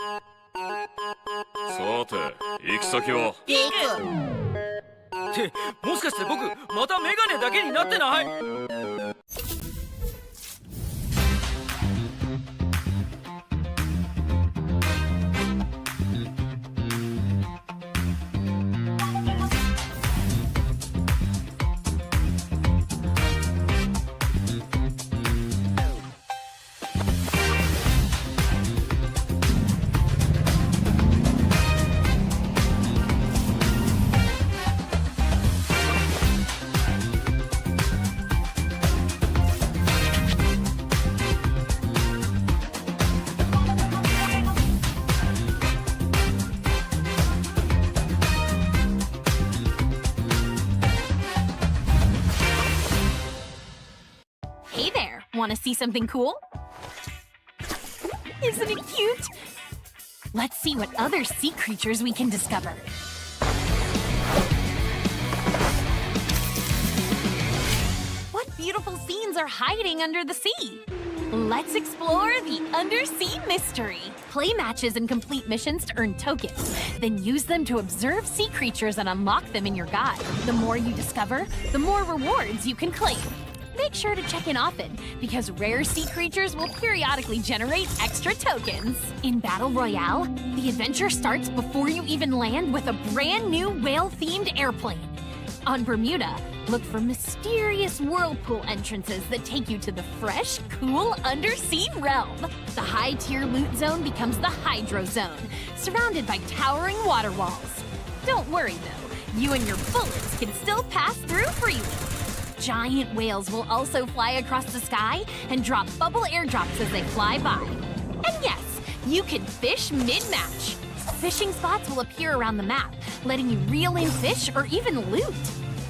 さて、行き先は？って、もしかして僕、またメガネだけになってない？Want to see something cool? Isn't it cute? Let's see what other sea creatures we can discover. What beautiful scenes are hiding under the sea? Let's explore the Undersea mystery. Play matches and complete missions to earn tokens. Then use them to observe sea creatures and unlock them in your guide. The more you discover, the more rewards you can claim. Make sure to check in often, because rare sea creatures will periodically generate extra tokens. In Battle Royale, the adventure starts before you even land with a brand new whale-themed airplane. On Bermuda, look for mysterious whirlpool entrances that take you to the fresh, cool undersea realm. The high-tier loot zone becomes the Hydro Zone, surrounded by towering water walls. Don't worry, though. You and your bullets can still pass through freely. Giant whales will also fly across the sky and drop bubble airdrops as they fly by. And yes, you can fish mid-match. Fishing spots will appear around the map, letting you reel in fish or even loot.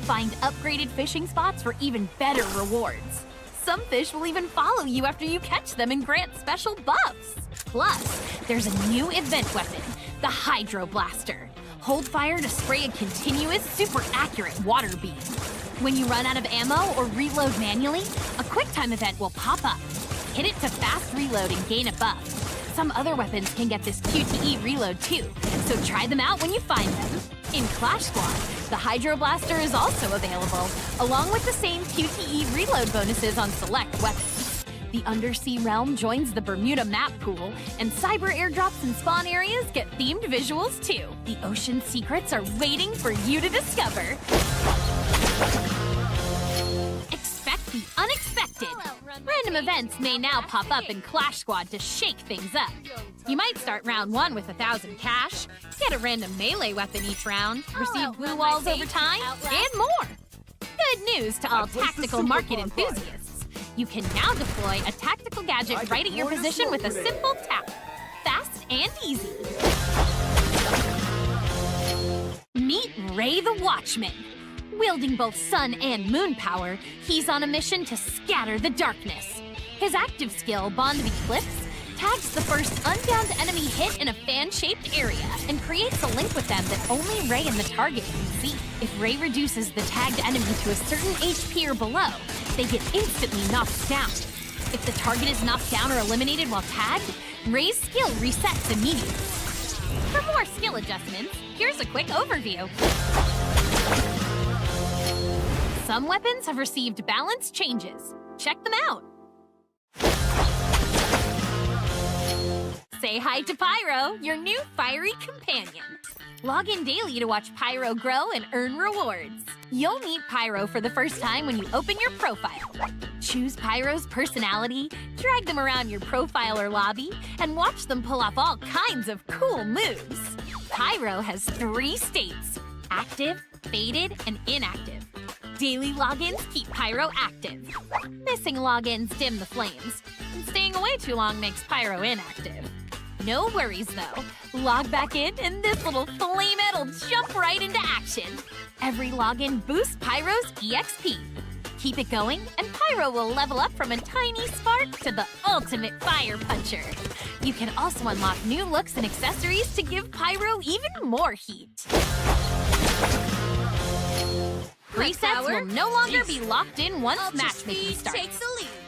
Find upgraded fishing spots for even better rewards. Some fish will even follow you after you catch them and grant special buffs. Plus, there's a new event weapon, the Hydro Blaster. Hold fire to spray a continuous, super accurate water beam. When you run out of ammo or reload manually, a QuickTime event will pop up. Hit it to fast reload and gain a buff. Some other weapons can get this QTE reload too, so try them out when you find them. In Clash Squad, the Hydro Blaster is also available, along with the same QTE reload bonuses on select weapons. The Undersea Realm joins the Bermuda map pool, and cyber airdrops and spawn areas get themed visuals too. The ocean secrets are waiting for you to discover. Expect the unexpected. Random events may now pop up in Clash Squad to shake things up. You might start round 1 with 1,000 cash, get a random melee weapon each round, receive blue walls over time, and more. Good news to all tactical market enthusiasts. You can now deploy a tactical gadget right at your position with a simple tap. Fast and easy. Meet Ray the Watchman. Wielding both sun and moon power, he's on a mission to scatter the darkness. His active skill, Bond of Eclipse, tags the first unbound enemy hit in a fan-shaped area and creates a link with them that only Ray and the target can see. If Ray reduces the tagged enemy to a certain HP or below, they get instantly knocked down. If the target is knocked down or eliminated while tagged, Ray's skill resets immediately. For more skill adjustments, here's a quick overview. Some weapons have received balance changes. Check them out. Say hi to Pyro, your new fiery companion. Log in daily to watch Pyro grow and earn rewards. You'll meet Pyro for the first time when you open your profile. Choose Pyro's personality, drag them around your profile or lobby, and watch them pull off all kinds of cool moves. Pyro has 3 states: active, faded, and inactive. Daily logins keep Pyro active. Missing logins dim the flames, and staying away too long makes Pyro inactive. No worries though. Log back in and this little flamehead will jump right into action. Every login boosts Pyro's EXP. Keep it going, and Pyro will level up from a tiny spark to the ultimate fire puncher. You can also unlock new looks and accessories to give Pyro even more heat. Presets will no longer be locked in once matchmaking starts.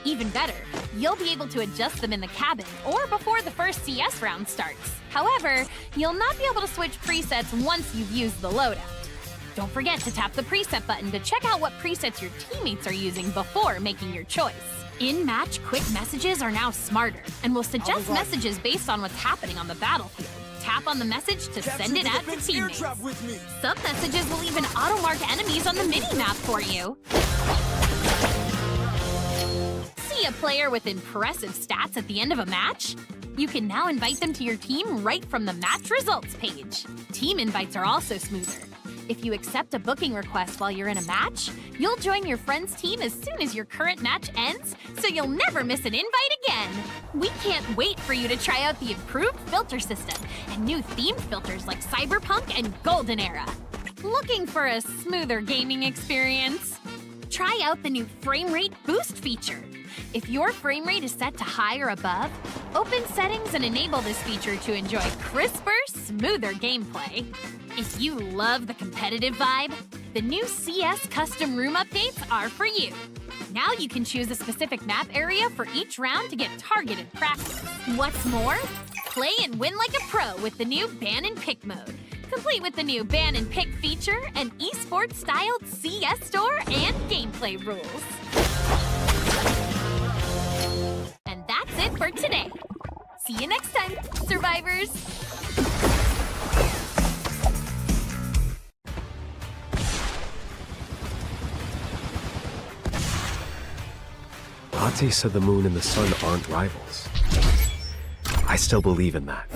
Even better, you'll be able to adjust them in the cabin or before the first CS round starts. However, you'll not be able to switch presets once you've used the loadout. Don't forget to tap the preset button to check out what presets your teammates are using before making your choice. In-match quick messages are now smarter and will suggest messages based on what's happening on the battlefield. Tap on the message to send it out to teammates. Some messages will even auto-mark enemies on the mini-map for you. See a player with impressive stats at the end of a match? You can now invite them to your team right from the match results page. Team invites are also smoother. If you accept a booking request while you're in a match, you'll join your friend's team as soon as your current match ends, so you'll never miss an invite again. We can't wait for you to try out the improved filter system and new themed filters like Cyberpunk and Golden Era. Looking for a smoother gaming experience? Try out the new frame rate boost feature. If your frame rate is set to high or above, open settings and enable this feature to enjoy crisper, smoother gameplay. If you love the competitive vibe, the new CS custom room updates are for you. Now you can choose a specific map area for each round to get targeted practice. What's more, play and win like a pro with the new ban and pick mode, complete with the new ban and pick feature, an esports-styled CS store, and gameplay rules. And that's it for today. See you next time, survivors! Ate said the moon and the sun aren't rivals. I still believe in that.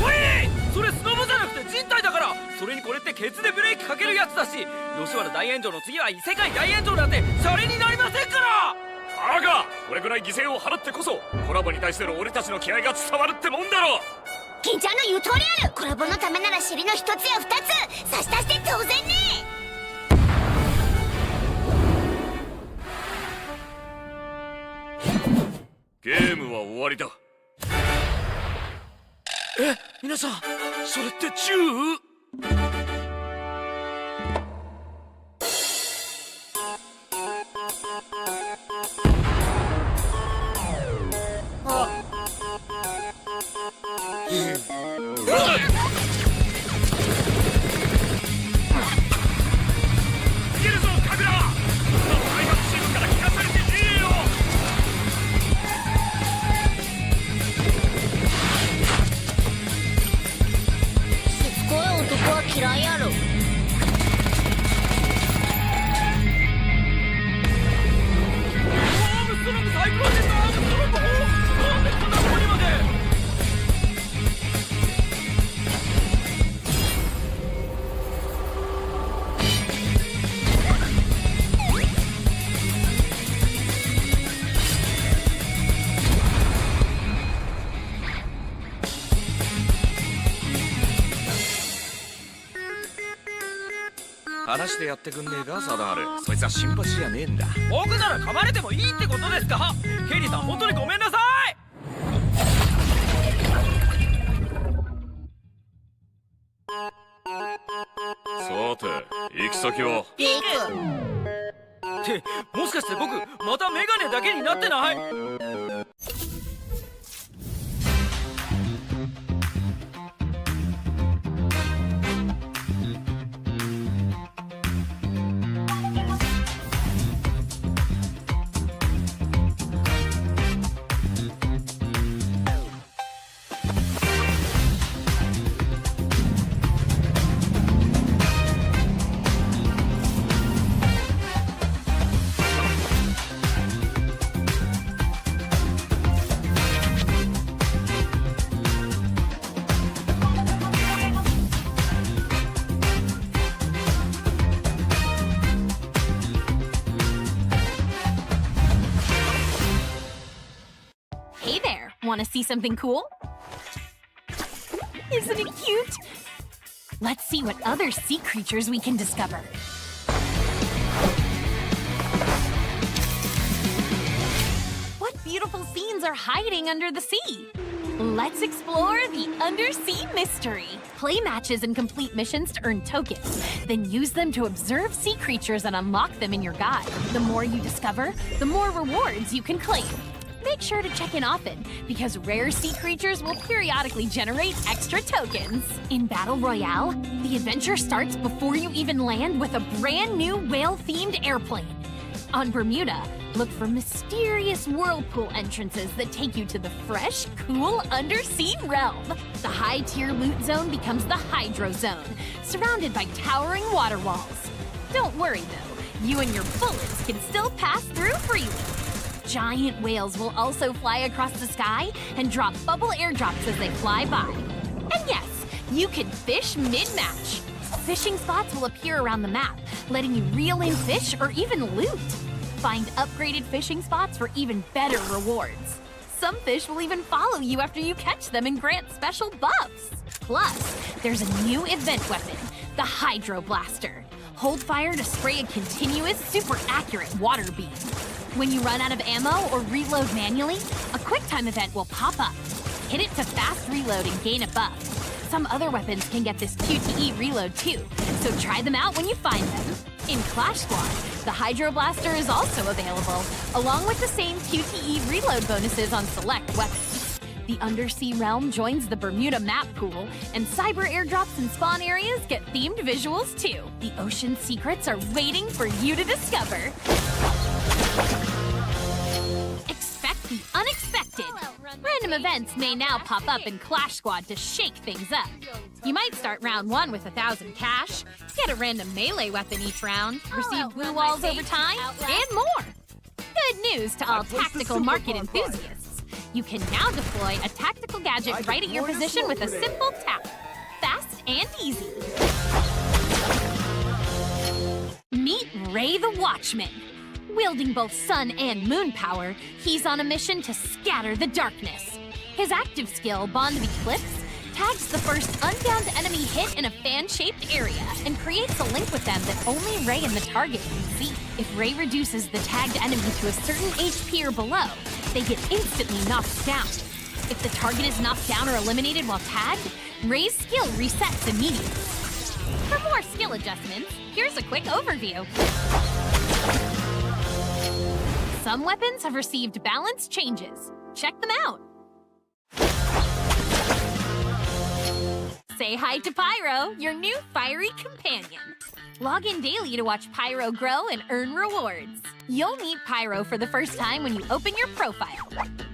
おい！それスノボじゃなくて人体だから。それにこれってケツでブレーキかけるやつだし、吉原大炎上の次は異世界大炎上なんてシャレになりませんから。バカ！これぐらい犠牲を払ってこそコラボに対しての俺たちの気合が伝わるってもんだろ。金ちゃんの言う通りある。コラボのためなら尻の一つや二つ差し足して当然ね。ゲームは終わりだ。え、皆さん、それって銃？逃げるぞ、カグラ！話してやってくんねえか、サダール。そいつは新八じゃねえんだ。僕なら噛まれてもいいってことですか？ケリーさん本当にごめんなさい。さて、行き先は？ってもしかして僕またメガネだけになってない？Hey there, want to see something cool? Isn't it cute? Let's see what other sea creatures we can discover. What beautiful scenes are hiding under the sea? Let's explore the Undersea mystery. Play matches and complete missions to earn tokens. Then use them to observe sea creatures and unlock them in your guide. The more you discover, the more rewards you can claim. Make sure to check in often, because rare sea creatures will periodically generate extra tokens. In Battle Royale, the adventure starts before you even land with a brand new whale-themed airplane. On Bermuda, look for mysterious whirlpool entrances that take you to the fresh, cool undersea realm. The high-tier loot zone becomes the Hydro Zone, surrounded by towering water walls. Don't worry though, you and your bullets can still pass through freely. Giant whales will also fly across the sky and drop bubble airdrops as they fly by. And yes, you can fish mid-match. Fishing spots will appear around the map, letting you reel in fish or even loot. Find upgraded fishing spots for even better rewards. Some fish will even follow you after you catch them and grant special buffs. Plus, there's a new event weapon, the Hydro Blaster. Hold fire to spray a continuous, super accurate water beam. When you run out of ammo or reload manually, a QuickTime event will pop up. Hit it to fast reload and gain a buff. Some other weapons can get this QTE reload too, so try them out when you find them. In Clash Squad, the Hydro Blaster is also available, along with the same QTE reload bonuses on select weapons. The Undersea Realm joins the Bermuda map pool, and cyber airdrops and spawn areas get themed visuals too. The ocean secrets are waiting for you to discover. Expect the unexpected. Random events may now pop up in Clash Squad to shake things up. You might start round 1 with 1,000 cash, get a random melee weapon each round, receive blue walls over time, and more. Good news to all tactical market enthusiasts. You can now deploy a tactical gadget right at your position with a simple tap. Fast and easy. Meet Ray the Watchman. Wielding both sun and moon power, he's on a mission to scatter the darkness. His active skill, Bond of Eclipse, tags the first unbound enemy hit in a fan-shaped area and creates a link with them that only Ray and the target can see. If Ray reduces the tagged enemy to a certain HP or below, they get instantly knocked down. If the target is knocked down or eliminated while tagged, Ray's skill resets immediately. For more skill adjustments, here's a quick overview. Some weapons have received balance changes. Check them out. Say hi to Pyro, your new fiery companion. Log in daily to watch Pyro grow and earn rewards. You'll meet Pyro for the first time when you open your profile.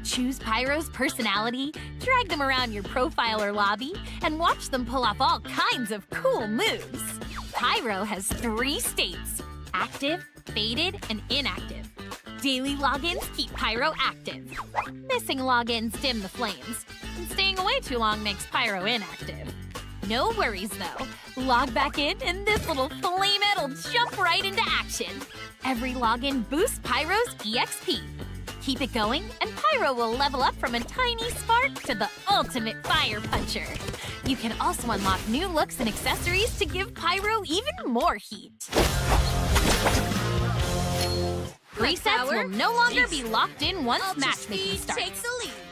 Choose Pyro's personality, drag them around your profile or lobby, and watch them pull off all kinds of cool moves. Pyro has 3 states: active, faded, and inactive. Daily logins keep Pyro active. Missing logins dim the flames, and staying away too long makes Pyro inactive. No worries though. Log back in and this little flamehead will jump right into action. Every login boosts Pyro's EXP. Keep it going, and Pyro will level up from a tiny spark to the ultimate fire puncher. You can also unlock new looks and accessories to give Pyro even more heat. Presets will no longer be locked in once matchmaking starts.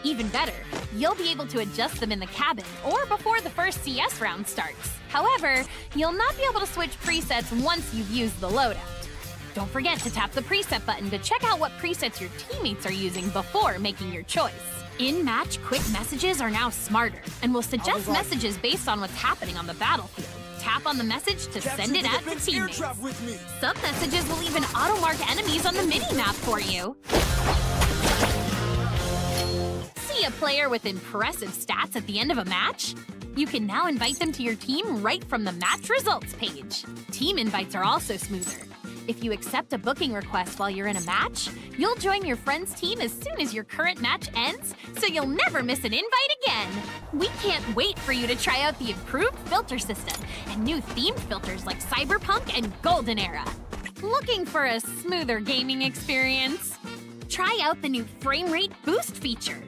Even better, you'll be able to adjust them in the cabin or before the first CS round starts. However, you'll not be able to switch presets once you've used the loadout. Don't forget to tap the preset button to check out what presets your teammates are using before making your choice. In-match quick messages are now smarter and will suggest messages based on what's happening on the battlefield. Tap on the message to send it out to teammates. Some messages will even auto-mark enemies on the mini-map for you. See a player with impressive stats at the end of a match? You can now invite them to your team right from the match results page. Team invites are also smoother. If you accept a booking request while you're in a match, you'll join your friend's team as soon as your current match ends, so you'll never miss an invite again. We can't wait for you to try out the improved filter system and new themed filters like Cyberpunk and Golden Era. Looking for a smoother gaming experience? Try out the new frame rate boost feature.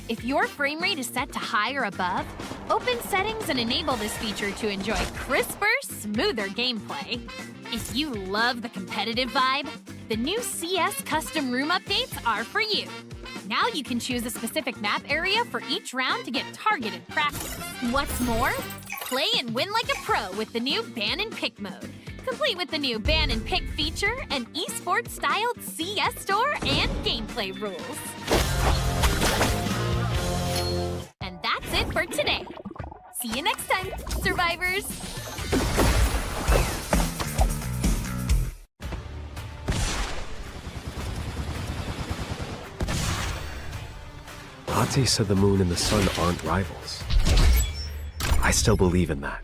If your frame rate is set to high or above, open settings and enable this feature to enjoy crisper, smoother gameplay. If you love the competitive vibe, the new CS custom room updates are for you. Now you can choose a specific map area for each round to get targeted practice. What's more, play and win like a pro with the new ban and pick mode, complete with the new ban and pick feature, an esports-styled CS store, and gameplay rules. And that's it for today. See you next time, survivors! Ate said the moon and the sun aren't rivals. I still believe in that.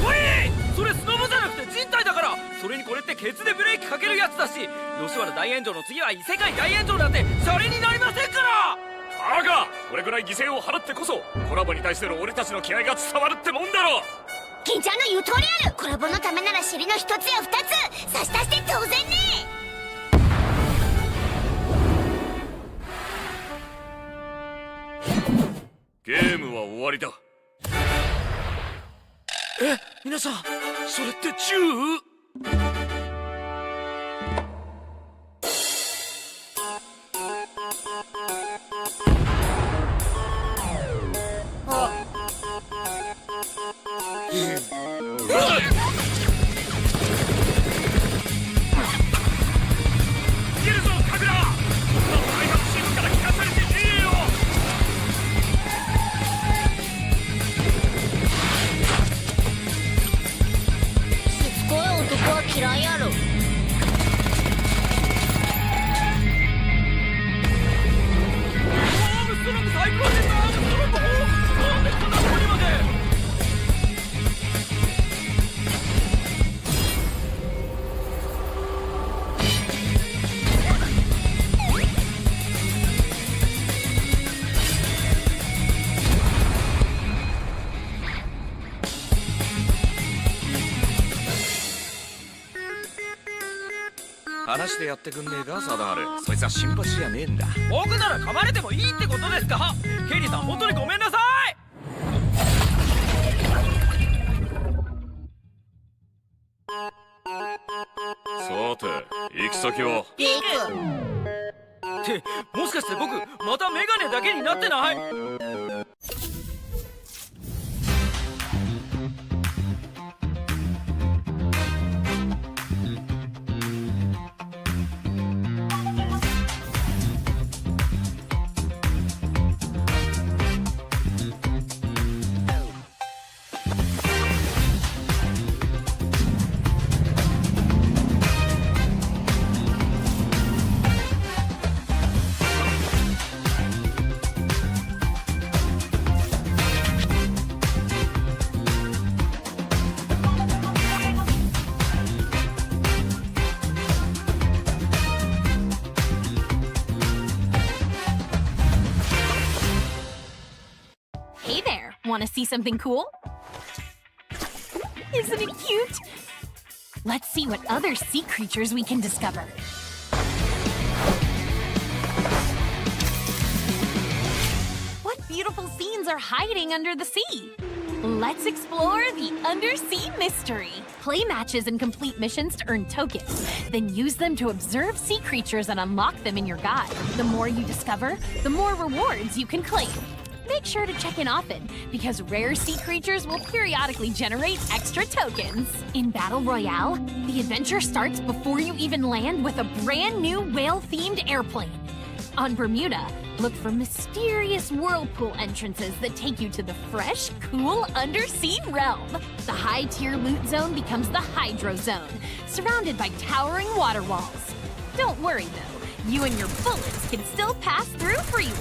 おい！それスノボじゃなくて人体だから。それにこれってケツでブレーキかけるやつだし、吉原大炎上の次は異世界大炎上なんてシャレになりませんから。バカ！これぐらい犠牲を払ってこそコラボに対しての俺たちの気合が伝わるってもんだろ。銀ちゃんの言う通りある。コラボのためなら尻の一つや二つ差し出して当然ね。ゲームは終わりだ。え、皆さん、それって銃？なしでやってくんねえか貞治。そいつは新橋じゃねえんだ。僕なら噛まれてもいいってことですか？ケリーさん本当にごめんなさい。さて行き先は？ってもしかして僕またメガネだけになってない？Hey there, want to see something cool? Isn't it cute? Let's see what other sea creatures we can discover. What beautiful scenes are hiding under the sea? Let's explore the Undersea mystery. Play matches and complete missions to earn tokens. Then use them to observe sea creatures and unlock them in your guide. The more you discover, the more rewards you can claim. Make sure to check in often, because rare sea creatures will periodically generate extra tokens. In Battle Royale, the adventure starts before you even land with a brand new whale-themed airplane. On Bermuda, look for mysterious whirlpool entrances that take you to the fresh, cool undersea realm. The high-tier loot zone becomes the Hydro Zone, surrounded by towering water walls. Don't worry though, you and your bullets can still pass through freely.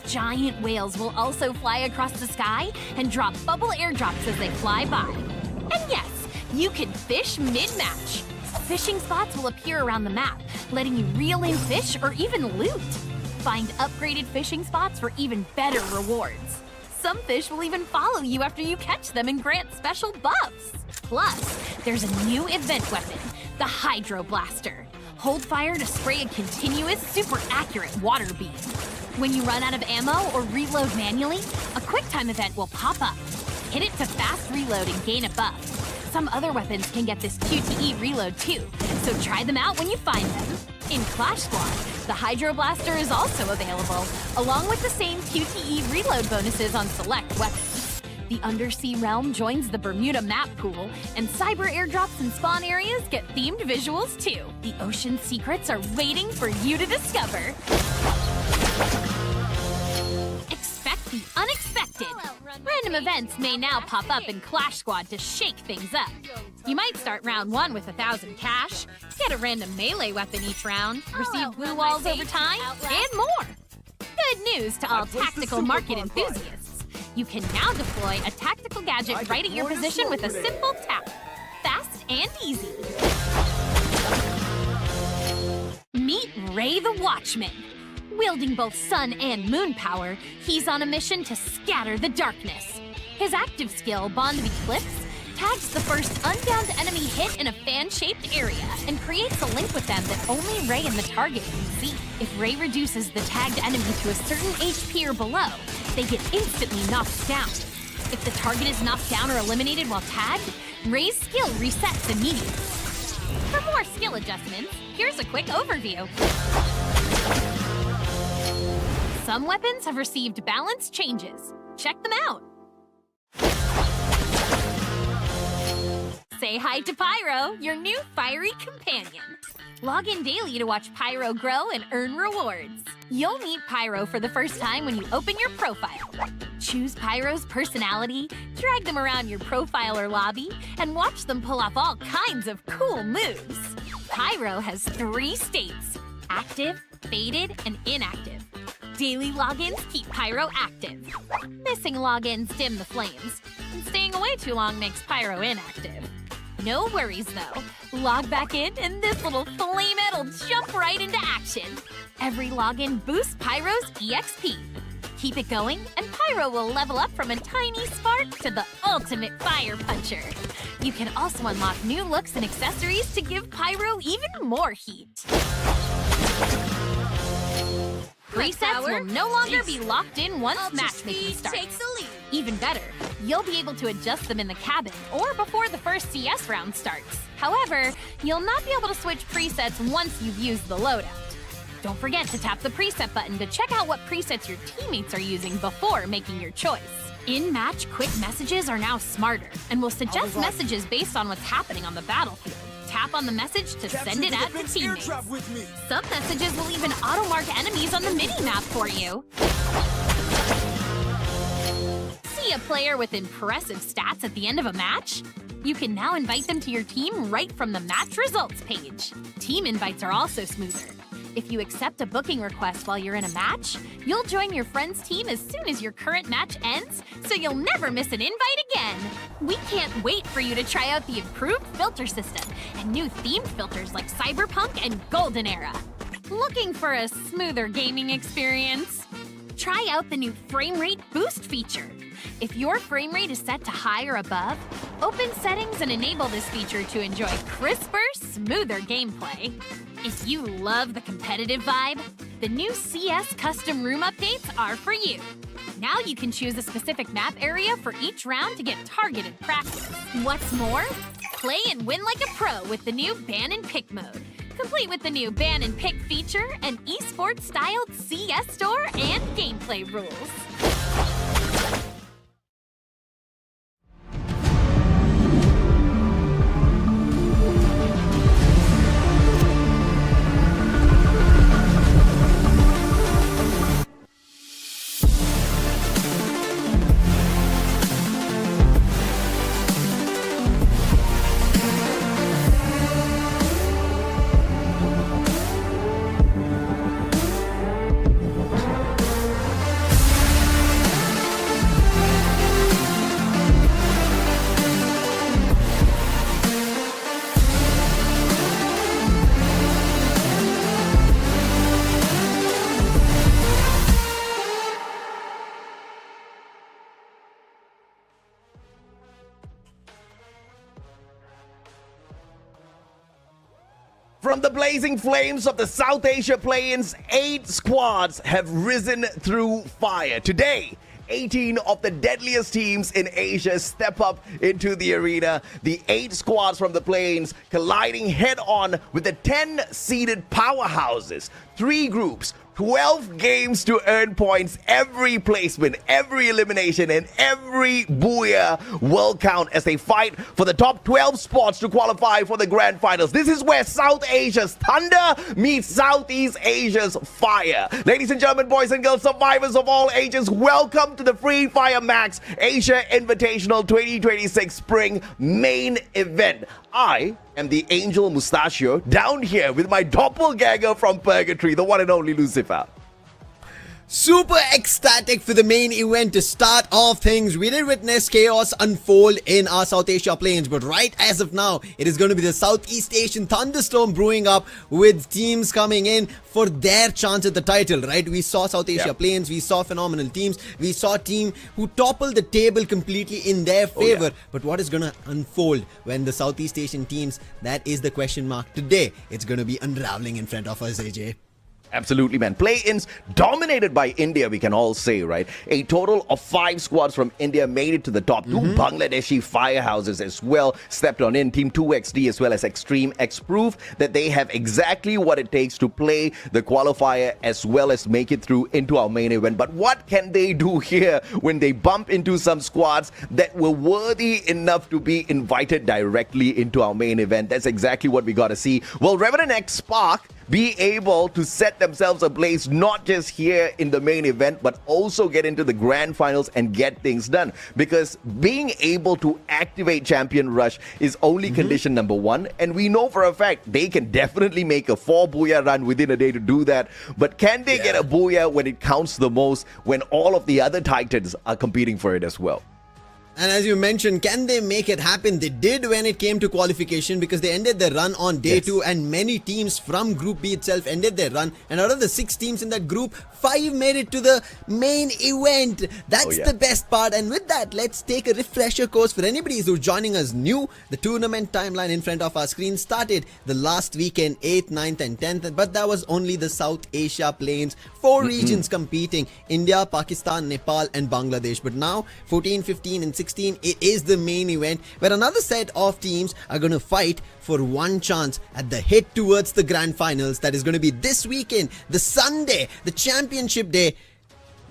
Giant whales will also fly across the sky and drop bubble airdrops as they fly by. And yes, you can fish mid-match. Fishing spots will appear around the map, letting you reel in fish or even loot. Find upgraded fishing spots for even better rewards. Some fish will even follow you after you catch them and grant special buffs. Plus, there's a new event weapon, the Hydro Blaster. Hold fire to spray a continuous, super accurate water beam. When you run out of ammo or reload manually, a QuickTime event will pop up. Hit it to fast reload and gain a buff. Some other weapons can get this QTE reload too, so try them out when you find them. In Clash Squad, the Hydro Blaster is also available, along with the same QTE reload bonuses on select weapons. The Undersea Realm joins the Bermuda map pool, and cyber airdrops and spawn areas get themed visuals too. The ocean secrets are waiting for you to discover. Expect the unexpected. Random events may now pop up in Clash Squad to shake things up. You might start round 1 with 1,000 cash, get a random melee weapon each round, receive blue walls over time, and more. Good news to all tactical market enthusiasts. You can now deploy a tactical gadget right at your position with a simple tap. Fast and easy. Meet Ray the Watchman. Wielding both sun and moon power, he's on a mission to scatter the darkness. His active skill, Bond of Eclipse, tags the first unbound enemy hit in a fan-shaped area and creates a link with them that only Ray and the target can see. If Ray reduces the tagged enemy to a certain HP or below, they get instantly knocked down. If the target is knocked down or eliminated while tagged, Ray's skill resets immediately. For more skill adjustments, here's a quick overview. Some weapons have received balance changes. Check them out. Say hi to Pyro, your new fiery companion. Log in daily to watch Pyro grow and earn rewards. You'll meet Pyro for the first time when you open your profile. Choose Pyro's personality, drag them around your profile or lobby, and watch them pull off all kinds of cool moves. Pyro has 3 states: active, faded, and inactive. Daily logins keep Pyro active. Missing logins dim the flames, and staying away too long makes Pyro inactive. No worries though. Log back in and this little flamehead will jump right into action. Every login boosts Pyro's EXP. Keep it going and Pyro will level up from a tiny spark to the ultimate fire puncher. You can also unlock new looks and accessories to give Pyro even more heat. Presets will no longer be locked in once matchmaking starts. Even better, you'll be able to adjust them in the cabin or before the first CS round starts. However, you'll not be able to switch presets once you've used the loadout. Don't forget to tap the preset button to check out what presets your teammates are using before making your choice. In-match quick messages are now smarter and will suggest messages based on what's happening on the battlefield. Tap on the message to send it out to teammates. Some messages will even auto-mark enemies on the mini-map for you. See a player with impressive stats at the end of a match? You can now invite them to your team right from the match results page. Team invites are also smoother. If you accept a booking request while you're in a match, you'll join your friend's team as soon as your current match ends, so you'll never miss an invite again. We can't wait for you to try out the improved filter system and new themed filters like Cyberpunk and Golden Era. Looking for a smoother gaming experience? Try out the new frame rate boost feature. If your frame rate is set to high or above, open settings and enable this feature to enjoy crisper, smoother gameplay. If you love the competitive vibe, the new CS custom room updates are for you. Now you can choose a specific map area for each round to get targeted practice. What's more, play and win like a pro with the new ban and pick mode, complete with the new ban and pick feature, an esports-styled CS store, and gameplay rules. From the blazing flames of the South Asia play-ins, 8 squads have risen through fire. Today, 18 of the deadliest teams in Asia step up into the arena. The 8 squads from the play-ins colliding head-on with the 10-seeded powerhouses. 3 groups, 12 games to earn points. Every placement, every elimination, and every booyah will count as they fight for the top 12 spots to qualify for the grand finals. This is where South Asia's thunder meets Southeast Asia's fire. Ladies and gentlemen, boys and girls, survivors of all ages, welcome to the free Fire Max Asia Invitational 2026 Spring main event. I am the Angel Mustachio, down here with my doppelganger from Purgatory, the one and only Lucifer. Super ecstatic for the main event to start off things. We did witness chaos unfold in our South Asia plains, but right as of now, it is going to be the Southeast Asian thunderstorm brewing up with teams coming in for their chance at the title, right? We saw South Asia plains, we saw phenomenal teams, we saw a team who toppled the table completely in their favor. But what is going to unfold when the Southeast Asian teams, that is the question mark today. It's going to be unraveling in front of us, AJ. Absolutely, man. Play-ins dominated by India, we can all say, right? A total of 5 squads from India made it to the top. 2 Bangladeshi firehouses as well stepped on in. Team 2XD as well as Extreme X prove that they have exactly what it takes to play the qualifier as well as make it through into our main event. But what can they do here when they bump into some squads that were worthy enough to be invited directly into our main event? That's exactly what we got to see. Will Revenant XSpark be able to set themselves ablaze not just here in the main event but also get into the grand finals and get things done? Because being able to activate Champion Rush is only condition number 1, and we know for a fact they can definitely make a 4 booyah run within a day to do that. But can they get a booyah when it counts the most, when all of the other titans are competing for it as well? And as you mentioned, can they make it happen? They did when it came to qualification, because they ended their run on day 2, and many teams from Group B itself ended their run. And out of the 6 teams in that group, 5 made it to the main event. That's the best part. And with that, let's take a refresher course for anybody who's joining us new. The tournament timeline in front of our screen started the last weekend, 8th, 9th and 10th. But that was only the South Asia Plains. 4 regions competing: India, Pakistan, Nepal and Bangladesh. But now 14, 15 and 16, it is the main event, where another set of teams are going to fight for one chance at the hit towards the grand finals. That is going to be this weekend, the Sunday, the championship day,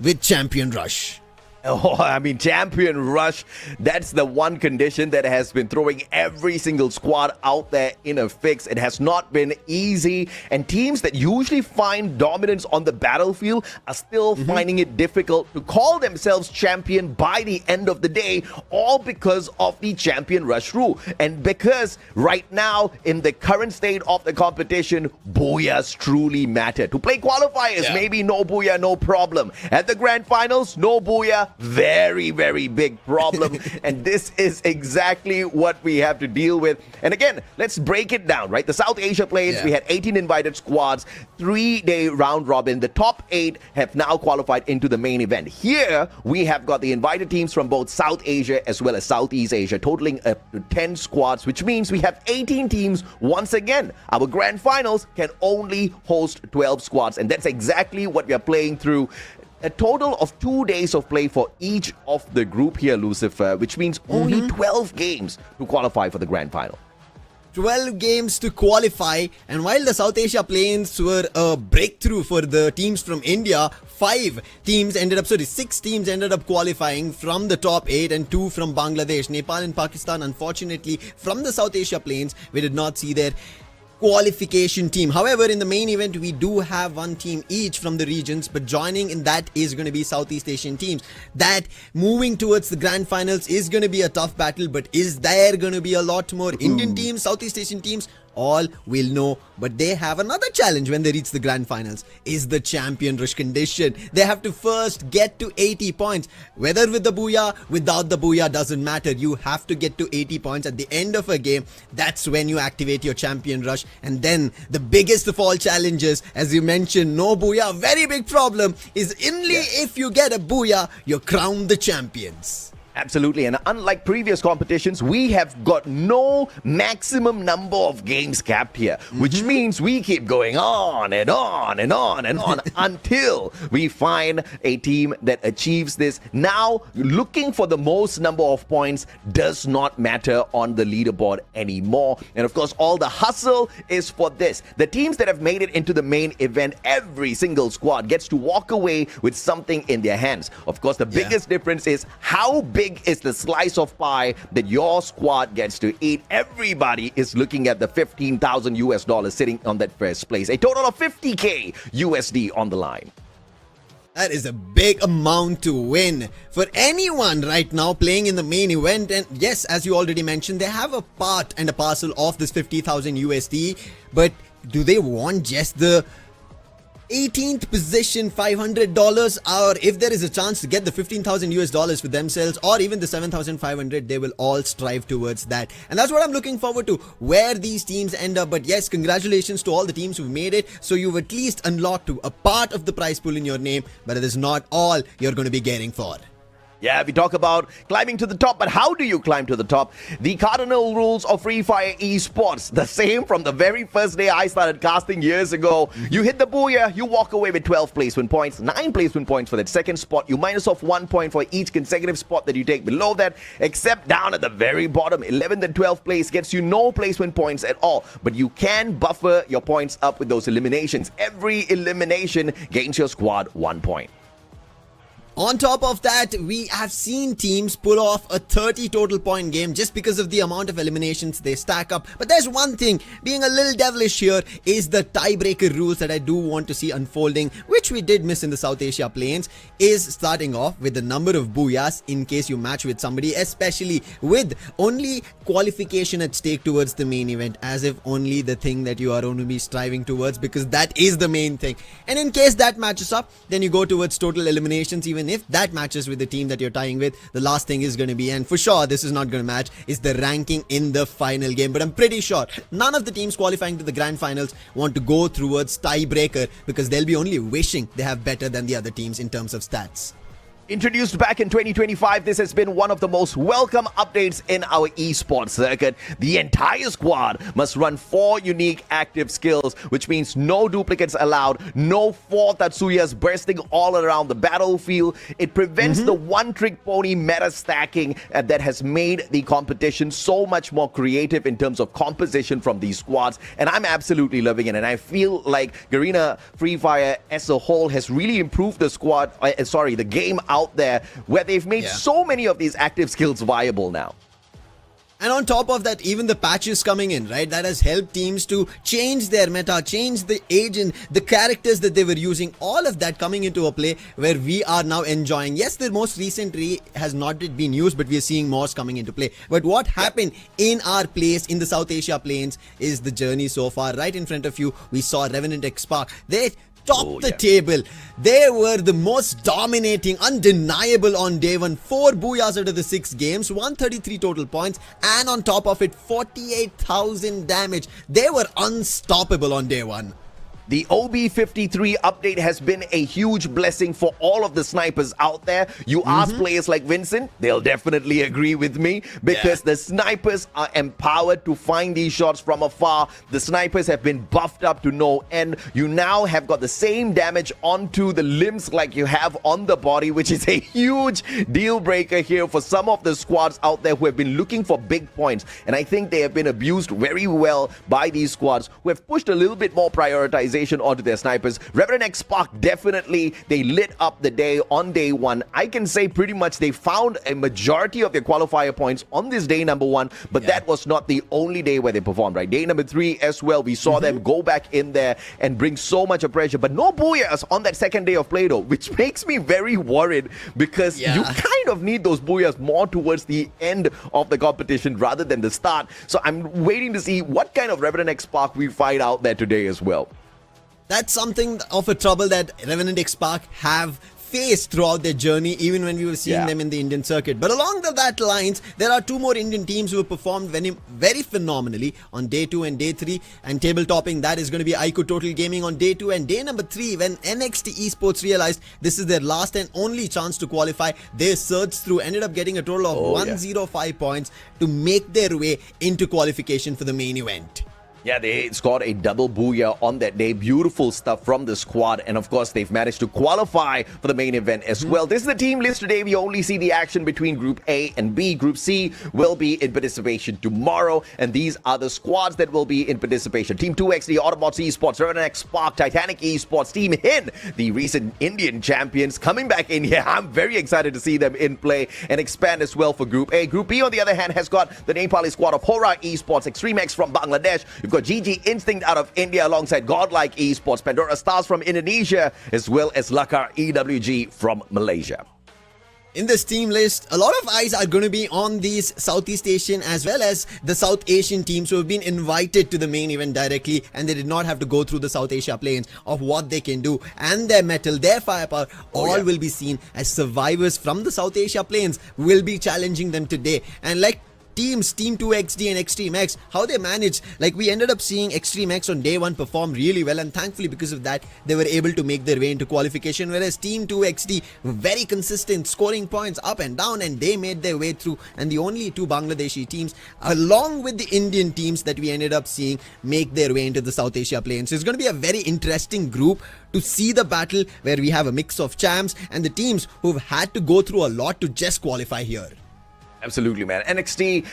with Champion Rush. Oh, I mean, Champion Rush, that's the one condition that has been throwing every single squad out there in a fix. It has not been easy, and teams that usually find dominance on the battlefield are still finding it difficult to call themselves champion by the end of the day, all because of the Champion Rush rule. And because right now, in the current state of the competition, booyahs truly matter. To play qualifiers, maybe no booyah, no problem. At the grand finals, no booyah, very, very big problem. And this is exactly what we have to deal with. And again, let's break it down, right? The South Asia Plains, we had 18 invited squads, 3-day round robin. The top 8 have now qualified into the main event. Here, we have got the invited teams from both South Asia as well as Southeast Asia, totaling up to 10 squads, which means we have 18 teams once again. Our grand finals can only host 12 squads, and that's exactly what we are playing through. A total of 2 days of play for each of the group here, Lucifer, which means only 12 games to qualify for the grand final. 12 games to qualify, and while the South Asia Plains were a breakthrough for the teams from India, 6 teams ended up qualifying from the top 8, and 2 from Bangladesh. Nepal and Pakistan, unfortunately, from the South Asia Plains, we did not see their qualification team. However, in the main event, we do have 1 team each from the regions, but joining in that is going to be Southeast Asian teams. That moving towards the grand finals is going to be a tough battle, but is there going to be a lot more Indian teams, Southeast Asian teams? All will know, but they have another challenge when they reach the grand finals, is the Champion Rush condition. They have to first get to 80 points. Whether with the booyah, without the booyah, doesn't matter. You have to get to 80 points at the end of a game. That's when you activate your Champion Rush. And then the biggest of all challenges, as you mentioned, no booyah, very big problem, is only if you get a booyah, you're crowned the champions. Absolutely, and unlike previous competitions, we have got no maximum number of games capped here, which means we keep going on and on and on and on until we find a team that achieves this. Now, looking for the most number of points does not matter on the leaderboard anymore. And of course, all the hustle is for this. The teams that have made it into the main event, every single squad gets to walk away with something in their hands. Of course, the biggest difference is how big is the slice of pie that your squad gets to eat. Everybody is looking at the $15,000 sitting on that first place. A total of 50K USD on the line. That is a big amount to win for anyone right now playing in the main event. And yes, as you already mentioned, they have a part and a parcel of this 50,000 USD. But do they want just the 18th position, $500, or if there is a chance to get the $15,000 for themselves, or even the 7,500, they will all strive towards that. And that's what I'm looking forward to, where these teams end up. But yes, congratulations to all the teams who've made it. So you've at least unlocked a part of the prize pool in your name, but it is not all you're going to be getting for. Yeah, we talk about climbing to the top, but how do you climb to the top? The cardinal rules of Fire Esports, the same from the very first day I started casting years ago. You hit the booyah, you walk away with 12 placement points, 9 placement points for that second spot. You minus off 1 point for each consecutive spot that you take below that, except down at the very bottom, 11th and 12th place gets you no placement points at all. But you can buffer your points up with those eliminations. Every elimination gains your squad 1 point. On top of that, we have seen teams pull off a 30 total point game just because of the amount of eliminations they stack up. But there's one thing, being a little devilish here, is the tiebreaker rules that I do want to see unfolding, which we did miss in the South Asia Plains, is starting off with the number of booyahs in case you match with somebody, especially with only qualification at stake towards the main event, as if only the thing that you are going to be striving towards, because that is the main thing. And in case that matches up, then you go towards total eliminations, even and if that matches with the team that you're tying with, the last thing is going to be, and for sure this is not going to match, is the ranking in the final game. But I'm pretty sure none of the teams qualifying to the grand finals want to go towards tiebreaker, because they'll be only wishing they have better than the other teams in terms of stats. Introduced back in 2025, this has been one of the most welcome updates in our esports circuit. The entire squad must run 4 unique active skills, which means no duplicates allowed, no 4 Tatsuyas bursting all around the battlefield. It prevents the one-trick pony meta stacking that has made the competition so much more creative in terms of composition from these squads, and I'm absolutely loving it. And I feel like Garena Free Fire as a whole has really improved the squad, the game out there, where they've made so many of these active skills viable now. And on top of that, even the patches coming in, right, that has helped teams to change their meta, change the agent, the characters that they were using, all of that coming into a play where we are now enjoying. Yes, the most recent has not been used, but we are seeing more coming into play. But what happened in our place in the South Asia plains is the journey so far. Right in front of you, we saw Revenant XSpark. They topped the table. They were the most dominating, undeniable on day 1. 4 booyahs out of the 6 games, 133 total points, and on top of it, 48,000 damage. They were unstoppable on day 1. The OB53 update has been a huge blessing for all of the snipers out there. You ask players like Vincent, they'll definitely agree with me, because the snipers are empowered to find these shots from afar. The snipers have been buffed up to no end. You now have got the same damage onto the limbs like you have on the body, which is a huge deal breaker here for some of the squads out there who have been looking for big points. And I think they have been abused very well by these squads who have pushed a little bit more prioritization onto their snipers. Revenant XSpark, definitely, they lit up the day on day 1. I can say pretty much they found a majority of their qualifier points on this day number 1, but that was not the only day where they performed, right? Day number 3 as well, we saw them go back in there and bring so much of pressure, but no booyahs on that second day of play though, which makes me very worried, because you kind of need those booyahs more towards the end of the competition rather than the start. So I'm waiting to see what kind of Revenant XSpark we find out there today as well. That's something of a trouble that Revenant XSpark have faced throughout their journey, even when we were seeing them in the Indian circuit. But along that lines, there are 2 more Indian teams who have performed very phenomenally on day 2 and day 3. And table topping, that is going to be Ico Total Gaming on day 2. And day number 3, when NXT Esports realized this is their last and only chance to qualify, they surged through, ended up getting a total of 105 points to make their way into qualification for the main event. Yeah, they scored a double booyah on that day. Beautiful stuff from the squad. And of course, they've managed to qualify for the main event as well. This is the team list today. We only see the action between Group A and B. Group C will be in participation tomorrow. And these are the squads that will be in participation. Team 2XD, Autobotz Esports, Revenant XSpark, Titanic Esports, Team Hind, the recent Indian champions, coming back in here. I'm very excited to see them in play and expand as well for Group A. Group B, on the other hand, has got the Nepali squad of Horaa Esports, Extreme X from Bangladesh. You've got GG Instinct out of India alongside Godlike Esports, Pandora Stars from Indonesia, as well as Lakar EWG from Malaysia. In this team list, a lot of eyes are going to be on these Southeast Asian as well as the South Asian teams who have been invited to the main event directly, and they did not have to go through the South Asia plains of what they can do, and their metal, their firepower, all will be seen as survivors from the South Asia plains will be challenging them today. And like teams, Team 2XD and Extreme X, how they managed, like we ended up seeing Extreme X on day 1 perform really well, and thankfully because of that they were able to make their way into qualification, whereas Team 2XD were very consistent, scoring points up and down, and they made their way through. And the only 2 Bangladeshi teams along with the Indian teams that we ended up seeing make their way into the South Asia plains. So it's going to be a very interesting group to see the battle, where we have a mix of champs and the teams who've had to go through a lot to just qualify here. Absolutely, man. NXT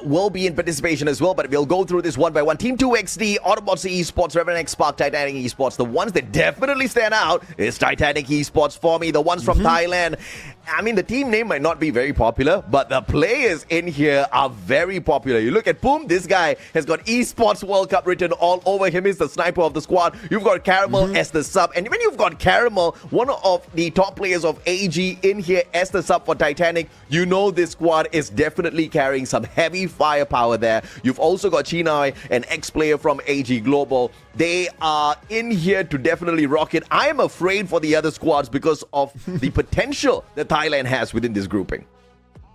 will be in participation as well, but we'll go through this one by one. Team 2XD, Autobotz Esports, Revenant XSpark, Titanic Esports. The ones that definitely stand out is Titanic Esports for me. The ones from Thailand. I mean, the team name might not be very popular, but the players in here are very popular. You look at Boom, this guy has got Esports World Cup written all over him. He's the sniper of the squad. You've got Caramel as the sub. And when you've got Caramel, one of the top players of AG in here as the sub for Titanic, you know this squad is definitely carrying some heavy firepower there. You've also got Chinai, an ex-player from AG Global. They are in here to definitely rock it. I am afraid for the other squads because of the potential that Thailand has within this grouping.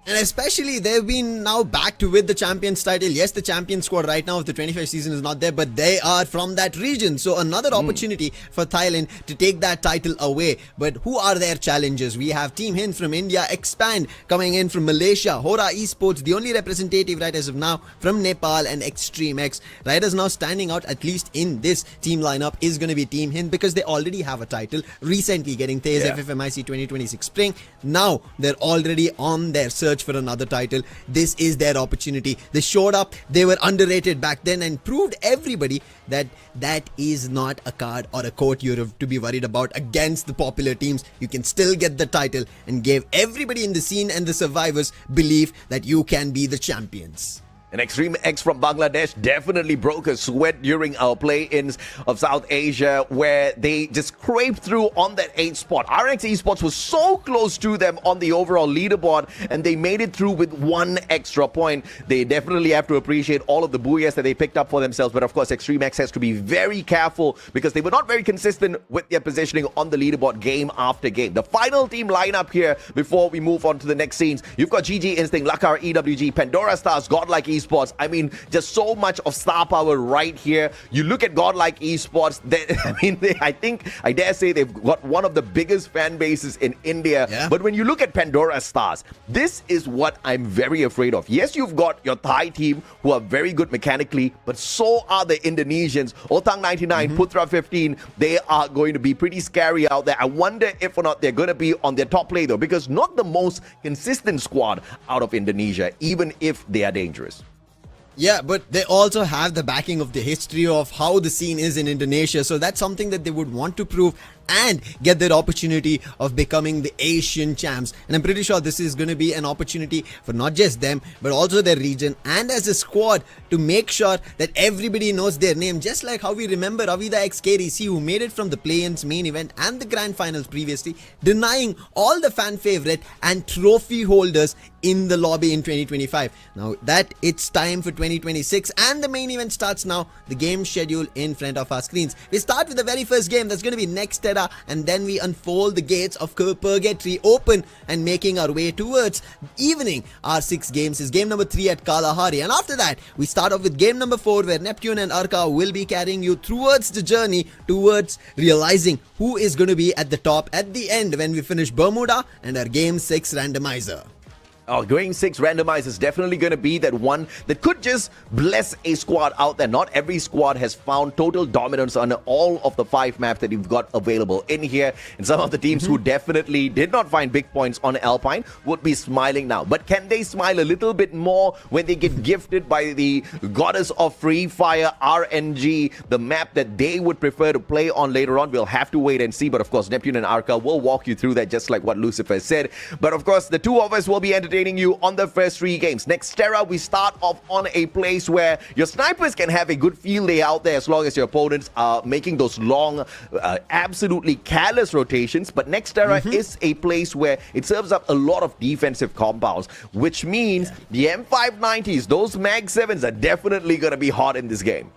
And especially they've been now backed with the champions title. Yes, the champion squad right now of the 25 season is not there, but they are from that region. So another opportunity for Thailand to take that title away. But who are their challengers? We have Team Hind from India, Expand coming in from Malaysia, Horaa Esports, the only representative right as of now from Nepal, and Extreme X. Right as now standing out, at least in this team lineup, is going to be Team Hind because they already have a title, recently getting Thay's FFMIC 2026 Spring. Now they're already on their search for another title. This is their opportunity. They showed up, they were underrated back then and proved everybody that that is not a card or a coat you have to be worried about against the popular teams. You can still get the title and gave everybody in the scene and the survivors belief that you can be the champions. And Extreme X from Bangladesh definitely broke a sweat during our play-ins of South Asia, where they just scraped through on that 8th spot. RX Esports was so close to them on the overall leaderboard, and they made it through with 1 extra point. They definitely have to appreciate all of the booyahs that they picked up for themselves. But of course, Extreme X has to be very careful because they were not very consistent with their positioning on the leaderboard game after game. The final team lineup here before we move on to the next scenes. You've got GG Instinct, Lakar EWG, Pandora Stars, Godlike Esports. I mean, just so much of star power right here. You look at Godlike Esports, I dare say they've got one of the biggest fan bases in India. Yeah. But when you look at Pandora Stars, this is what I'm very afraid of. Yes, you've got your Thai team who are very good mechanically, but so are the Indonesians. Otang 99, Putra 15, they are going to be pretty scary out there. I wonder if or not they're going to be on their top play though, because not the most consistent squad out of Indonesia, even if they are dangerous. Yeah, but they also have the backing of the history of how the scene is in Indonesia. So that's something that they would want to prove and get that opportunity of becoming the Asian champs. And I'm pretty sure this is going to be an opportunity for not just them, but also their region and as a squad to make sure that everybody knows their name. Just like how we remember Avida X KDC, who made it from the play-ins, main event and the grand finals previously, denying all the fan favorite and trophy holders in the lobby in 2025. Now that it's time for 2026 and the main event starts now, the game schedule in front of our screens. We start with the very first game that's going to be next and then we unfold the gates of Purgatory open and making our way towards evening. Our 6 games is game number 3 at Kalahari, and after that we start off with game number 4 where Neptune and Arca will be carrying you towards the journey towards realizing who is going to be at the top at the end when we finish Bermuda and our game 6 randomizer. Oh, Game 6 randomizer is definitely going to be that one that could just bless a squad out there. Not every squad has found total dominance on all of the 5 maps that you've got available in here. And some of the teams who definitely did not find big points on Alpine would be smiling now. But can they smile a little bit more when they get gifted by the goddess of Free Fire, RNG, the map that they would prefer to play on later on? We'll have to wait and see. But of course, Neptune and Arca will walk you through that just like what Lucifer said. But of course, the two of us will be entertaining you on the first 3 games. Next Terra, we start off on a place where your snipers can have a good field day out there as long as your opponents are making those long, absolutely careless rotations. But Next Terra is a place where it serves up a lot of defensive compounds, which means the M590s, those Mag 7s are definitely going to be hot in this game.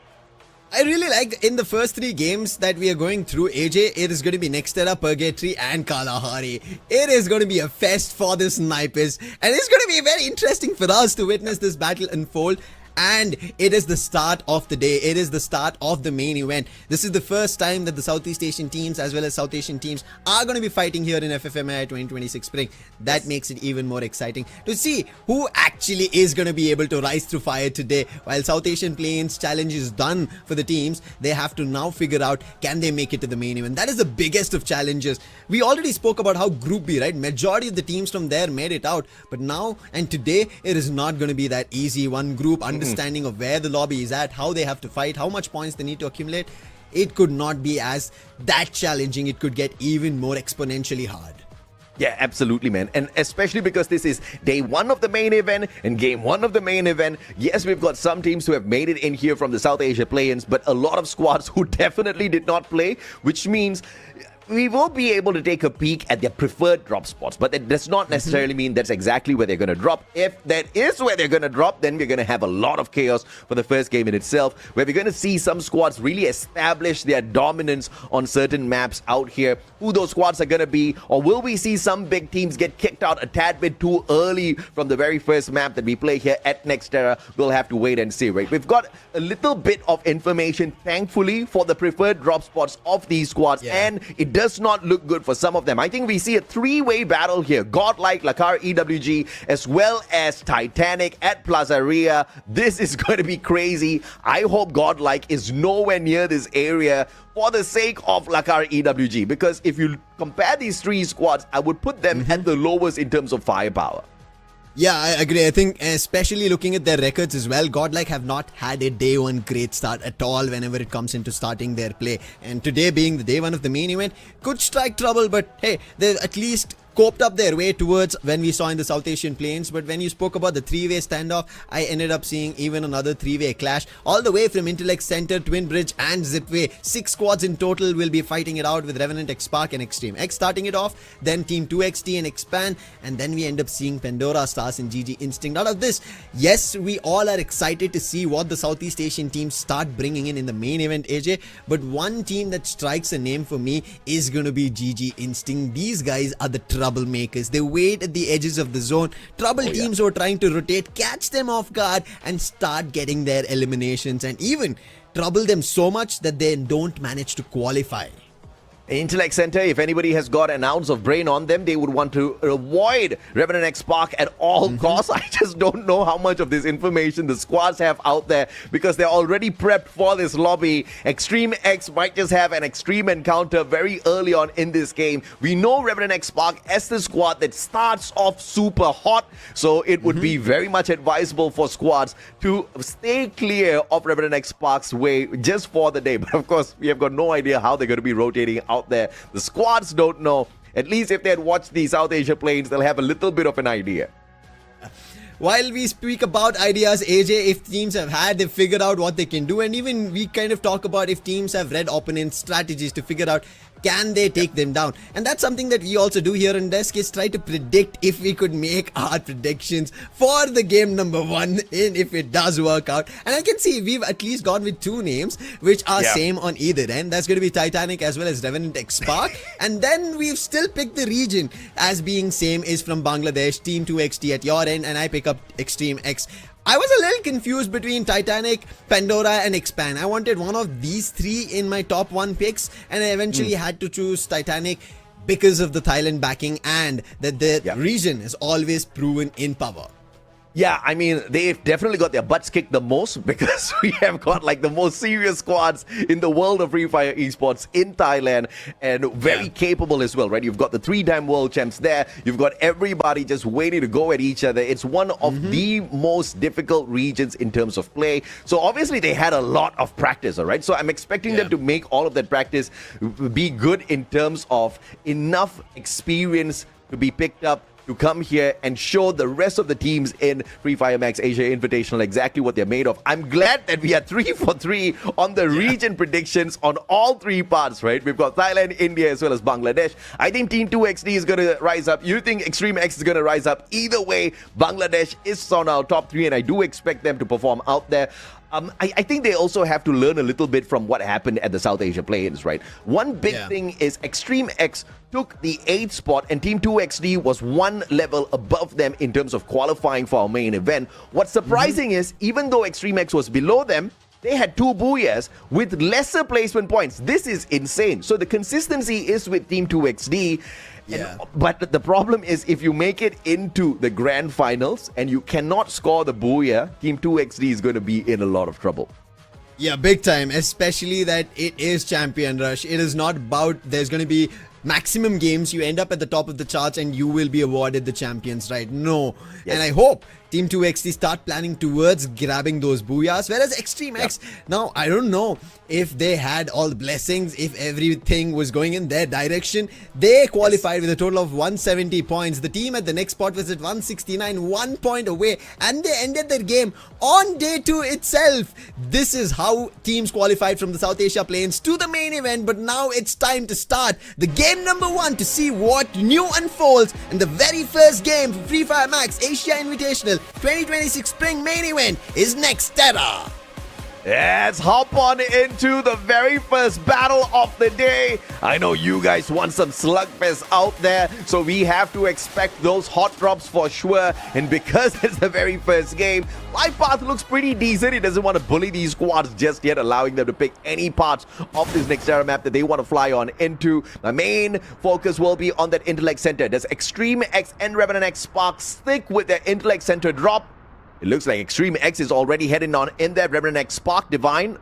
I really like in the first 3 games that we are going through, AJ, it is going to be Nextera, Purgatory and Kalahari. It is going to be a fest for the snipers, and it's going to be very interesting for us to witness this battle unfold. And it is the start of the day. It is the start of the main event. This is the first time that the Southeast Asian teams as well as South Asian teams are going to be fighting here in FFMAI 2026 Spring. That makes it even more exciting to see who actually is going to be able to rise through fire today. While South Asian Plains challenge is done for the teams, they have to now figure out, can they make it to the main event? That is the biggest of challenges. We already spoke about how Group B, right? Majority of the teams from there made it out. But now and today, it is not going to be that easy. One group understanding of where the lobby is at, how they have to fight, how much points they need to accumulate. It could not be as that challenging. It could get even more exponentially hard. Yeah, absolutely, man. And especially because this is day 1 of the main event and game 1 of the main event. Yes, we've got some teams who have made it in here from the South Asia play-ins, but a lot of squads who definitely did not play, which means we will be able to take a peek at their preferred drop spots, but that does not necessarily mean that's exactly where they're going to drop. If that is where they're going to drop, then we're going to have a lot of chaos for the first game in itself, where we're going to see some squads really establish their dominance on certain maps out here. Who those squads are going to be, or will we see some big teams get kicked out a tad bit too early from the very first map that we play here at Nextera? We'll have to wait and see, right? We've got a little bit of information, thankfully, for the preferred drop spots of these squads, and it does not look good for some of them. I think we see a three-way battle here. Godlike, Lakar EWG, as well as Titanic at Plaza Ria. This is going to be crazy. I hope Godlike is nowhere near this area for the sake of Lakar EWG, because if you compare these three squads, I would put them at the lowest in terms of firepower. Yeah, I agree. I think especially looking at their records as well, Godlike have not had a day one great start at all whenever it comes into starting their play. And today being the day one of the main event could strike trouble, but hey, they've at least coped up their way towards when we saw in the South Asian Plains. But when you spoke about the three-way standoff, I ended up seeing even another three-way clash all the way from Intellect Center, Twin Bridge and Zipway. 6 squads in total will be fighting it out, with Revenant XSpark and Extreme X starting it off, then Team 2XT and Expand, and then we end up seeing Pandora Stars and GG Instinct. Out of this, yes, we all are excited to see what the Southeast Asian teams start bringing in the main event, AJ, but one team that strikes a name for me is going to be GG Instinct. These guys are the troublemakers. They wait at the edges of the zone. Teams who are trying to rotate, catch them off guard and start getting their eliminations, and even trouble them so much that they don't manage to qualify. Intellect Center, if anybody has got an ounce of brain on them, they would want to avoid Revenant XSpark at all costs. I just don't know how much of this information the squads have out there, because they're already prepped for this lobby. Extreme X might just have an extreme encounter very early on in this game. We know Revenant XSpark as the squad that starts off super hot, so it would be very much advisable for squads to stay clear of Revenant XSpark's way just for the day. But of course, we have got no idea how they're going to be rotating out there. The squads don't know. At least if they had watched the South Asia Plains, they'll have a little bit of an idea. While we speak about ideas, AJ, if teams they've figured out what they can do, and even we kind of talk about if teams have read opponents' strategies to figure out can they take them down. And that's something that we also do here on Desk, is try to predict if we could make our predictions for the game number 1 in if it does work out. And I can see we've at least gone with 2 names which are same on either end. That's going to be Titanic as well as Revenant XSpark. And then we've still picked the region as being same is from Bangladesh, Team 2XT at your end, and I pick up Extreme X. I was a little confused between Titanic, Pandora and Expand. I wanted one of these 3 in my top 1 picks, and I eventually had to choose Titanic because of the Thailand backing and that the region has always proven in power. Yeah, I mean, they've definitely got their butts kicked the most, because we have got like the most serious squads in the world of Free Fire Esports in Thailand, and very capable as well, right? You've got the 3-time world champs there. You've got everybody just waiting to go at each other. It's one of the most difficult regions in terms of play. So obviously they had a lot of practice, all right? So I'm expecting them to make all of that practice be good in terms of enough experience to be picked up to come here and show the rest of the teams in Fire Max Asia Invitational exactly what they're made of. I'm glad that we are 3 for 3 on the region predictions on all 3 parts, right? We've got Thailand, India, as well as Bangladesh. I think Team 2XD is going to rise up. You think Extreme X is going to rise up. Either way, Bangladesh is on our top 3, and I do expect them to perform out there. I think they also have to learn a little bit from what happened at the South Asia Plains, right? One big thing is Extreme X took the 8th spot, and Team 2XD was 1 level above them in terms of qualifying for our main event. What's surprising is, even though Extreme X was below them, they had 2 booyahs with lesser placement points. This is insane. So the consistency is with Team 2XD. But the problem is, if you make it into the grand finals and you cannot score the booyah, Team 2XD is going to be in a lot of trouble. Yeah, big time, especially that it is Champion Rush. It is not about there's going to be maximum games, you end up at the top of the charts and you will be awarded the champions, right? No. And I hope Team 2XT start planning towards grabbing those booyahs. Whereas Extreme X, now I don't know if they had all the blessings, if everything was going in their direction. They qualified with a total of 170 points. The team at the next spot was at 169, 1 point away, and they ended their game on day 2 itself. This is how teams qualified from the South Asia Plains to the main event. But now it's time to start the game number 1 to see what new unfolds in the very first game for Free Fire Max Asia Invitational 2026 Spring main event is next. Terra. Let's hop on into the very first battle of the day. I know you guys want some slugfest out there, so we have to expect those hot drops for sure. And because it's the very first game, life path looks pretty decent. He doesn't want to bully these squads just yet, allowing them to pick any parts of this next era map that they want to fly on into. The main focus will be on that intellect center. Does Extreme X and Revenant XSpark stick with their intellect center drop? It looks like Extreme X is already heading on in there. Revenant XSpark Divine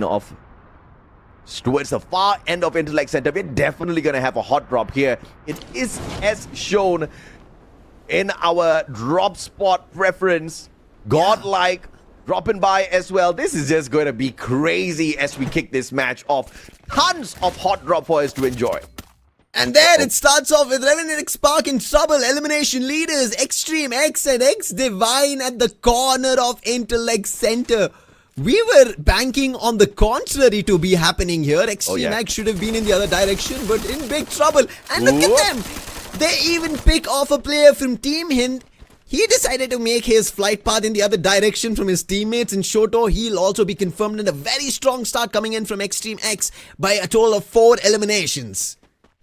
off towards the far end of Intellect Center. We're definitely going to have a hot drop here. It is as shown in our drop spot preference. Godlike dropping by as well. This is just going to be crazy as we kick this match off. Tons of hot drop for us to enjoy. And there it starts off with Revenant XSpark in trouble. Elimination leaders Extreme X and X Divine at the corner of Intellect Center. We were banking on the contrary to be happening here. Extreme X should have been in the other direction, but in big trouble. And look at them. They even pick off a player from Team Hind. He decided to make his flight path in the other direction from his teammates. In Shoto, he'll also be confirmed in a very strong start coming in from Extreme X by a total of 4 eliminations.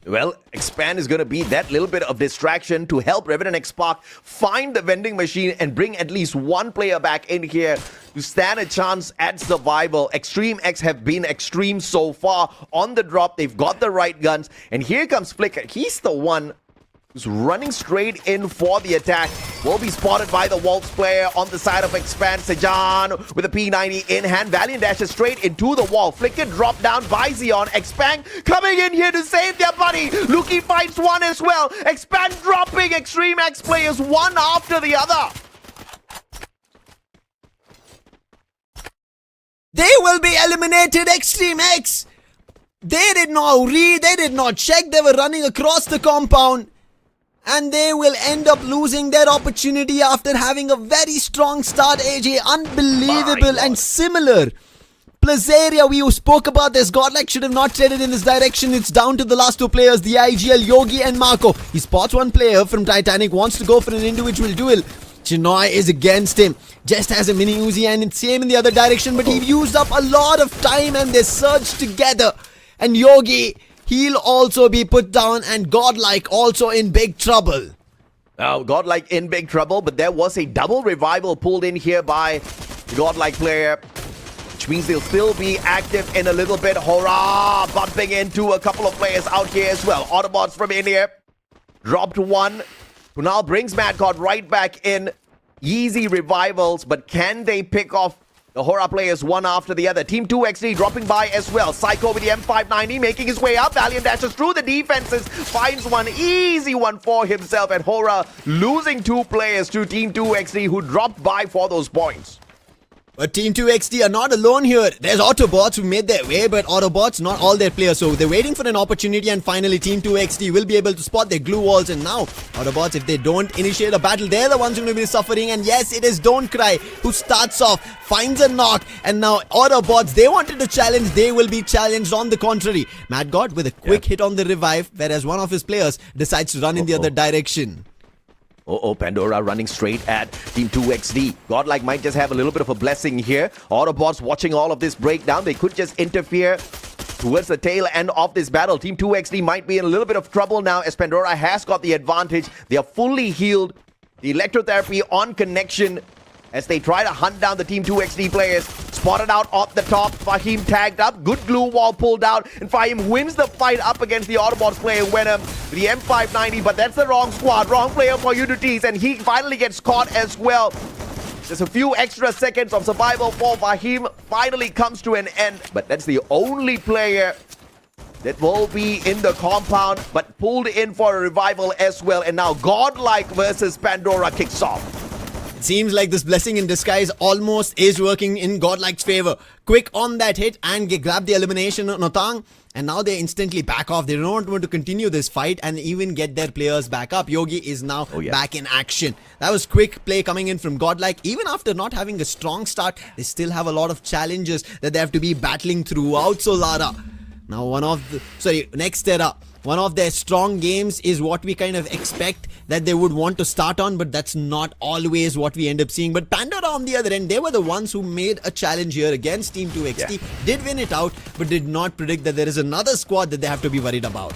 Well, Expand is going to be that little bit of distraction to help Revenant XSpark find the vending machine and bring at least one player back in here to stand a chance at survival. Extreme X have been extreme so far on the drop. They've got the right guns. And here comes Flicker. He's the one who's running straight in for the attack. Will be spotted by the Waltz player on the side of Expand. Sejan with a P90 in hand. Valiant dashes straight into the wall. Flicker dropped down by Zeon. Expand coming in here to save their buddy. Luki fights one as well. Expand dropping Extreme X players one after the other. They will be eliminated, Extreme X. They did not read, they did not check. They were running across the compound. And they will end up losing their opportunity after having a very strong start, AJ. Unbelievable and similar. Plazaria, we spoke about this. Godlike should have not traded in this direction. It's down to the last 2 players, the IGL, Yogi and Marco. He spots one player from Titanic, wants to go for an individual duel. Chinoy is against him. Just has a mini Uzi and it's same in the other direction. But he used up a lot of time and they surged together. And Yogi, he'll also be put down, and Godlike also in big trouble. Now, Godlike in big trouble, but there was a double revival pulled in here by the Godlike player, which means they'll still be active in a little bit. Horaa bumping into a couple of players out here as well. Autobotz from India dropped one. Kunal brings Madcod right back in. Easy revivals, but can they pick off the Horaa players one after the other? Team 2XT dropping by as well. Psycho with the M590 making his way up. Valiant dashes through the defenses. Finds one easy one for himself. And Horaa losing 2 players to Team 2XT who dropped by for those points. But Team 2XT are not alone here. There's Autobotz who made their way, but Autobotz, not all their players. So they're waiting for an opportunity, and finally Team 2XT will be able to spot their glue walls. And now, Autobotz, if they don't initiate a battle, they're the ones who are going to be suffering. And yes, it is Don't Cry who starts off, finds a knock. And now Autobotz, they wanted to challenge, they will be challenged on the contrary. Mad God with a quick hit on the revive, whereas one of his players decides to run in the other direction. Pandora running straight at Team 2XD. Godlike might just have a little bit of a blessing here. Autobots watching all of this breakdown. They could just interfere towards the tail end of this battle. Team 2XD might be in a little bit of trouble now as Pandora has got the advantage. They are fully healed. The electrotherapy on connection as they try to hunt down the Team 2XD players. Spotted out off the top. Fahim tagged up. Good glue wall pulled out. And Fahim wins the fight up against the Autobots player Venom with the M590. But that's the wrong squad. Wrong player for you to tease. And he finally gets caught as well. Just a few extra seconds of survival for Fahim finally comes to an end. But that's the only player that will be in the compound, but pulled in for a revival as well. And now Godlike versus Pandora kicks off. It seems like this blessing in disguise almost is working in Godlike's favor. Quick on that hit and grab the elimination on Notang. And now they instantly back off. They don't want to continue this fight and even get their players back up. Yogi is now back in action. That was quick play coming in from Godlike. Even after not having a strong start, they still have a lot of challenges that they have to be battling throughout Solara. Now next era. One of their strong games is what we kind of expect that they would want to start on, but that's not always what we end up seeing. But Pandora on the other end, they were the ones who made a challenge here against Team 2XT, did win it out, but did not predict that there is another squad that they have to be worried about.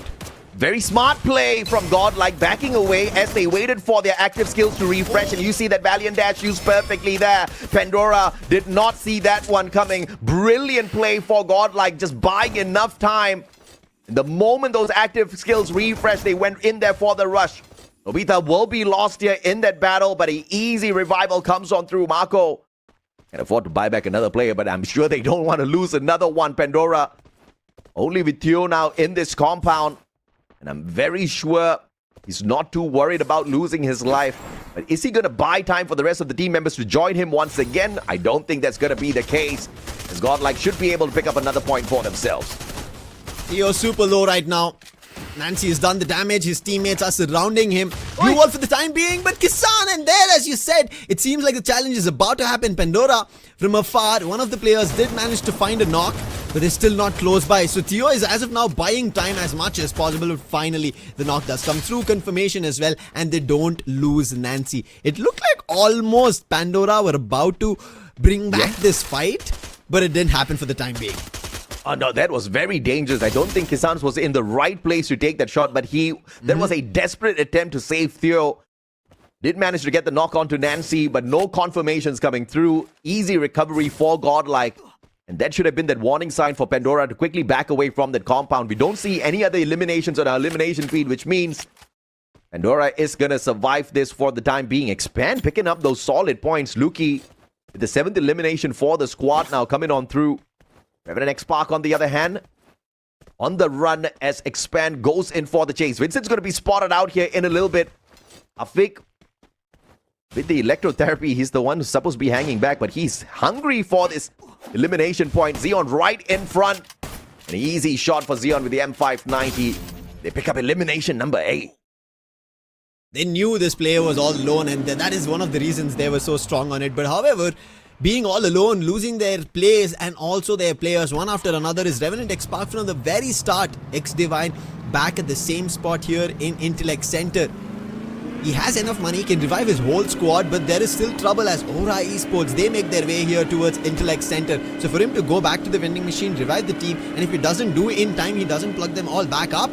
Very smart play from Godlike, backing away as they waited for their active skills to refresh. And you see that Valiant Dash used perfectly there. Pandora did not see that one coming. Brilliant play for Godlike, just buying enough time. The moment those active skills refresh, they went in there for the rush. Nobita will be lost here in that battle, but an easy revival comes on through. Marco can afford to buy back another player, but I'm sure they don't want to lose another one. Pandora only with Theo now in this compound. And I'm very sure he's not too worried about losing his life. But is he going to buy time for the rest of the team members to join him once again? I don't think that's going to be the case, as Godlike should be able to pick up another point for themselves. Theo's super low right now. Nancy has done the damage. His teammates are surrounding him. Blue wall for the time being, but Kisan, and there, as you said, it seems like the challenge is about to happen. Pandora from afar. One of the players did manage to find a knock, but is still not close by. So Theo is as of now buying time as much as possible. But finally, the knock does come through. Confirmation as well, and they don't lose Nancy. It looked like almost Pandora were about to bring back this fight, but it didn't happen for the time being. Oh no, that was very dangerous. I don't think Kisans was in the right place to take that shot, but that was a desperate attempt to save Theo. Did manage to get the knock onto Nancy, but no confirmations coming through. Easy recovery for Godlike. And that should have been that warning sign for Pandora to quickly back away from that compound. We don't see any other eliminations on our elimination feed, which means Pandora is going to survive this for the time being. Expand picking up those solid points. Luki with the 7th elimination for the squad now coming on through. Revenant XSpark on the other hand, on the run as Expand goes in for the chase. Vincent's going to be spotted out here in a little bit. Afik, with the electrotherapy, he's the one who's supposed to be hanging back, but he's hungry for this elimination point. Zeon right in front. An easy shot for Zeon with the M590. They pick up elimination number 8. They knew this player was all alone, and that is one of the reasons they were so strong on it. But however, being all alone, losing their plays and also their players one after another is Revenant XSpark from the very start. X-Divine back at the same spot here in Intellect Center. He has enough money, can revive his whole squad, but there is still trouble as Horaa Esports, they make their way here towards Intellect Center. So for him to go back to the vending machine, revive the team, and if he doesn't do it in time, he doesn't plug them all back up,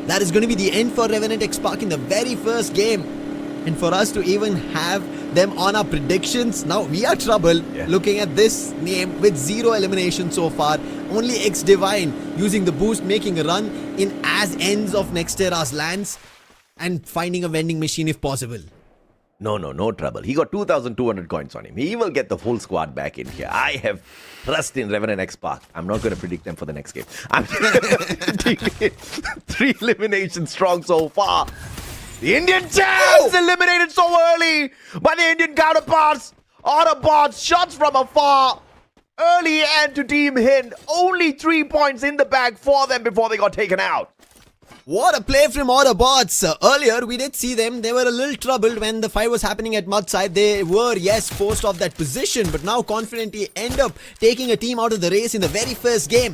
that is going to be the end for Revenant XSpark in the very first game. And for us to even have them on our predictions, now we are troubled looking at this name with 0 elimination so far. Only X-Divine using the boost, making a run in as ends of next era's lands and finding a vending machine if possible. No trouble. He got 2,200 coins on him. He will get the full squad back in here. I have trust in Revenant XSpark. I'm not going to predict them for the next game. I'm 3 eliminations strong so far. The Indian champs eliminated so early by the Indian counterparts. Autobotz shots from afar. Early end to Team Hind. Only 3 points in the bag for them before they got taken out. What a play from Autobotz. Earlier, we did see them. They were a little troubled when the fight was happening at Mudside. They were, yes, forced off that position, but now confidently end up taking a team out of the race in the very first game.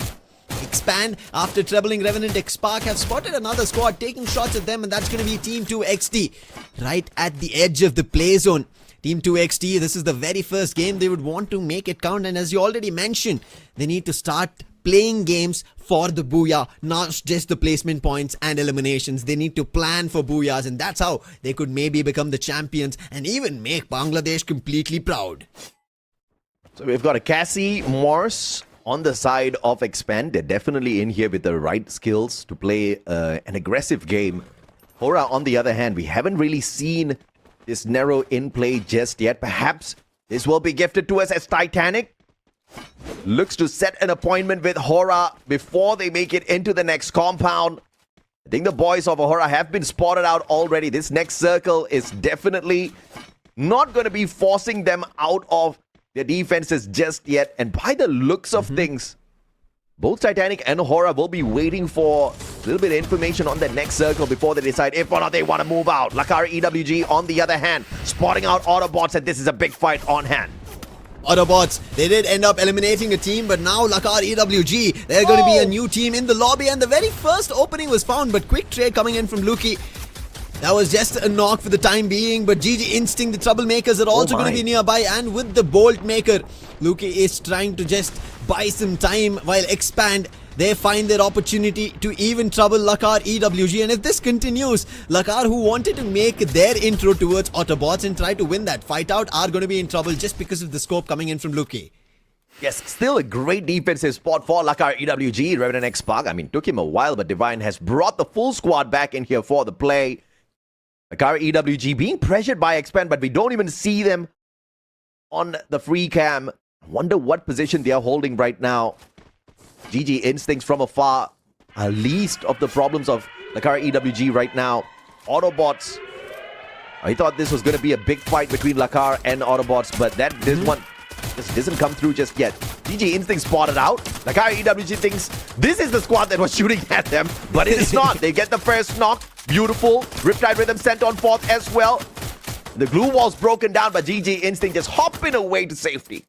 Expand, after troubling Revenant XSpark, have spotted another squad taking shots at them, and that's going to be Team 2XT. Right at the edge of the play zone. Team 2XT, this is the very first game. They would want to make it count, and as you already mentioned, they need to start playing games for the booyah, not just the placement points and eliminations. They need to plan for booyahs, and that's how they could maybe become the champions and even make Bangladesh completely proud. So we've got a Cassie Morse on the side of Expand. They're definitely in here with the right skills to play an aggressive game. Horaa, on the other hand, we haven't really seen this narrow in play just yet. Perhaps this will be gifted to us as Titanic. looks to set an appointment with Horaa before they make it into the next compound. I think the boys of Horaa have been spotted out already. This next circle is definitely not going to be forcing them out of their defenses just yet. And by the looks of things, both Titanic and Horaa will be waiting for a little bit of information on the next circle before they decide if or not they want to move out. Lakar EWG, on the other hand, spotting out Autobotz, and this is a big fight on hand. Autobotz, they did end up eliminating a team, but now Lakar EWG, they're going to be a new team in the lobby, and the very first opening was found, but quick trade coming in from Luki. That was just a knock for the time being, but GG Instinct, the troublemakers, are also going to be nearby, and with the Bolt Maker, Luki is trying to just buy some time while Expand, they find their opportunity to even trouble Lakar EWG. And if this continues, Lakar, who wanted to make their intro towards Autobotz and try to win that fight out, are going to be in trouble just because of the scope coming in from Luki. Yes, still a great defensive spot for Lakar EWG. Revenant XSpark, I mean, took him a while, but Divine has brought the full squad back in here for the play. Lakar EWG being pressured by Expand, but we don't even see them on the free cam. I wonder what position they are holding right now. GG Instincts from afar are least of the problems of Lakar EWG right now. Autobotz, I thought this was going to be a big fight between Lakar and Autobotz, but this one just doesn't come through just yet. GG Instinct spotted out. Lakar EWG thinks this is the squad that was shooting at them, but it is not. They get the first knock. Beautiful. Riptide Rhythm sent on fourth as well. The glue wall's broken down, but GG Instinct just hopping away to safety.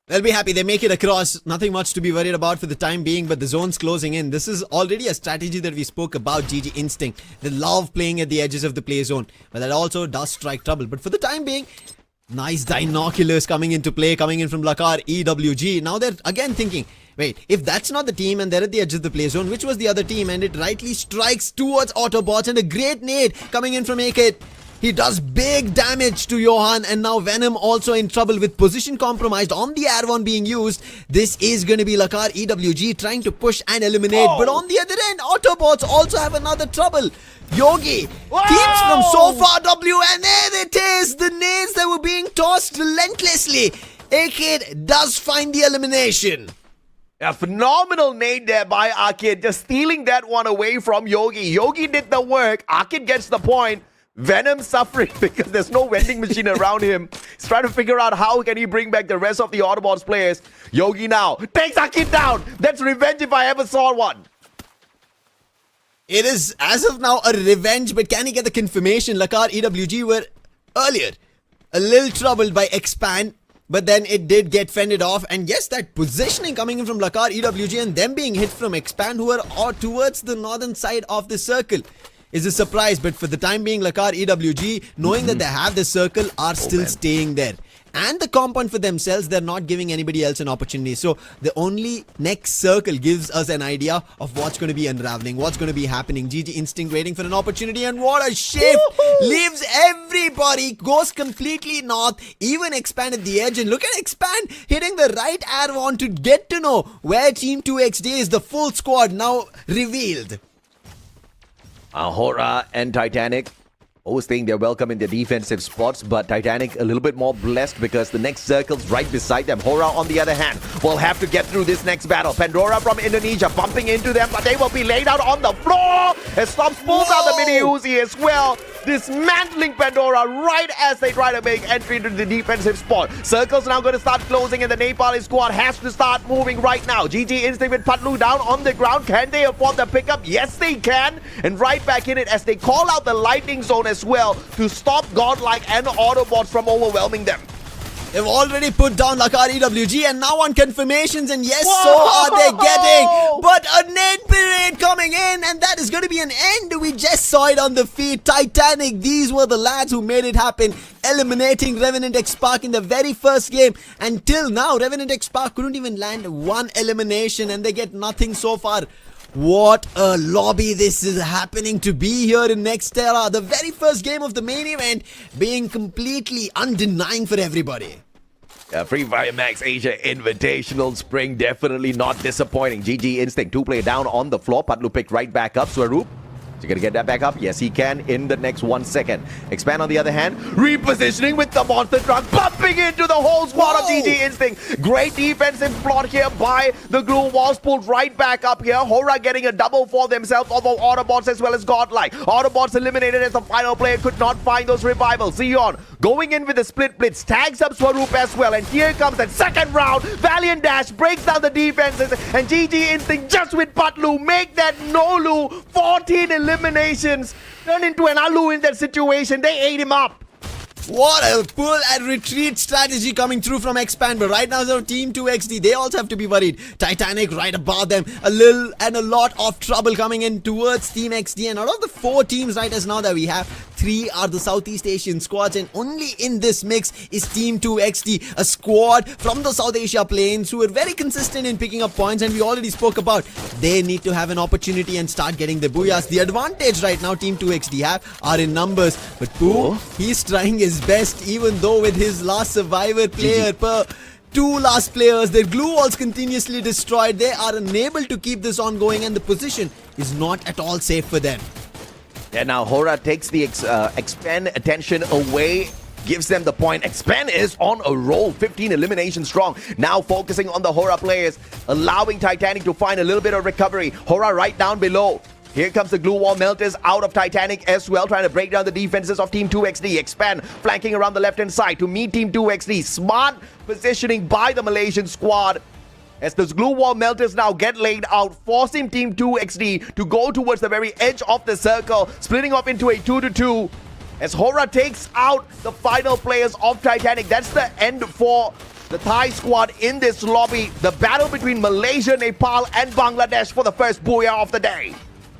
They'll be happy. They make it across. Nothing much to be worried about for the time being, but the zone's closing in. This is already a strategy that we spoke about, GG Instinct. They love playing at the edges of the play zone, but that also does strike trouble. But for the time being, nice binoculars coming into play, coming in from Lakar EWG. Now they're again thinking, wait, if that's not the team and they're at the edge of the play zone, which was the other team? And it rightly strikes towards Autobotz, and a great nade coming in from AK. He does big damage to Johan, and now Venom also in trouble with position compromised on the air one being used. This is going to be Lakar EWG trying to push and eliminate, but on the other end, Autobots also have another trouble. Yogi teams from so far W, and there it is, the nades that were being tossed relentlessly. AK does find the elimination. A phenomenal nade there by Arkid, just stealing that one away from Yogi. Yogi did the work, Arkid gets the point. Venom suffering because there's no vending machine around him. He's trying to figure out how can he bring back the rest of the Autobots players. Yogi now takes Arkid down. That's revenge if I ever saw one. It is, as of now, a revenge, but can he get the confirmation? Lakar EWG were earlier a little troubled by Expand, but then it did get fended off. And yes, that positioning coming in from Lakar EWG and them being hit from Expand, who are towards the northern side of the circle, is a surprise. But for the time being, Lakar EWG, knowing that they have the circle, are still staying there. And the compound for themselves, they're not giving anybody else an opportunity. So the only next circle gives us an idea of what's going to be unraveling, what's going to be happening. GG Instinct waiting for an opportunity, and what a shift! Leaves everybody, goes completely north, even Expand at the edge. And look at Expand hitting the right air one to get to know where Team 2XD is. The full squad now revealed. Horaa and Titanic always think they're welcome in their defensive spots, but Titanic a little bit more blessed because the next circle's right beside them. Horaa, on the other hand, will have to get through this next battle. Pandora from Indonesia bumping into them, but they will be laid out on the floor. As Stops pulls out the mini Uzi as well, dismantling Pandora right as they try to make entry into the defensive spot. Circle's now going to start closing, and the Nepali squad has to start moving right now. GG Instinct with Patlu down on the ground. Can they afford the pickup? Yes, they can. And right back in it as they call out the lightning zone as well to stop Godlike and Autobots from overwhelming them. They've already put down Lakar EWG, and now on confirmations, and yes, so are they getting. But a nade parade coming in, and that is going to be an end. We just saw it on the feed. Titanic, these were the lads who made it happen, eliminating Revenant XSpark in the very first game. Until now, Revenant XSpark couldn't even land one elimination, and they get nothing so far. What a lobby this is happening to be here in Nextera. The very first game of the main event being completely undenying for everybody. Free Fire Max Asia Invitational Spring, definitely not disappointing. GG Instinct, 2-player down on the floor. Patlu picked right back up. Swaroop Is he gonna get that back up? Yes, he can in the next 1 second. Expand on the other hand, repositioning with the monster truck, bumping into the whole squad of GG Instinct. Great defensive plot here by the glue walls, pulled right back up here. Horaa getting a double for themselves, although Autobotz as well as Godlike. Autobotz eliminated as the final player could not find those revivals. Zeon going in with a split blitz, tags up Swaroop as well, and here comes that second round. Valiant Dash breaks down the defenses, and GG Instinct just with Patlu make that Nolu 14 eliminations turn into an Alu in that situation. They ate him up. What a pull and retreat strategy coming through from Expand. But right now, so Team 2XD, they also have to be worried. Titanic right above them. A little and a lot of trouble coming in towards Team XD. And out of the 4 teams right as now that we have, 3 are the Southeast Asian squads. And only in this mix is Team 2XD, a squad from the South Asia plains who are very consistent in picking up points. And we already spoke about they need to have an opportunity and start getting the booyahs. The advantage right now Team 2XD have are in numbers. But Pooh, he's trying his best, even though with his last survivor player per 2 last players, their glue walls continuously destroyed. They are unable to keep this ongoing, and the position is not at all safe for them. Yeah, now Horaa takes the Expand attention away, gives them the point. Expand is on a roll, 15 eliminations strong. Now focusing on the Horaa players, allowing Titanic to find a little bit of recovery. Horaa right down below. Here comes the glue wall melters out of Titanic as well, trying to break down the defenses of Team 2XD. Expand flanking around the left-hand side to meet Team 2XD. Smart positioning by the Malaysian squad as those glue wall melters now get laid out, forcing Team 2XD to go towards the very edge of the circle, splitting off into a 2-2. As Horaa takes out the final players of Titanic. That's the end for the Thai squad in this lobby. The battle between Malaysia, Nepal and Bangladesh for the first booyah of the day.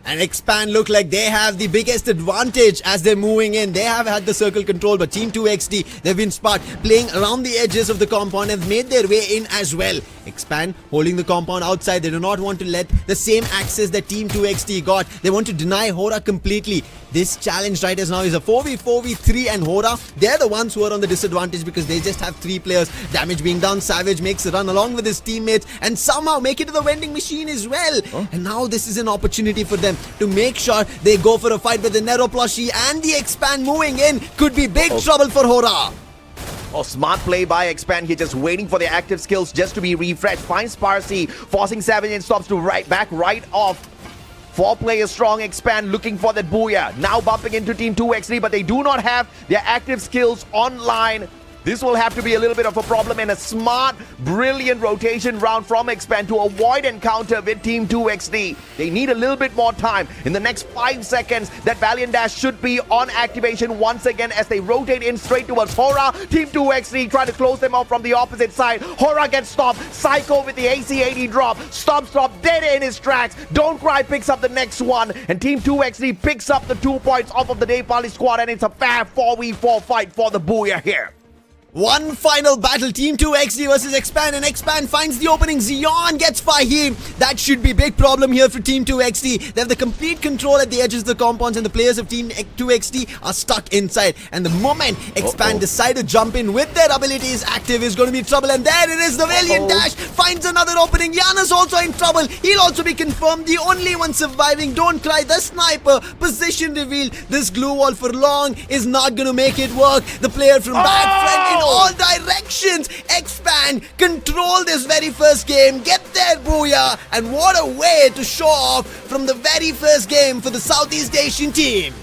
And Expand look like they have the biggest advantage as they're moving in. They have had the circle control, but Team 2XD, they've been smart, playing around the edges of the compound, have made their way in as well. Expand holding the compound outside. They do not want to let the same access that Team 2XD got. They want to deny Horaa completely. This challenge right as now is a 4v3, and Horaa, they're the ones who are on the disadvantage because they just have 3 players. Damage being done. Savage makes a run along with his teammates and somehow make it to the vending machine as well. And now this is an opportunity for them to make sure they go for a fight, with the Nero plushie and the Expand moving in could be big trouble for Horaa. Oh, smart play by Expand here, just waiting for the active skills just to be refreshed. Finds Parsi, forcing Savage and stops to back right off. 4 players strong. Expand looking for that booyah. Now bumping into Team 2XD, but they do not have their active skills online. This will have to be a little bit of a problem, and a smart, brilliant rotation round from Expand to avoid encounter with Team 2XD. They need a little bit more time. In the next 5 seconds, that Valiant Dash should be on activation once again as they rotate in straight towards Horaa. Team 2XD trying to close them off from the opposite side. Horaa gets stopped. Psycho with the AC-80 drop. Stop, dead in his tracks. Don't Cry picks up the next one, and Team 2XD picks up the 2 points off of the Nepali squad, and it's a fair 4v4 fight for the booyah here. One final battle, Team 2XD versus Expand, and Expand finds the opening. Zeon gets Fahim. That should be big problem here for Team 2XD. They have the complete control at the edges of the compounds, and the players of Team 2XD are stuck inside. And the moment Expand decide to jump in with their abilities active is going to be trouble. And there it is, the Valiant Dash finds another opening. Yana's also in trouble. He'll also be confirmed. The only one surviving, Don't Cry, the sniper. Position reveal. This glue wall for long is not going to make it work. The player from back front in all directions. Expand control this very first game, get their booyah, and what a way to show off from the very first game for the Southeast Asian team.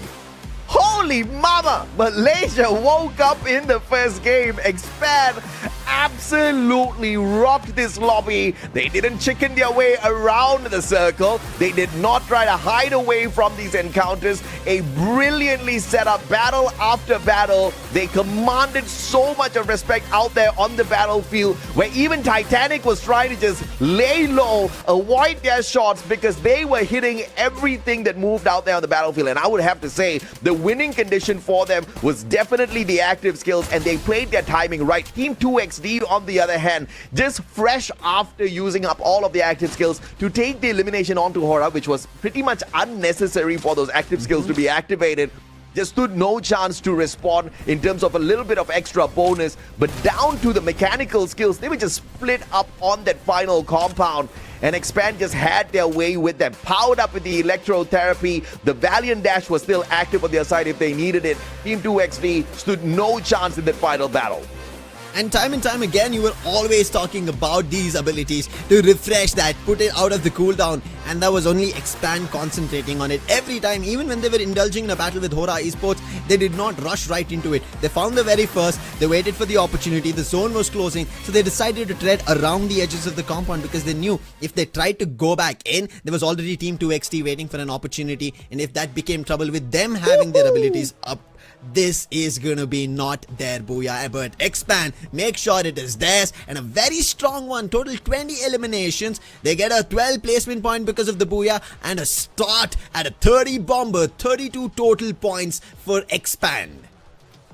Holy mama! Malaysia woke up in the first game. Expand absolutely rocked this lobby. They didn't chicken their way around the circle. They did not try to hide away from these encounters. A brilliantly set up battle after battle. They commanded so much of respect out there on the battlefield, where even Titanic was trying to just lay low, avoid their shots, because they were hitting everything that moved out there on the battlefield. And I would have to say, the winning condition for them was definitely the active skills, and they played their timing right. Team 2XD, on the other hand, just fresh after using up all of the active skills to take the elimination onto Horaa, which was pretty much unnecessary for those active skills to be activated. just stood no chance to respond in terms of a little bit of extra bonus. But down to the mechanical skills, they were just split up on that final compound. And Expand just had their way with them. Powered up with the electrotherapy. The Valiant Dash was still active on their side if they needed it. Team 2XD stood no chance in that final battle. And time again, you were always talking about these abilities to refresh that, put it out of the cooldown, and that was only Expand concentrating on it every time. Even when they were indulging in a battle with Horaa Esports, they did not rush right into it. They found the very first, they waited for the opportunity, the zone was closing, so they decided to tread around the edges of the compound because they knew if they tried to go back in, there was already Team 2XT waiting for an opportunity, and if that became trouble with them having their abilities up, this is gonna be not their booyah, but Expand, make sure it is theirs, and a very strong one. Total 20 eliminations. They get a 12 placement point because of the booyah, and a start at a 30 bomber, 32 total points for Expand.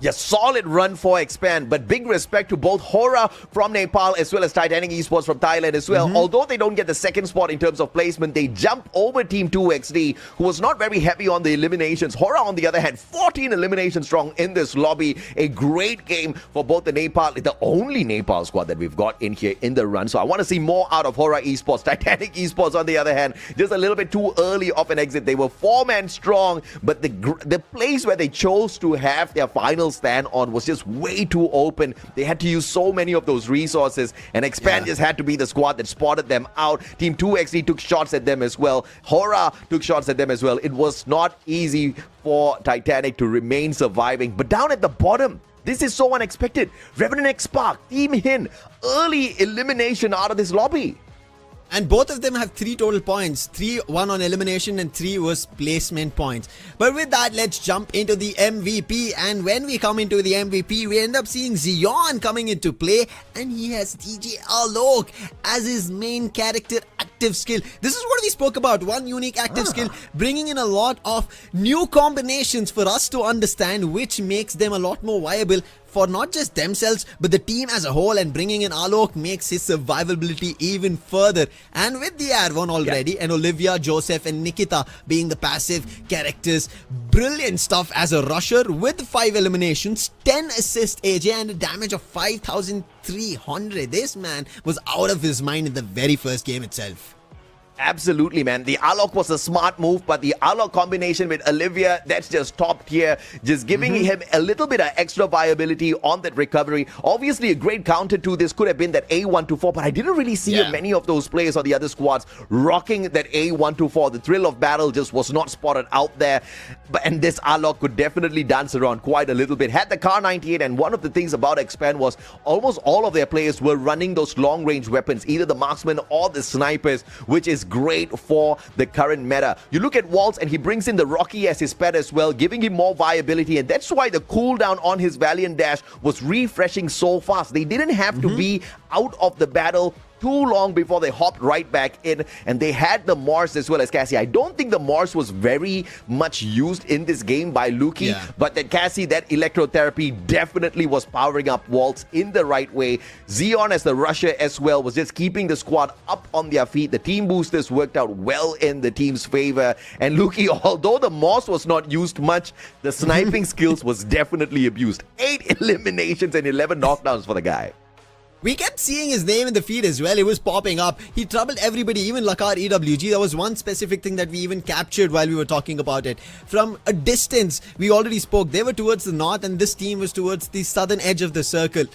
Yeah, solid run for Expand, but big respect to both Horaa from Nepal as well as Titanic Esports from Thailand as well. Although they don't get the second spot in terms of placement, they jump over Team 2XD, who was not very happy on the eliminations. Horaa, on the other hand, 14 eliminations strong in this lobby. A great game for both the Nepal, the only Nepal squad that we've got in here in the run. So I want to see more out of Horaa Esports. Titanic Esports, on the other hand, just a little bit too early of an exit. They were 4-man strong, but the place where they chose to have their final stand on was just way too open. They had to use so many of those resources, and Expand just had to be the squad that spotted them out. Team 2XD took shots at them as well. Horaa took shots at them as well. It was not easy for Titanic to remain surviving. But down at the bottom, this is so unexpected. Revenant XSpark, Team Hind, early elimination out of this lobby. And both of them have 3 total points. 3 1 on elimination and 3 was placement points. But with that, let's jump into the MVP. And when we come into the MVP, we end up seeing Zion coming into play. And he has DJ Alok as his main character active skill. This is what we spoke about. One unique active skill, bringing in a lot of new combinations for us to understand, which makes them a lot more viable for not just themselves but the team as a whole, and bringing in Alok makes his survivability even further. And with the Arvon already, and Olivia, Joseph and Nikita being the passive characters, brilliant stuff as a rusher with 5 eliminations, 10 assists AJ, and a damage of 5,300. This man was out of his mind in the very first game itself. Absolutely, man. The Alok was a smart move, but the Alok combination with Olivia, that's just top tier. Just giving him a little bit of extra viability on that recovery. Obviously, a great counter to this could have been that A124, but I didn't really see many of those players or the other squads rocking that A124. The thrill of battle just was not spotted out there. And this Alok could definitely dance around quite a little bit. Had the Car 98, and one of the things about Expand was almost all of their players were running those long-range weapons, either the marksman or the snipers, which is great for the current meta. You look at Waltz, and he brings in the Rocky as his pet as well, giving him more viability, and that's why the cooldown on his Valiant Dash was refreshing so fast. They didn't have to be out of the battle too long before they hopped right back in, and they had the Morse as well as Cassie. I don't think the Morse was very much used in this game by Luki, but that Cassie, that electrotherapy definitely was powering up Waltz in the right way. Zion as the rusher as well was just keeping the squad up on their feet. The team boosters worked out well in the team's favor, and Luki, although the Morse was not used much, the sniping skills was definitely abused. 8 eliminations and 11 knockdowns for the guy. We kept seeing his name in the feed as well. It was popping up. He troubled everybody, even Lakar EWG. That was one specific thing that we even captured while we were talking about it. From a distance, we already spoke. They were towards the north, and this team was towards the southern edge of the circle.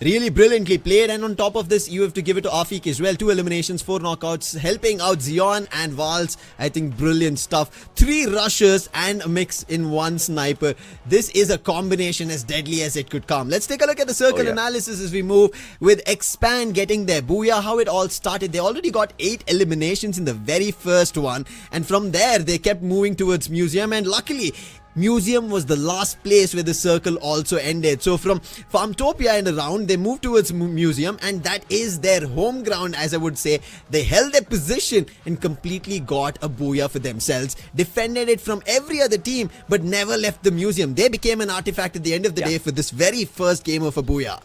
Really brilliantly played, and on top of this, you have to give it to Afik as well. 2 eliminations, 4 knockouts, helping out Zion and Vals. I think brilliant stuff. 3 rushers and a mix in 1 sniper. This is a combination as deadly as it could come. Let's take a look at the circle analysis as we move with Expand getting their booyah. How it all started. They already got 8 eliminations in the very first one, and from there they kept moving towards Museum, and luckily Museum was the last place where the circle also ended. So from Farmtopia and around, they moved towards Museum, and that is their home ground, as I would say. They held their position and completely got a booyah for themselves, defended it from every other team, but never left the Museum. They became an artifact at the end of the day for this very first game of a booyah.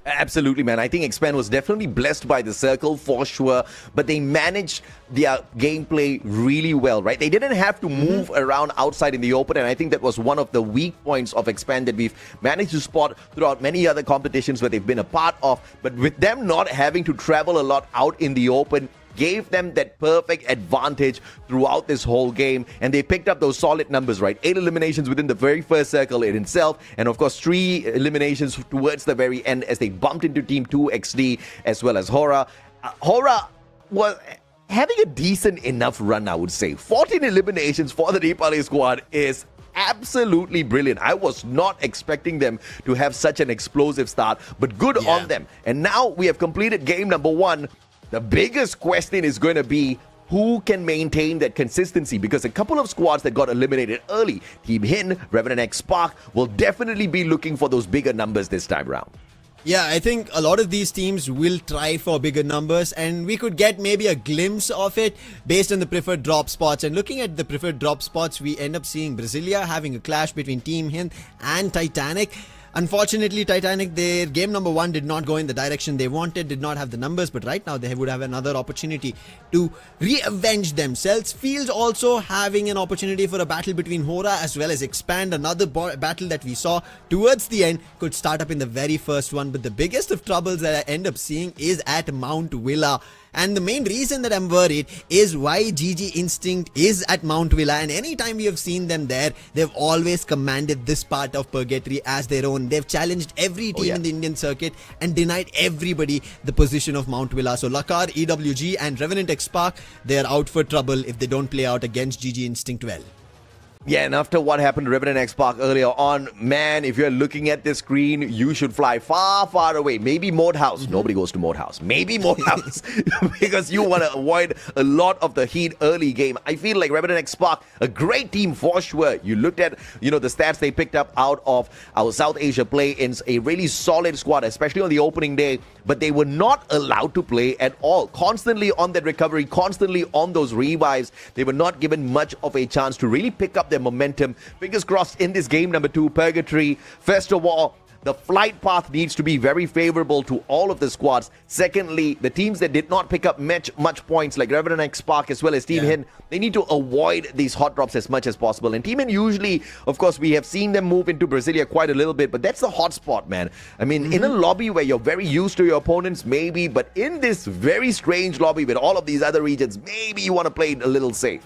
Absolutely, man. I think Expand was definitely blessed by the circle for sure, but they managed their gameplay really well, right? They didn't have to move around outside in the open, and I think that was one of the weak points of Expand that we've managed to spot throughout many other competitions where they've been a part of. But with them not having to travel a lot out in the open, gave them that perfect advantage throughout this whole game, and they picked up those solid numbers, right? 8 eliminations within the very first circle in itself, and of course 3 eliminations towards the very end as they bumped into Team 2 XD as well as Horaa. Horaa was having a decent enough run, I would say. 14 eliminations for the Nepali squad is absolutely brilliant. I was not expecting them to have such an explosive start, but good on them. And now we have completed game number 1. The biggest question is going to be who can maintain that consistency, because a couple of squads that got eliminated early, Team Hind, Revenant XSpark, will definitely be looking for those bigger numbers this time round. Yeah, I think a lot of these teams will try for bigger numbers, and we could get maybe a glimpse of it based on the preferred drop spots. And looking at the preferred drop spots, we end up seeing Brasilia having a clash between Team Hind and Titanic. Unfortunately, Titanic, their game number 1 did not go in the direction they wanted, did not have the numbers, but right now they would have another opportunity to re-avenge themselves. Fields also having an opportunity for a battle between Horaa as well as Expand. Another battle that we saw towards the end could start up in the very first one, but the biggest of troubles that I end up seeing is at Mount Villa. And the main reason that I'm worried is why GG Instinct is at Mount Villa, and anytime we have seen them there, they've always commanded this part of Purgatory as their own. They've challenged every team in the Indian circuit and denied everybody the position of Mount Villa. So Lakar EWG and Revenant XSpark, they are out for trouble if they don't play out against GG Instinct well. Yeah, and after what happened to Revenant XSpark earlier on, man, if you're looking at the screen, you should fly far, far away. Maybe Mode House. Nobody goes to Mode House. Maybe Mode House. Because you want to avoid a lot of the heat early game. I feel like Revenant XSpark, a great team for sure. You looked at, the stats they picked up out of our South Asia play-ins, a really solid squad, especially on the opening day. But they were not allowed to play at all. Constantly on that recovery, constantly on those revives. They were not given much of a chance to really pick up their momentum. Fingers crossed in this game number 2, Purgatory. First of all, the flight path needs to be very favorable to all of the squads. Secondly, the teams that did not pick up much points, like Revenant XSpark as well as Team Hind, they need to avoid these hot drops as much as possible. And Team Hind usually, of course, we have seen them move into Brasilia quite a little bit, but that's the hot spot, man. I mean, in a lobby where you're very used to your opponents, maybe, but in this very strange lobby with all of these other regions, maybe you want to play it a little safe.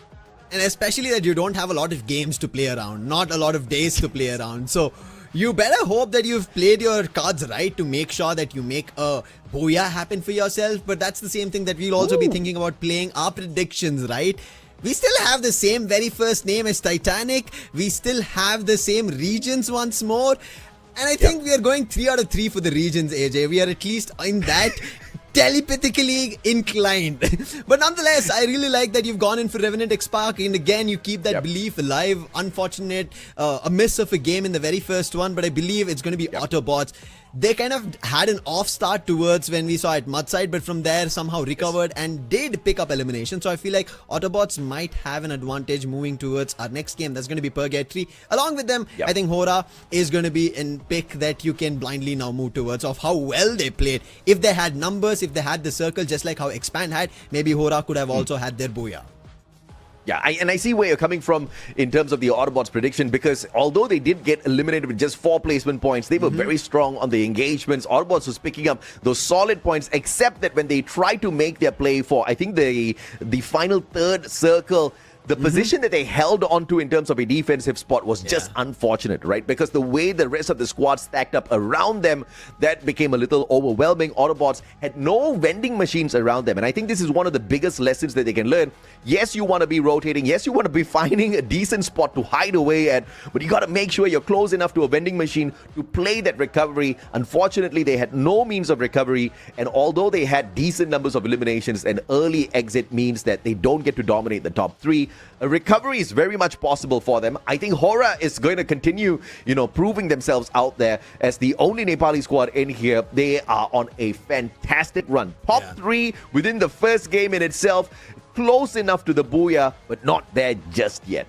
And especially that you don't have a lot of games to play around, not a lot of days to play around. So you better hope that you've played your cards right to make sure that you make a booyah happen for yourself. But that's the same thing that we'll also be thinking about playing our predictions, right? We still have the same very first name as Titanic. We still have the same regions once more. And I think we are going 3 out of 3 for the regions, AJ. We are at least in that telepathically inclined. But nonetheless, I really like that you've gone in for Revenant XSpark, and again you keep that belief alive. Unfortunate, a miss of a game in the very first one, but I believe it's going to be Autobotz. They kind of had an off start towards when we saw at Mudside, but from there somehow recovered and did pick up elimination. So I feel like Autobotz might have an advantage moving towards our next game. That's going to be Purgatory. Along with them, I think Horaa is going to be in pick that you can blindly now move towards of how well they played. If they had numbers, if they had the circle, just like how Expand had, maybe Horaa could have also had their booyah. Yeah, I see where you're coming from in terms of the Autobotz prediction, because although they did get eliminated with just 4 placement points, they were very strong on the engagements. Autobotz was picking up those solid points, except that when they tried to make their play for, I think, the final 3rd circle, the position that they held onto in terms of a defensive spot was just unfortunate, right? Because the way the rest of the squad stacked up around them, that became a little overwhelming. Autobotz had no vending machines around them. And I think this is one of the biggest lessons that they can learn. Yes, you want to be rotating. Yes, you want to be finding a decent spot to hide away at. But you got to make sure you're close enough to a vending machine to play that recovery. Unfortunately, they had no means of recovery. And although they had decent numbers of eliminations, an early exit means that they don't get to dominate the top 3. A recovery is very much possible for them. I think Horaa is going to continue, proving themselves out there as the only Nepali squad in here. They are on a fantastic run. Top 3 within the first game in itself. Close enough to the booyah, but not there just yet.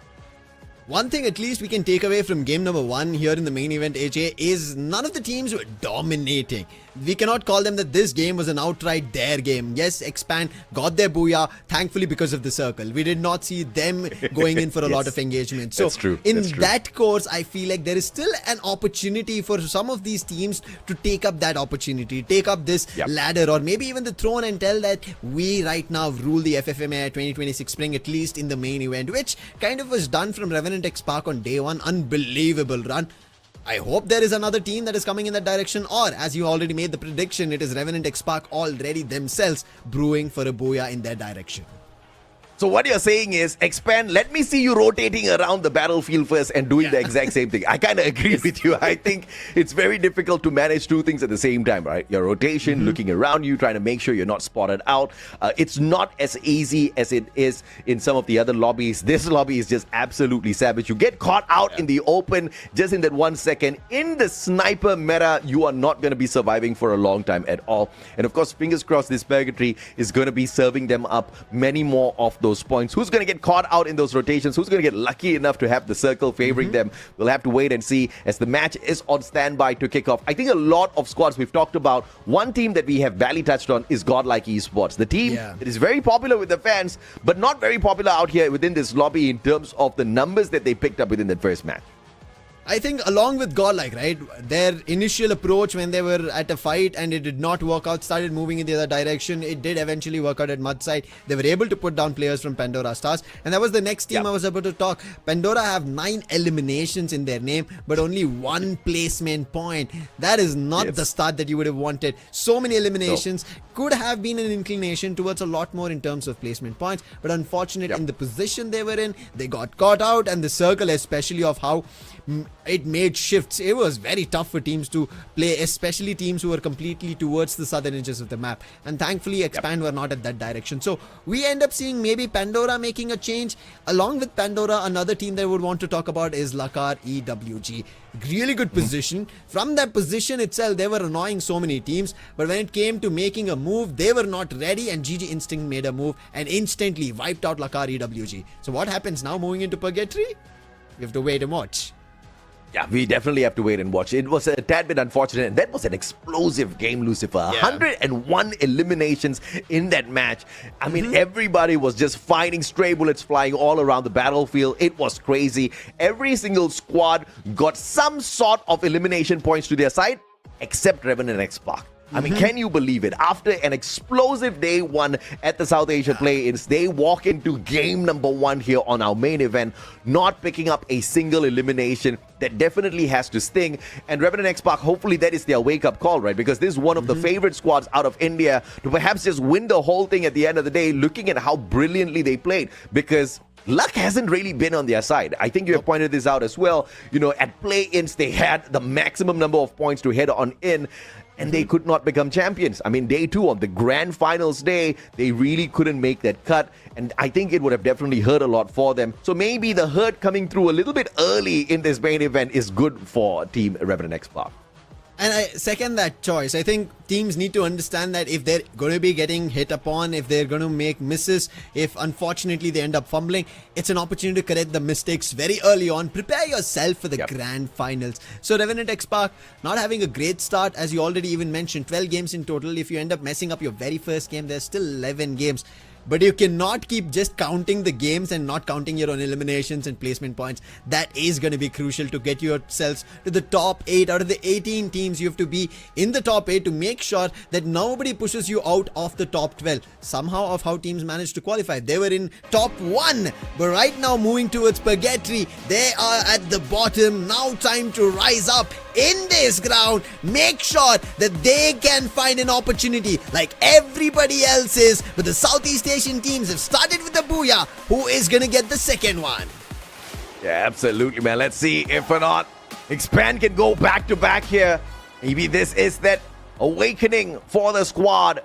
One thing at least we can take away from game number 1 here in the main event, AJ, is none of the teams were dominating. We cannot call them that this game was an outright their game. Yes, Expand got their booyah, thankfully because of the circle. We did not see them going in for a lot of engagement. So That's true. in that course, I feel like there is still an opportunity for some of these teams to take up that opportunity, take up this ladder, or maybe even the throne and tell that we right now rule the FFMAI 2026 spring, at least in the main event, which kind of was done from Revenant XSpark on day 1. Unbelievable run. I hope there is another team that is coming in that direction, or as you already made the prediction, it is Revenant XSpark already themselves brewing for a booyah in their direction. So what you're saying is, Expand, let me see you rotating around the battlefield first and doing the exact same thing. I kind of agree with you. I think it's very difficult to manage two things at the same time, right? Your rotation, looking around you, trying to make sure you're not spotted out. It's not as easy as it is in some of the other lobbies. This lobby is just absolutely savage. You get caught out in the open just in that 1 second. In the sniper meta, you are not going to be surviving for a long time at all. And of course, fingers crossed, this Purgatory is going to be serving them up many more of those points. Who's going to get caught out in those rotations? Who's going to get lucky enough to have the circle favoring them? We'll have to wait and see as the match is on standby to kick off. I think a lot of squads we've talked about. One team that we have barely touched on is Godlike Esports. The team that is very popular with the fans, but not very popular out here within this lobby in terms of the numbers that they picked up within that first match. I think along with Godlike, right, their initial approach when they were at a fight and it did not work out, started moving in the other direction. It did eventually work out at Mudside. They were able to put down players from Pandora Stars, and that was the next team I was about to talk. Pandora have 9 eliminations in their name, but only 1 placement point. That is not the start that you would have wanted. So many eliminations could have been an inclination towards a lot more in terms of placement points, but unfortunate in the position they were in, they got caught out, and the circle especially of how it made shifts. It was very tough for teams to play, especially teams who were completely towards the southern edges of the map, and thankfully Expand were not at that direction. So we end up seeing maybe Pandora making a change. Along with Pandora, another team that I would want to talk about is Lakar EWG. Really good position. From that position itself, they were annoying so many teams, but when it came to making a move, they were not ready, and GG Instinct made a move and instantly wiped out Lakar EWG. So what happens now moving into Purgatory? We have to wait and watch. Yeah, we definitely have to wait and watch. It was a tad bit unfortunate, and that was an explosive game, Lucifer. 101 eliminations in that match. I mean, everybody was just finding stray bullets flying all around the battlefield. It was crazy. Every single squad got some sort of elimination points to their side, except Revenant XSpark. I mean, can you believe it? After an explosive day 1 at the South Asia Play-ins, they walk into game number 1 here on our main event, not picking up a single elimination. That definitely has to sting. And Revenant XSpark, hopefully that is their wake-up call, right? Because this is one of the favorite squads out of India to perhaps just win the whole thing at the end of the day, looking at how brilliantly they played. Because luck hasn't really been on their side. I think you have pointed this out as well. You know, at play-ins, they had the maximum number of points to head on in, and they could not become champions. I mean, day 2 on the grand finals day, they really couldn't make that cut, and I think it would have definitely hurt a lot for them. So maybe the hurt coming through a little bit early in this main event is good for Team Revenant XSpark. And I second that choice. I think teams need to understand that if they're going to be getting hit upon, if they're going to make misses, if unfortunately they end up fumbling, it's an opportunity to correct the mistakes very early on. Prepare yourself for the grand finals. So Revenant XSpark not having a great start, as you already even mentioned, 12 games in total. If you end up messing up your very first game, there's still 11 games. But you cannot keep just counting the games and not counting your own eliminations and placement points. That is going to be crucial to get yourselves to the top 8 out of the 18 teams. You have to be in the top 8 to make sure that nobody pushes you out of the top 12. Somehow of how teams managed to qualify. They were in top 1, but right now moving towards Purgatory, they are at the bottom. Now time to rise up in this ground. Make sure that they can find an opportunity like everybody else is, but the Southeast Asian teams have started with the booyah. Who is gonna get the second one? Yeah, absolutely, man. Let's see if or not Expand can go back to back here. Maybe this is that awakening for the squad.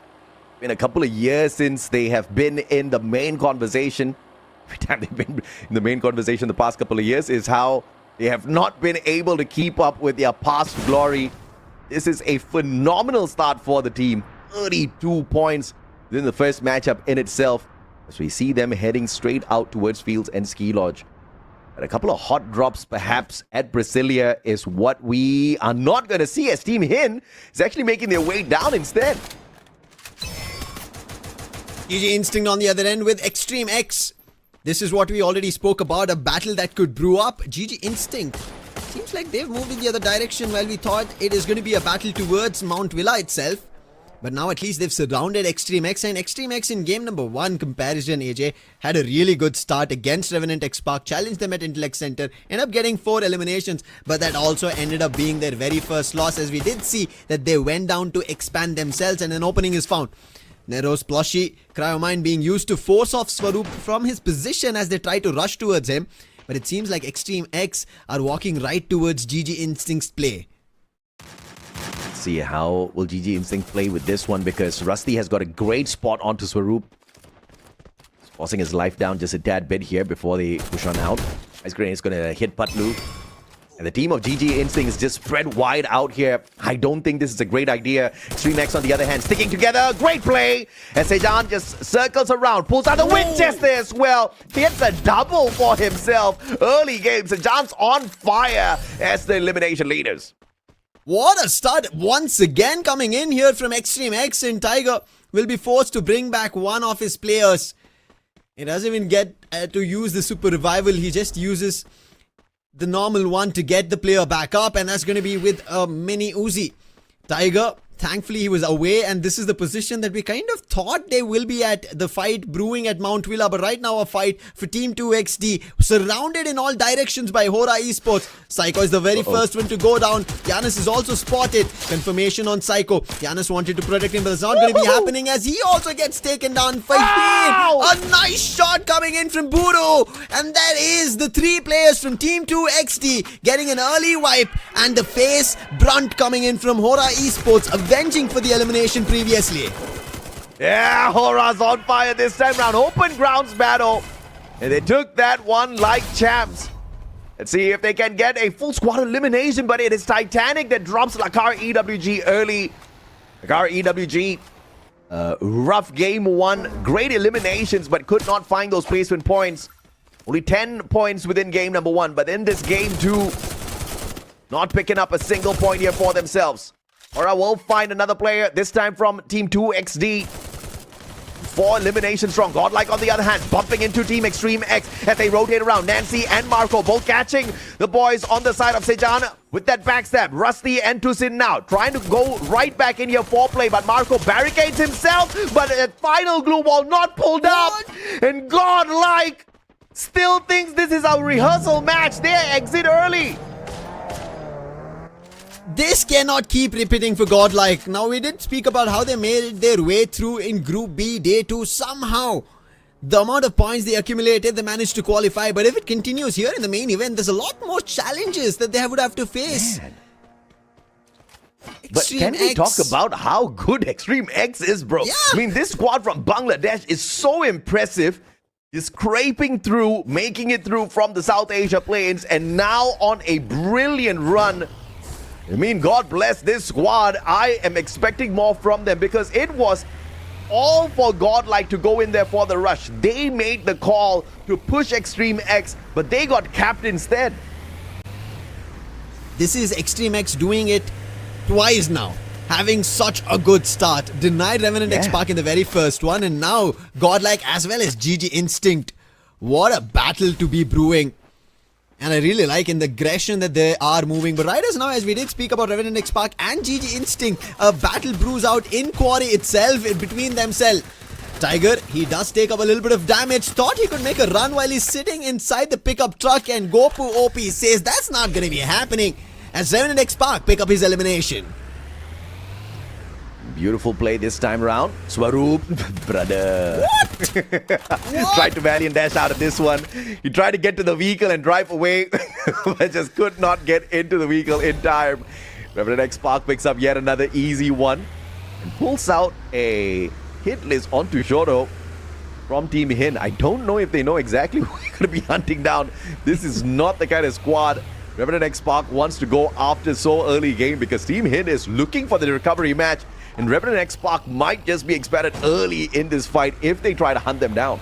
Been a couple of years since they have been in the main conversation. Every time they've been in the main conversation the past couple of years is how they have not been able to keep up with their past glory. This is a phenomenal start for the team. 32 points in the first matchup in itself, as we see them heading straight out towards Fields and Ski Lodge. But a couple of hot drops perhaps at Brasilia is what we are not going to see, as Team Hind is actually making their way down instead. GG Instinct on the other end with Extreme X. This is what we already spoke about, a battle that could brew up. GG Instinct. Seems like they've moved in the other direction while we thought it is going to be a battle towards Mount Villa itself. But now at least they've surrounded Extreme X, and Extreme X in game number 1 comparison, AJ, had a really good start against Revenant XSpark, challenged them at Intellect Center, ended up getting 4 eliminations, but that also ended up being their very first loss, as we did see that they went down to expand themselves and an opening is found. Nero's plushie, Cryomine being used to force off Swaroop from his position as they try to rush towards him, but it seems like Extreme X are walking right towards GG Instinct's play. See how will GG Instinct play with this one, because Rusty has got a great spot onto Swaroop. He's forcing his life down just a tad bit here before they push on out. Ice Grenade is going to hit Patlu. And the team of GG Instinct is just spread wide out here. I don't think this is a great idea. Extreme X on the other hand, sticking together. Great play. And Sejan just circles around, pulls out the Winchester as well. He gets a double for himself. Early game, Sejan's on fire as the elimination leaders. What a start once again coming in here from Extreme X, and Tiger will be forced to bring back one of his players. He doesn't even get to use the super revival. He just uses the normal one to get the player back up, and that's going to be with a mini Uzi. Tiger, thankfully he was away, and this is the position that we kind of thought they will be at, the fight brewing at Mount Villa. But right now a fight for Team 2XD, surrounded in all directions by Horaa Esports. Psycho is the very first one to go down. Giannis is also spotted. Confirmation on Psycho. Giannis wanted to protect him, but it's not going to be happening as he also gets taken down. A nice shot coming in from Buru, and that is the 3 players from Team 2XD getting an early wipe, and the face brunt coming in from Horaa Esports, avenging for the elimination previously. Yeah, Horaa's on fire this time round. Open grounds battle. And they took that one like champs. Let's see if they can get a full squad elimination, but it is Titanic that drops Lakar EWG early. Lakar EWG, rough game 1. Great eliminations, but could not find those placement points. Only 10 points within game number 1, but in this game 2, not picking up a single point here for themselves. Horaa will find another player, this time from Team 2XD. 4 eliminations strong. Godlike on the other hand, bumping into Team Extreme X as they rotate around. Nancy and Marco both catching the boys on the side of Sejan with that backstab. Rusty and Tusin now trying to go right back in here for play, but Marco barricades himself, but a final glue wall not pulled up. And Godlike still thinks this is a rehearsal match. They exit early. This cannot keep repeating for Godlike. Now, we did speak about how they made their way through in Group B, Day 2. Somehow, the amount of points they accumulated, they managed to qualify. But if it continues here in the main event, there's a lot more challenges that they would have to face. But can we talk about how good Extreme X is, bro? Yeah. I mean, this squad from Bangladesh is so impressive. Just scraping through, making it through from the South Asia plains, and now on a brilliant run. I mean, God bless this squad. I am expecting more from them, because it was all for Godlike to go in there for the rush. They made the call to push Extreme X, but they got capped instead. This is Extreme X doing it twice now. Having such a good start. Denied Revenant XSpark in the very first one, and now Godlike as well as GG Instinct. What a battle to be brewing. And I really like in the aggression that they are moving. But right as now, as we did speak about Revenant XSpark and GG Instinct, a battle brews out in Quarry itself between themselves. Tiger, he does take up a little bit of damage. Thought he could make a run while he's sitting inside the pickup truck, and Gopu OP says that's not going to be happening as Revenant XSpark pick up his elimination. Beautiful play this time around. Swaroop, brother. What? Tried to valiant dash out of this one. He tried to get to the vehicle and drive away, but just could not get into the vehicle in time. Revenant XSpark picks up yet another easy one and pulls out a hit list onto Shoro from Team Hind. I don't know if they know exactly who they're going to be hunting down. This is not the kind of squad Revenant XSpark wants to go after so early game, because Team Hind is looking for the recovery match. And Revenant XSpark might just be expected early in this fight if they try to hunt them down.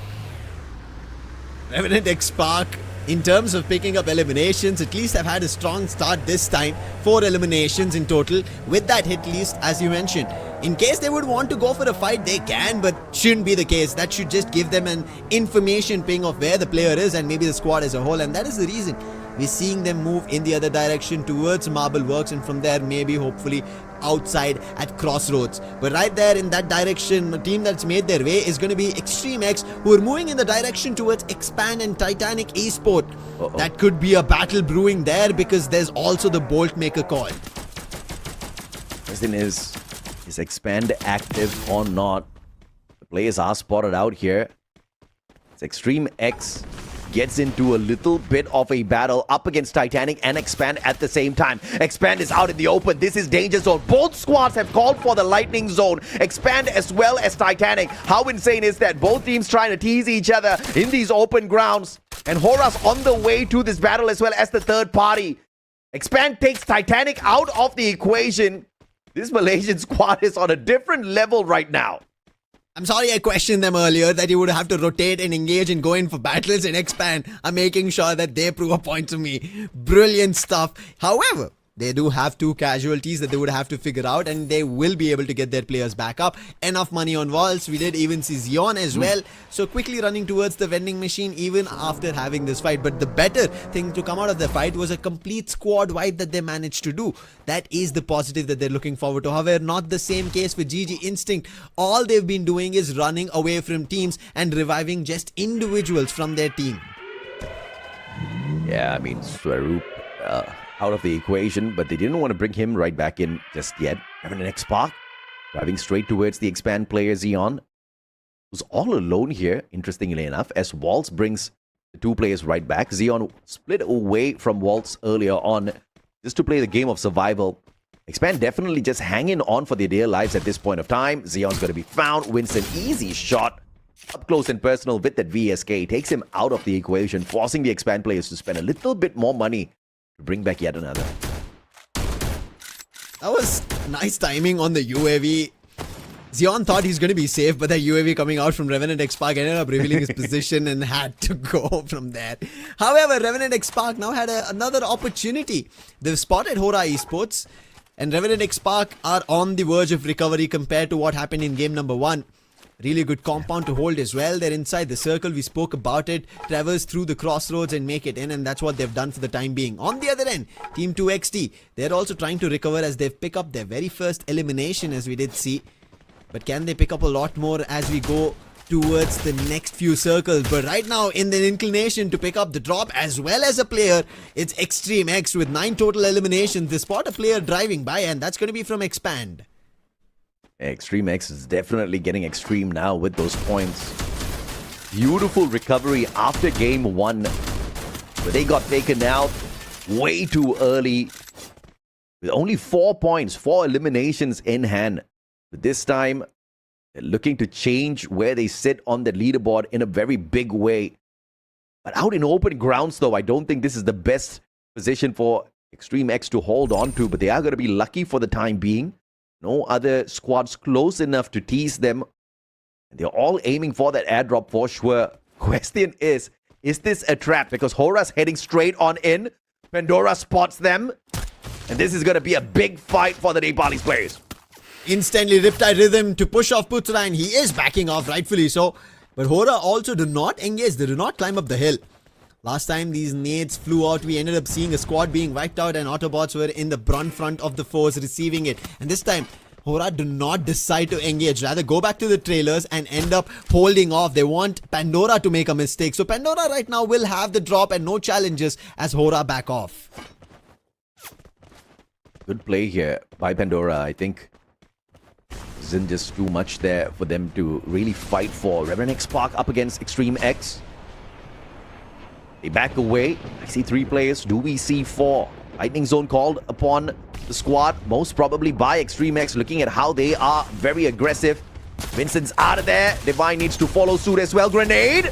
Revenant XSpark in terms of picking up eliminations. At least have had a strong start this time. 4 eliminations in total with that hit list, as you mentioned. In case they would want to go for a fight, they can, but shouldn't be the case. That should just give them an information ping of where the player is and maybe the squad as a whole, and that is the reason we're seeing them move in the other direction towards Marble Works, and from there maybe hopefully outside at Crossroads. But right there in that direction, a team that's made their way is going to be Extreme X, who are moving in the direction towards Expand and Titanic Esport. That could be a battle brewing there, because there's also the Bolt Maker call. Question is Expand active or not? The players are spotted out here. It's Extreme X gets into a little bit of a battle up against Titanic and Expand at the same time. Expand is out in the open. This is danger zone. Both squads have called for the lightning zone. Expand as well as Titanic. How insane is that? Both teams trying to tease each other in these open grounds. And Horaa's on the way to this battle as well as the third party. Expand takes Titanic out of the equation. This Malaysian squad is on a different level right now. I'm sorry I questioned them earlier that you would have to rotate and engage and go in for battles and Expand. I'm making sure that they prove a point to me. Brilliant stuff. However, they do have 2 casualties that they would have to figure out, and they will be able to get their players back up. Enough money on walls. We did even see Zion as well. So quickly running towards the vending machine even after having this fight. But the better thing to come out of the fight was a complete squad wipe that they managed to do. That is the positive that they're looking forward to. However, not the same case for GG Instinct. All they've been doing is running away from teams and reviving just individuals from their team. Yeah, I mean, Swaroop out of the equation, but they didn't want to bring him right back in just yet. Revenant XSpark driving straight towards the Expand player Zion, who's all alone here, interestingly enough, as Waltz brings the 2 players right back. Zion split away from Waltz earlier on just to play the game of survival. Expand definitely just hanging on for their dear lives at this point of time. Zion's going to be found, wins an easy shot up close and personal with that VSK, takes him out of the equation, forcing the Expand players to spend a little bit more money to bring back yet another. That was nice timing on the UAV. Zion thought he's going to be safe, but that UAV coming out from Revenant XSpark ended up revealing his position and had to go from there. However, Revenant XSpark now had another opportunity. They've spotted Horaa Esports, and Revenant XSpark are on the verge of recovery compared to what happened in game number 1. Really good compound to hold as well. They're inside the circle. We spoke about it. Traverse through the crossroads and make it in, and that's what they've done for the time being. On the other end, Team 2XT, they're also trying to recover as they've picked up their very first elimination, as we did see. But can they pick up a lot more as we go towards the next few circles? But right now, in the inclination to pick up the drop as well as a player, it's Extreme X with 9 total eliminations. They spot a player driving by, and that's going to be from Expand. Extreme X is definitely getting extreme now with those points. Beautiful recovery after game 1, but they got taken out way too early with only 4 points, 4 eliminations in hand. But this time, they're looking to change where they sit on the leaderboard in a very big way. But out in open grounds, though, I don't think this is the best position for Extreme X to hold on to, but they are going to be lucky for the time being. No other squads close enough to tease them. They're all aiming for that airdrop for sure. Question is this a trap? Because Horaa's heading straight on in. Pandora spots them. And this is going to be a big fight for the Nepalese players. Instantly Riptide Rhythm to push off Putra, and he is backing off, rightfully so. But Horaa also do not engage. They do not climb up the hill. Last time these nades flew out, we ended up seeing a squad being wiped out, and Autobots were in the brunt front of the foes receiving it. And this time, Horaa do not decide to engage. Rather, go back to the trailers and end up holding off. They want Pandora to make a mistake. So Pandora right now will have the drop and no challenges as Horaa back off. Good play here by Pandora. I think isn't just too much there for them to really fight for. Revenant XSpark up against Extreme X. They back away. I see 3 players. Do we see 4? Lightning Zone called upon the squad, most probably by Extreme X, looking at how they are very aggressive. Vincent's out of there. Divine needs to follow suit as well. Grenade.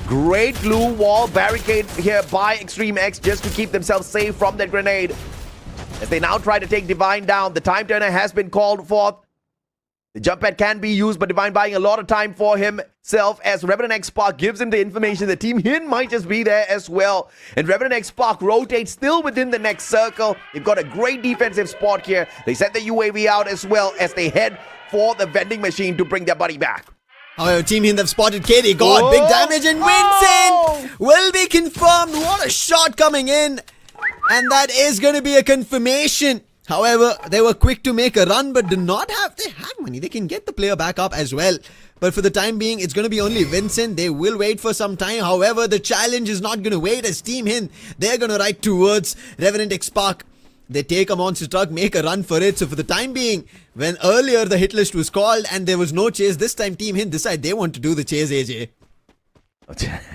Great glue wall barricade here by Extreme X just to keep themselves safe from that grenade. As they now try to take Divine down, the time turner has been called forth. The jump pad can be used, but Divine buying a lot of time for himself as Revenant XSpark gives him the information that Team Hind might just be there as well. And Revenant XSpark rotates still within the next circle. They've got a great defensive spot here. They set the UAV out as well as they head for the vending machine to bring their buddy back. However, Team Hind have spotted KD. God, Whoa. big damage and Vincent will be confirmed. What a shot coming in. And that is going to be a confirmation. However, they were quick to make a run, but they have money. They can get the player back up as well. But for the time being, it's going to be only Vincent. They will wait for some time. However, the challenge is not going to wait as Team Hind. They're going to ride towards Revenant XSpark. They take a monster truck, make a run for it. So for the time being, when earlier the hit list was called and there was no chase, this time Team Hind decide they want to do the chase, AJ.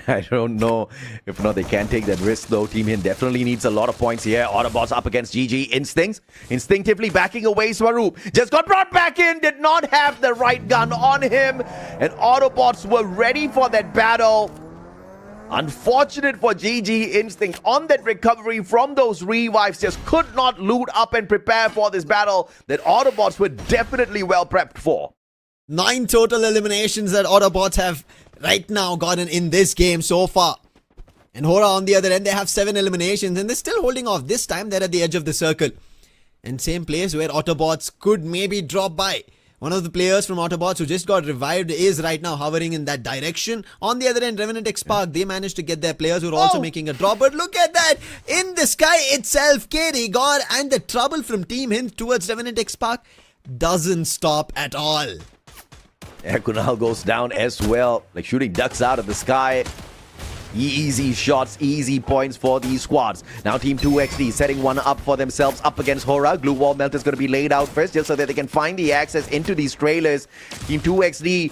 I don't know if not they can take that risk though. Team Hind definitely needs a lot of points here. Autobotz up against GG Instincts. Instinctively backing away Swaroop. Just got brought back in. Did not have the right gun on him. And Autobots were ready for that battle. Unfortunate for GG Instinct on that recovery from those revives. Just could not loot up and prepare for this battle that Autobots were definitely well prepped for. 9 total eliminations that Autobots have right now gotten in this game so far. And Horaa on the other end, they have 7 eliminations and they're still holding off. This time they're at the edge of the circle. And same place where Autobots could maybe drop by. One of the players from Autobots who just got revived is right now hovering in that direction. On the other end, Revenant XSpark, they managed to get their players who are also making a drop. But look at that! In the sky itself, KD God, and the trouble from Team Hind towards Revenant XSpark doesn't stop at all. Kunal goes down as well, like shooting ducks out of the sky. Easy shots, easy points for these squads. Now Team 2XD setting one up for themselves up against Horaa. Glue wall melt is going to be laid out first just so that they can find the access into these trailers. Team 2XD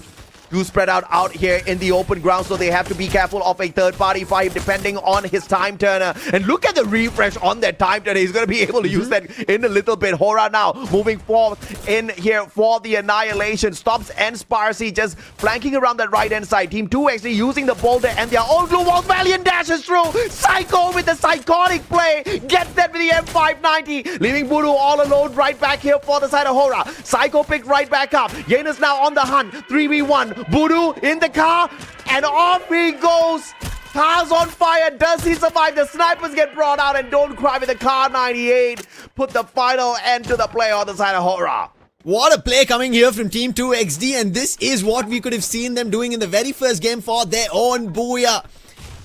do spread out here in the open ground, so they have to be careful of a third-party fight depending on his time turner. And look at the refresh on that time turner. He's going to be able to use that in a little bit. Horaa now moving forth in here for the annihilation. Stops and Sparcy just flanking around that right-hand side. Team 2 actually using the boulder and their own glue wall. Valiant dashes through. Psycho with the psychotic play. Gets that with the M590. Leaving Voodoo all alone right back here for the side of Horaa. Psycho picked right back up. Yena's now on the hunt. 3v1. Voodoo in the car, and off he goes. Car's on fire. Does he survive? The snipers get brought out, and don't cry with the car 98. Put the final end to the play on the side of Horaa. What a play coming here from Team 2XD, and this is what we could have seen them doing in the very first game for their own booyah.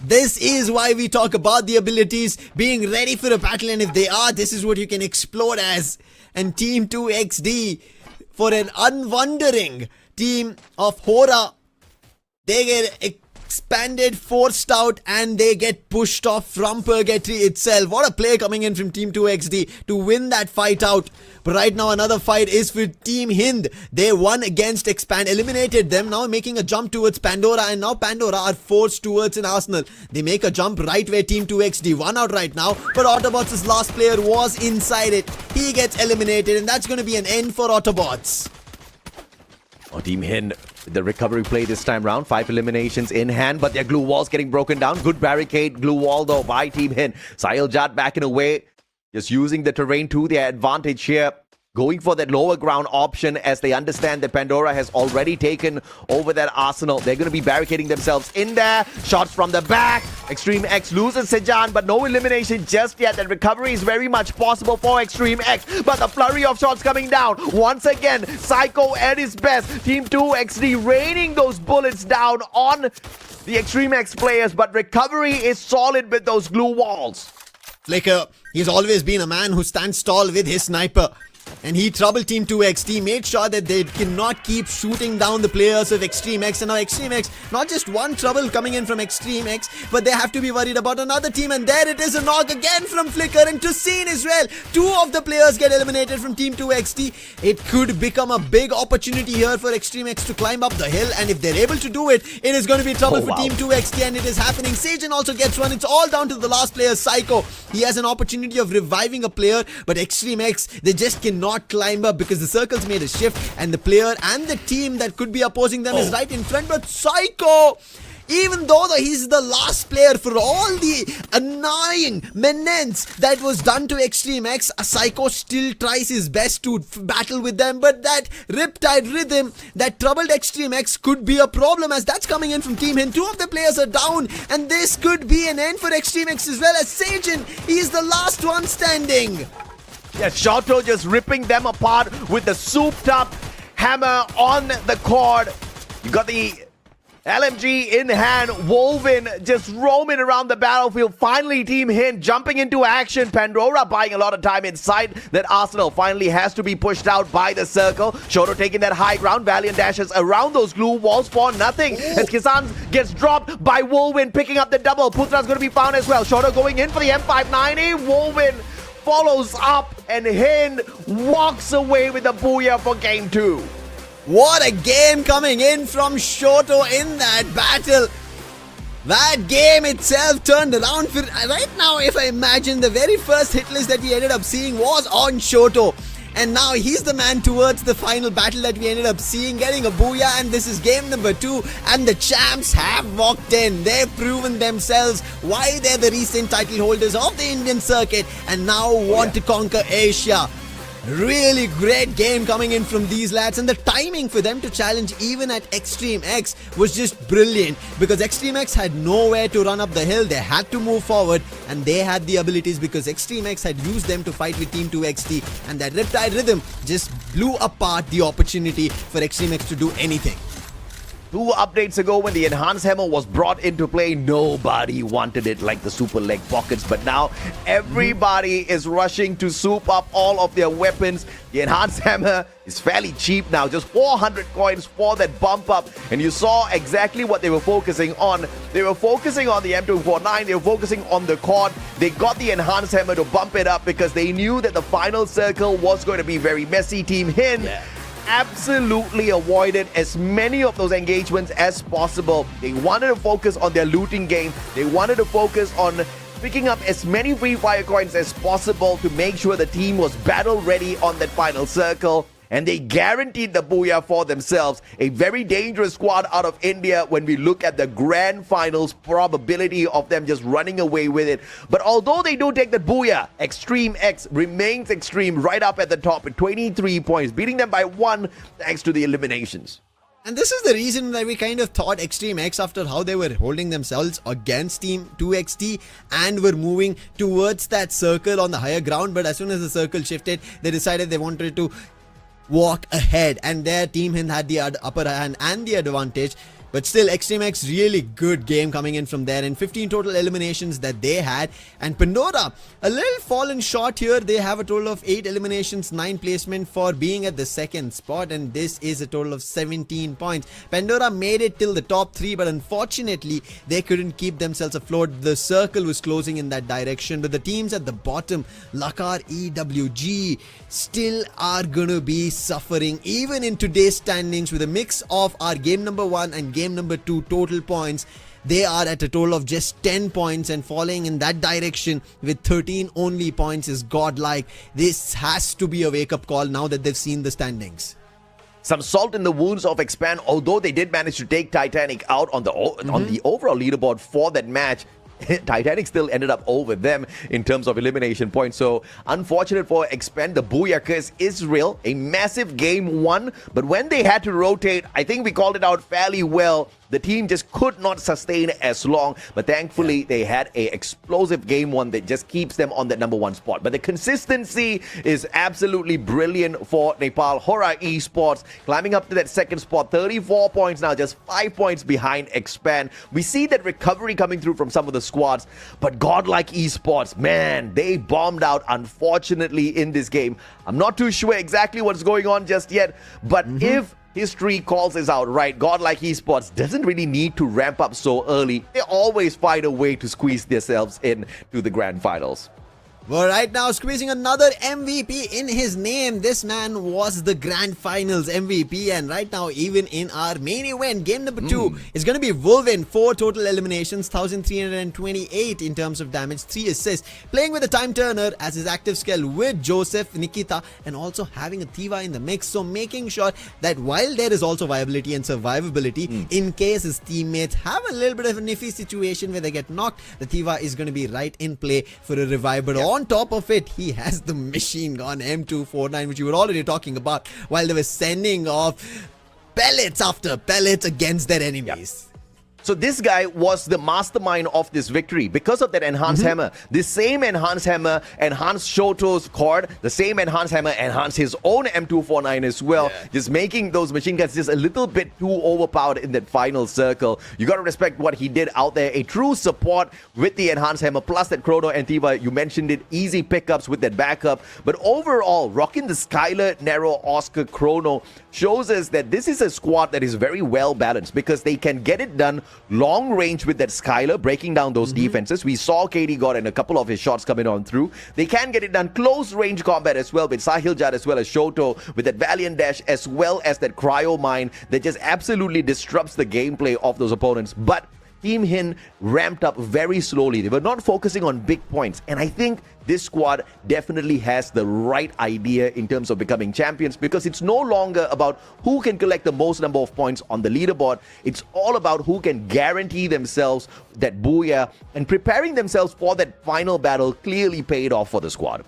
This is why we talk about the abilities being ready for a battle, and if they are, this is what you can explode as. And Team 2XD, for an unwondering team of Horaa, they get expanded, forced out, and they get pushed off from Purgatory itself. What a play coming in from Team 2XD to win that fight out. But right now another fight is for Team Hind. They won against Expand, eliminated them, now making a jump towards Pandora, and now Pandora are forced towards an Arsenal. They make a jump right where Team 2XD won out right now, but Autobots' last player was inside it. He gets eliminated, and that's going to be an end for Autobots. Team Hind, the recovery play this time round. 5 eliminations in hand, but their glue wall's getting broken down. Good barricade glue wall though by Team Hind. Sahil Jat backing away, just using the terrain to their advantage here. Going for that lower ground option as they understand that Pandora has already taken over that arsenal. They're going to be barricading themselves in there. Shots from the back. Extreme X loses Sejan, but no elimination just yet. That recovery is very much possible for Extreme X, but the flurry of shots coming down. Once again, Psycho at his best. Team 2XD raining those bullets down on the Extreme X players, but recovery is solid with those glue walls. Flicker, he's always been a man who stands tall with his sniper. And he troubled Team 2XD, made sure that they cannot keep shooting down the players of Extreme X. And now Extreme X, not just one trouble coming in from Extreme X, but they have to be worried about another team. And there it is, a knock again from Flicker and Tussine as well. 2 of the players get eliminated from Team 2XD. It could become a big opportunity here for Extreme X to climb up the hill. And if they're able to do it, it is going to be trouble for Team 2XD, and it is happening. Sajan also gets one. It's all down to the last player, Psycho. He has an opportunity of reviving a player, but Extreme X, they just cannot climb up because the circles made a shift, and the player and the team that could be opposing them is right in front. But Psycho Even though he's the last player for all the annoying menace that was done to Extreme X, Psycho still tries his best to battle with them, but that Riptide Rhythm that troubled Extreme X could be a problem, as that's coming in from Team Hind. 2 of the players are down, and this could be an end for Extreme X as well, as Sajin, he is the last one standing. Yeah, Shoto just ripping them apart with the souped up hammer on the cord. You got the LMG in hand, Woven just roaming around the battlefield. Finally, Team Hind jumping into action. Pandora buying a lot of time inside that arsenal. Finally has to be pushed out by the circle. Shoto taking that high ground. Valiant dashes around those glue walls for nothing. As Kisan gets dropped by Woven, picking up the double. Putra's going to be found as well. Shoto going in for the M590. Woven follows up, and Hind walks away with the booyah for game 2. What a game coming in from Shoto in that battle. That game itself turned around. For right now, if I imagine, the very first hit list that we ended up seeing was on Shoto. And now he's the man towards the final battle that we ended up seeing, getting a booyah, and this is game number 2, and the champs have walked in. They've proven themselves why they're the recent title holders of the Indian circuit and now want to conquer Asia. Really great game coming in from these lads, and the timing for them to challenge even at Extreme X was just brilliant, because Extreme X had nowhere to run up the hill. They had to move forward, and they had the abilities because Extreme X had used them to fight with Team 2XT, and that Riptide Rhythm just blew apart the opportunity for Extreme X to do anything. 2 updates ago, when the enhanced hammer was brought into play, nobody wanted it like the super leg pockets, but now everybody is rushing to soup up all of their weapons. The enhanced hammer is fairly cheap now, just 400 coins for that bump up, and you saw exactly what they were focusing on. They were focusing on the M249, they were focusing on the cord. They got the enhanced hammer to bump it up because they knew that the final circle was going to be very messy. Team Hind absolutely avoided as many of those engagements as possible. They wanted to focus on their looting game. They wanted to focus on picking up as many free fire coins as possible to make sure the team was battle ready on that final circle. And they guaranteed the booyah for themselves. A very dangerous squad out of India when we look at the grand finals probability of them just running away with it. But although they do take the booyah, Extreme X remains extreme right up at the top with 23 points, beating them by 1 thanks to the eliminations. And this is the reason that we kind of thought Extreme X, after how they were holding themselves against Team 2XT and were moving towards that circle on the higher ground, but as soon as the circle shifted, they decided they wanted to walk ahead, and their Team Hind had the upper hand and the advantage. But still, Extreme X, really good game coming in from there, and 15 total eliminations that they had. And Pandora, a little fallen short here. They have a total of 8 eliminations, 9 placement for being at the 2nd spot, and this is a total of 17 points. Pandora made it till the top 3, but unfortunately, they couldn't keep themselves afloat. The circle was closing in that direction, but the teams at the bottom, Lakar EWG, still are gonna be suffering, even in today's standings, with a mix of our game number 1 and game number 2 total points. They are at a total of just 10 points, and falling in that direction with 13 only points is Godlike. This has to be a wake-up call now that they've seen the standings. Some salt in the wounds of Expand, although they did manage to take Titanic out on the overall leaderboard for that match. Titanic still ended up over them in terms of elimination points. So unfortunate for Expand. The booyah curse is real. A massive game 1, but when they had to rotate, I think we called it out fairly well. The team just could not sustain as long, but thankfully they had a explosive game 1 that just keeps them on that number 1 spot. But the consistency is absolutely brilliant for Nepal. Horaa Esports climbing up to that 2nd spot, 34 points now, just 5 points behind Expand. We see that recovery coming through from some of the squads, but Godlike Esports, man, they bombed out unfortunately in this game. I'm not too sure exactly what's going on just yet, but if history calls us out right, Godlike Esports doesn't really need to ramp up so early. They always find a way to squeeze themselves in to the grand finals. Well, right now, squeezing another MVP in his name. This man was the Grand Finals MVP, and right now, even in our main event, game number 2 is going to be Wolven. 4 total eliminations, 1,328 in terms of damage, 3 assists, playing with a time turner as his active skill with Joseph, Nikita, and also having a Thiva in the mix. So making sure that while there is also viability and survivability, in case his teammates have a little bit of an iffy situation where they get knocked, the Thiva is going to be right in play for a revive. But on top of it, he has the machine gun M249, which you were already talking about, while they were sending off pellets after pellets against their enemies. So this guy was the mastermind of this victory because of that enhanced hammer. This same enhanced hammer enhanced Shoto's cord. The same enhanced hammer enhanced his own M249 as well. Just making those machine guns just a little bit too overpowered in that final circle. You got to respect what he did out there. A true support with the enhanced hammer plus that Chrono and Thiva. You mentioned it. Easy pickups with that backup. But overall, rocking the Skylar, Nero, Oscar, Chrono shows us that this is a squad that is very well balanced because they can get it done long range with that Skylar, breaking down those defenses. We saw KD got in a couple of his shots coming on through. They can get it done close range combat as well with Sahil Jad as well as Shoto, with that Valiant Dash as well as that Cryo Mine that just absolutely disrupts the gameplay of those opponents. But Team Hind ramped up very slowly. They were not focusing on big points. And I think this squad definitely has the right idea in terms of becoming champions, because it's no longer about who can collect the most number of points on the leaderboard. It's all about who can guarantee themselves that booyah, and preparing themselves for that final battle clearly paid off for the squad.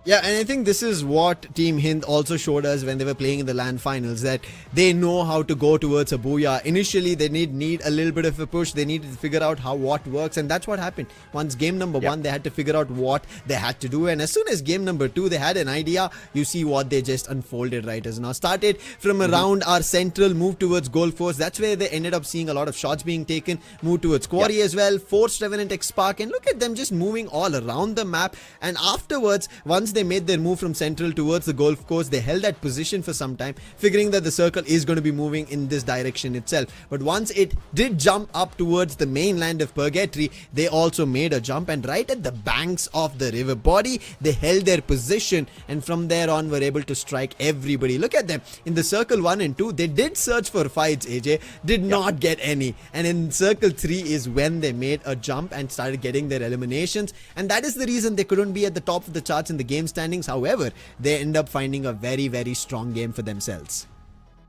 Yeah, and I think this is what Team Hind also showed us when they were playing in the LAN finals, that they know how to go towards a booyah. Initially, they need a little bit of a push. They needed to figure out what works, and that's what happened. Once game number 1, they had to figure out what they had to do, and as soon as game number 2, they had an idea. You see what they just unfolded right as now. Started from around our central, moved towards Gold Force. That's where they ended up seeing a lot of shots being taken. Moved towards Quarry as well, forced Revenant XSpark, and look at them just moving all around the map. And afterwards, once they made their move from central towards the golf course, they held that position for some time, figuring that the circle is going to be moving in this direction itself. But once it did jump up towards the mainland of Purgatory, they also made a jump, and right at the banks of the river body, they held their position, and from there on were able to strike everybody. Look at them in the circle 1 and 2. They did search for fights, AJ, did not get any, and in circle 3 is when they made a jump and started getting their eliminations, and that is the reason they couldn't be at the top of the charts in the game standings. However, they end up finding a very, very strong game for themselves.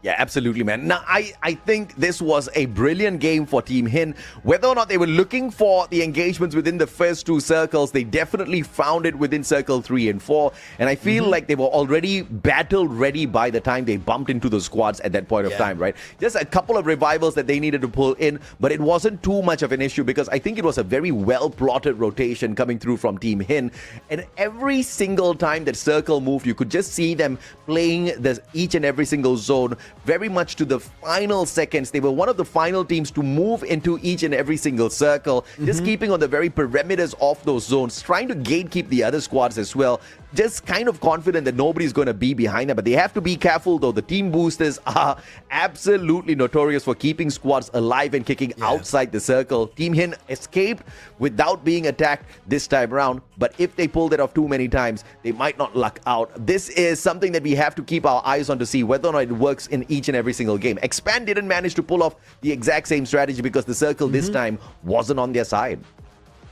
Yeah, absolutely, man. Now, I think this was a brilliant game for Team Hind. Whether or not they were looking for the engagements within the first 2 circles, they definitely found it within circle 3 and 4. And I feel like they were already battle ready by the time they bumped into the squads at that point of time, right? Just a couple of revivals that they needed to pull in, but it wasn't too much of an issue because I think it was a very well-plotted rotation coming through from Team Hind. And every single time that circle moved, you could just see them playing each and every single zone very much to the final seconds. They were one of the final teams to move into each and every single circle, just keeping on the very perimeters of those zones, trying to gatekeep the other squads as well. Just kind of confident that nobody's going to be behind them. But they have to be careful, though. The team boosters are absolutely notorious for keeping squads alive and kicking outside the circle. Team Hind escaped without being attacked this time around. But if they pulled it off too many times, they might not luck out. This is something that we have to keep our eyes on to see whether or not it works in each and every single game. Expand didn't manage to pull off the exact same strategy because the circle this time wasn't on their side.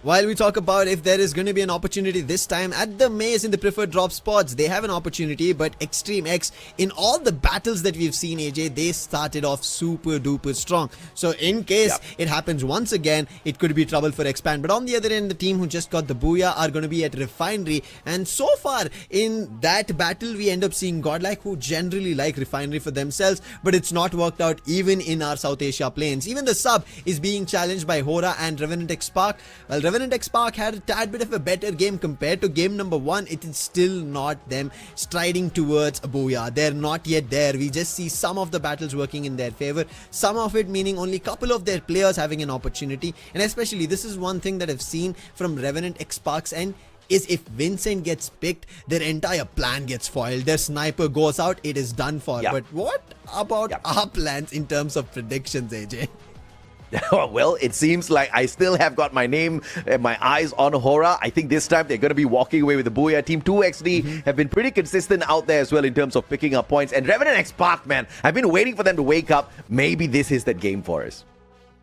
While we talk about if there is going to be an opportunity this time at the maze in the preferred drop spots, they have an opportunity, but Extreme X, in all the battles that we've seen, AJ, they started off super duper strong. So in case it happens once again, it could be trouble for Expand. But on the other end, the team who just got the booyah are going to be at Refinery. And so far in that battle, we end up seeing Godlike, who generally like Refinery for themselves, but it's not worked out even in our South Asia planes. Even the sub is being challenged by Horaa and Revenant XSpark. Well, Revenant XSpark had a tad bit of a better game compared to game number 1. It is still not them striding towards a booyah. They're not yet there. We just see some of the battles working in their favor, some of it meaning only a couple of their players having an opportunity. And especially this is one thing that I've seen from Revenant XSpark's end, is if Vincent gets picked, their entire plan gets foiled. Their sniper goes out, it is done for. But what about our plans in terms of predictions, AJ? Well, it seems like I still have got my name and my eyes on Horaa. I think this time they're going to be walking away with the booyah. Team 2XD have been pretty consistent out there as well in terms of picking up points. And Revenant XSpark, man, I've been waiting for them to wake up. Maybe this is that game for us.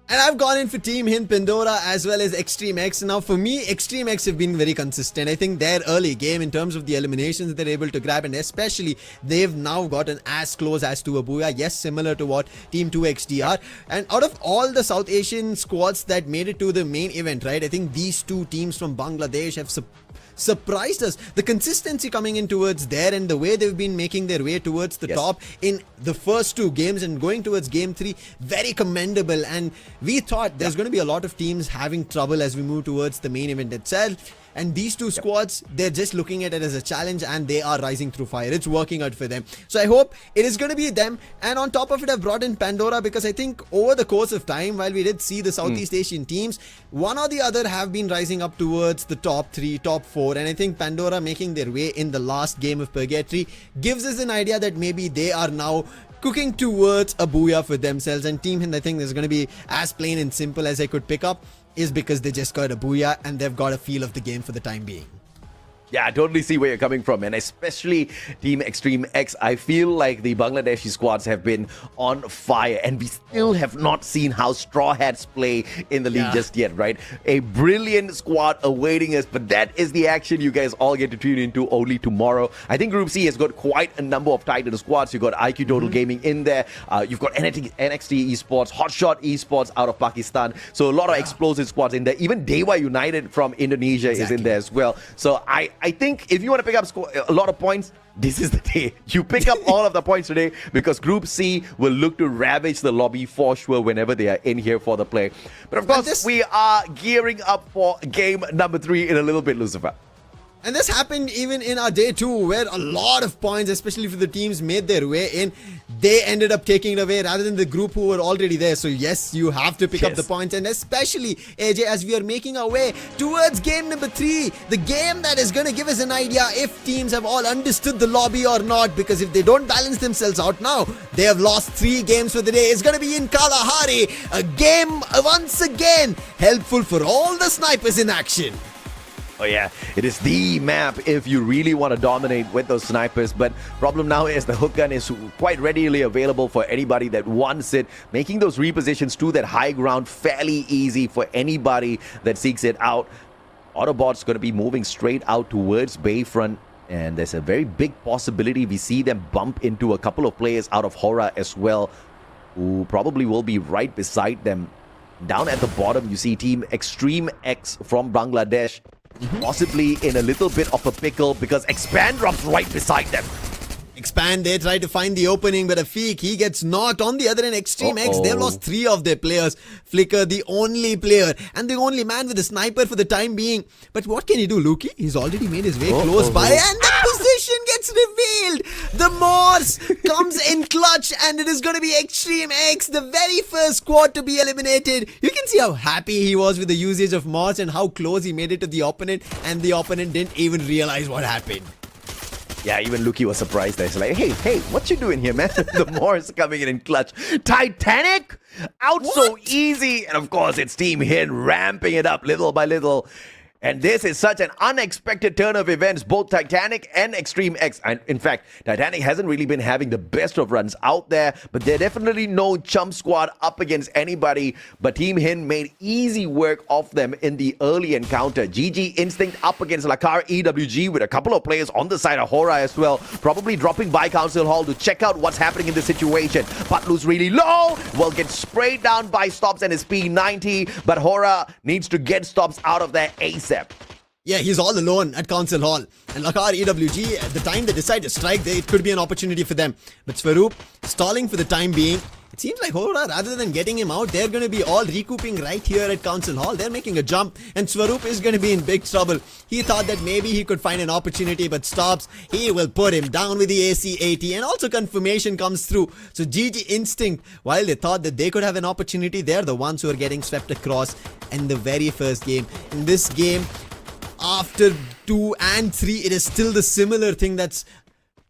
And I've gone in for Team Hind, Pandora as well as Extreme X. Now for me, Extreme X have been very consistent. I think their early game in terms of the eliminations they're able to grab, and especially they've now gotten as close as to a booyah. Yes, similar to what Team 2XD are. And out of all the South Asian squads that made it to the main event, right, I think these two teams from Bangladesh have surprised us. The consistency coming in towards there and the way they've been making their way towards the top in the first two games and going towards game 3, very commendable. And we thought there's going to be a lot of teams having trouble as we move towards the main event itself. And these two squads, they're just looking at it as a challenge and they are rising through fire. It's working out for them. So I hope it is going to be them. And on top of it, I've brought in Pandora because I think over the course of time, while we did see the Southeast Asian teams, one or the other have been rising up towards the top 3, top 4. And I think Pandora making their way in the last game of Purgatory gives us an idea that maybe they are now cooking towards a booyah for themselves. And Team Hind, I think, is going to be as plain and simple as I could pick up, is because they just got a booyah and they've got a feel of the game for the time being. Yeah, I totally see where you're coming from, and especially Team Extreme X. I feel like the Bangladeshi squads have been on fire, and we still have not seen how Straw Hats play in the league just yet, right? A brilliant squad awaiting us, but that is the action you guys all get to tune into only tomorrow. I think Group C has got quite a number of Titan squads. You've got IQ Total Gaming in there. You've got NXT Esports, Hotshot Esports out of Pakistan. So a lot of explosive squads in there. Even Dewa United from Indonesia is in there as well. So I think if you want to pick up a lot of points, this is the day. You pick up all of the points today because Group C will look to ravage the lobby for sure whenever they are in here for the play. But of course, we are gearing up for game number 3 in a little bit, Lucifer. And this happened even in our day 2, where a lot of points, especially for the teams, made their way in. They ended up taking it away rather than the group who were already there. So yes, you have to pick up the points. And especially, AJ, as we are making our way towards game number 3, the game that is going to give us an idea if teams have all understood the lobby or not. Because if they don't balance themselves out now, they have lost 3 games for the day. It's going to be in Kalahari, a game once again helpful for all the snipers in action. Oh yeah, it is the map if you really want to dominate with those snipers. But problem now is the hook gun is quite readily available for anybody that wants it, making those repositions to that high ground fairly easy for anybody that seeks it out. Autobotz going to be moving straight out towards Bayfront, and there's a very big possibility we see them bump into a couple of players out of Horaa as well, who probably will be right beside them. Down at the bottom, you see Team Extreme X from Bangladesh. Possibly in a little bit of a pickle because Expand drops right beside them. Expand, they try to find the opening, but Afiq, he gets knocked. On the other end, Extreme X, they've lost 3 of their players. Flicker, the only player and the only man with a sniper for the time being. But what can he do, Luki? He's already made his way close by, and the position gets revealed. The Morse comes in clutch, and it is going to be Extreme X, the very first squad to be eliminated. You can see how happy he was with the usage of Morse and how close he made it to the opponent, and the opponent didn't even realize what happened. Yeah, even Luki was surprised. He's like, hey, what you doing here, man? The Morse coming in clutch. Titanic? Out so easy. And of course, it's Team Hind ramping it up little by little. And this is such an unexpected turn of events, both Titanic and Extreme X. And in fact, Titanic hasn't really been having the best of runs out there, but they're definitely no chump squad up against anybody. But Team Hind made easy work of them in the early encounter. GG Instinct up against Lakar EWG with a couple of players on the side of Horaa as well, probably dropping by Council Hall to check out what's happening in the situation. Patlu's really low, will get sprayed down by Stops and his P90, but Horaa needs to get Stops out of there ASAP. Yeah, he's all alone at Council Hall. And Lakar EWG, at the time they decide to strike, it could be an opportunity for them. But Swaroop, stalling for the time being. It seems like Horaa, rather than getting him out, they're going to be all recouping right here at Council Hall. They're making a jump, and Swaroop is going to be in big trouble. He thought that maybe he could find an opportunity, but Stops. He will put him down with the AC-80, and also confirmation comes through. So GG Instinct, while they thought that they could have an opportunity, they're the ones who are getting swept across in the very first game. In this game, after 2 and 3, it is still the similar thing that's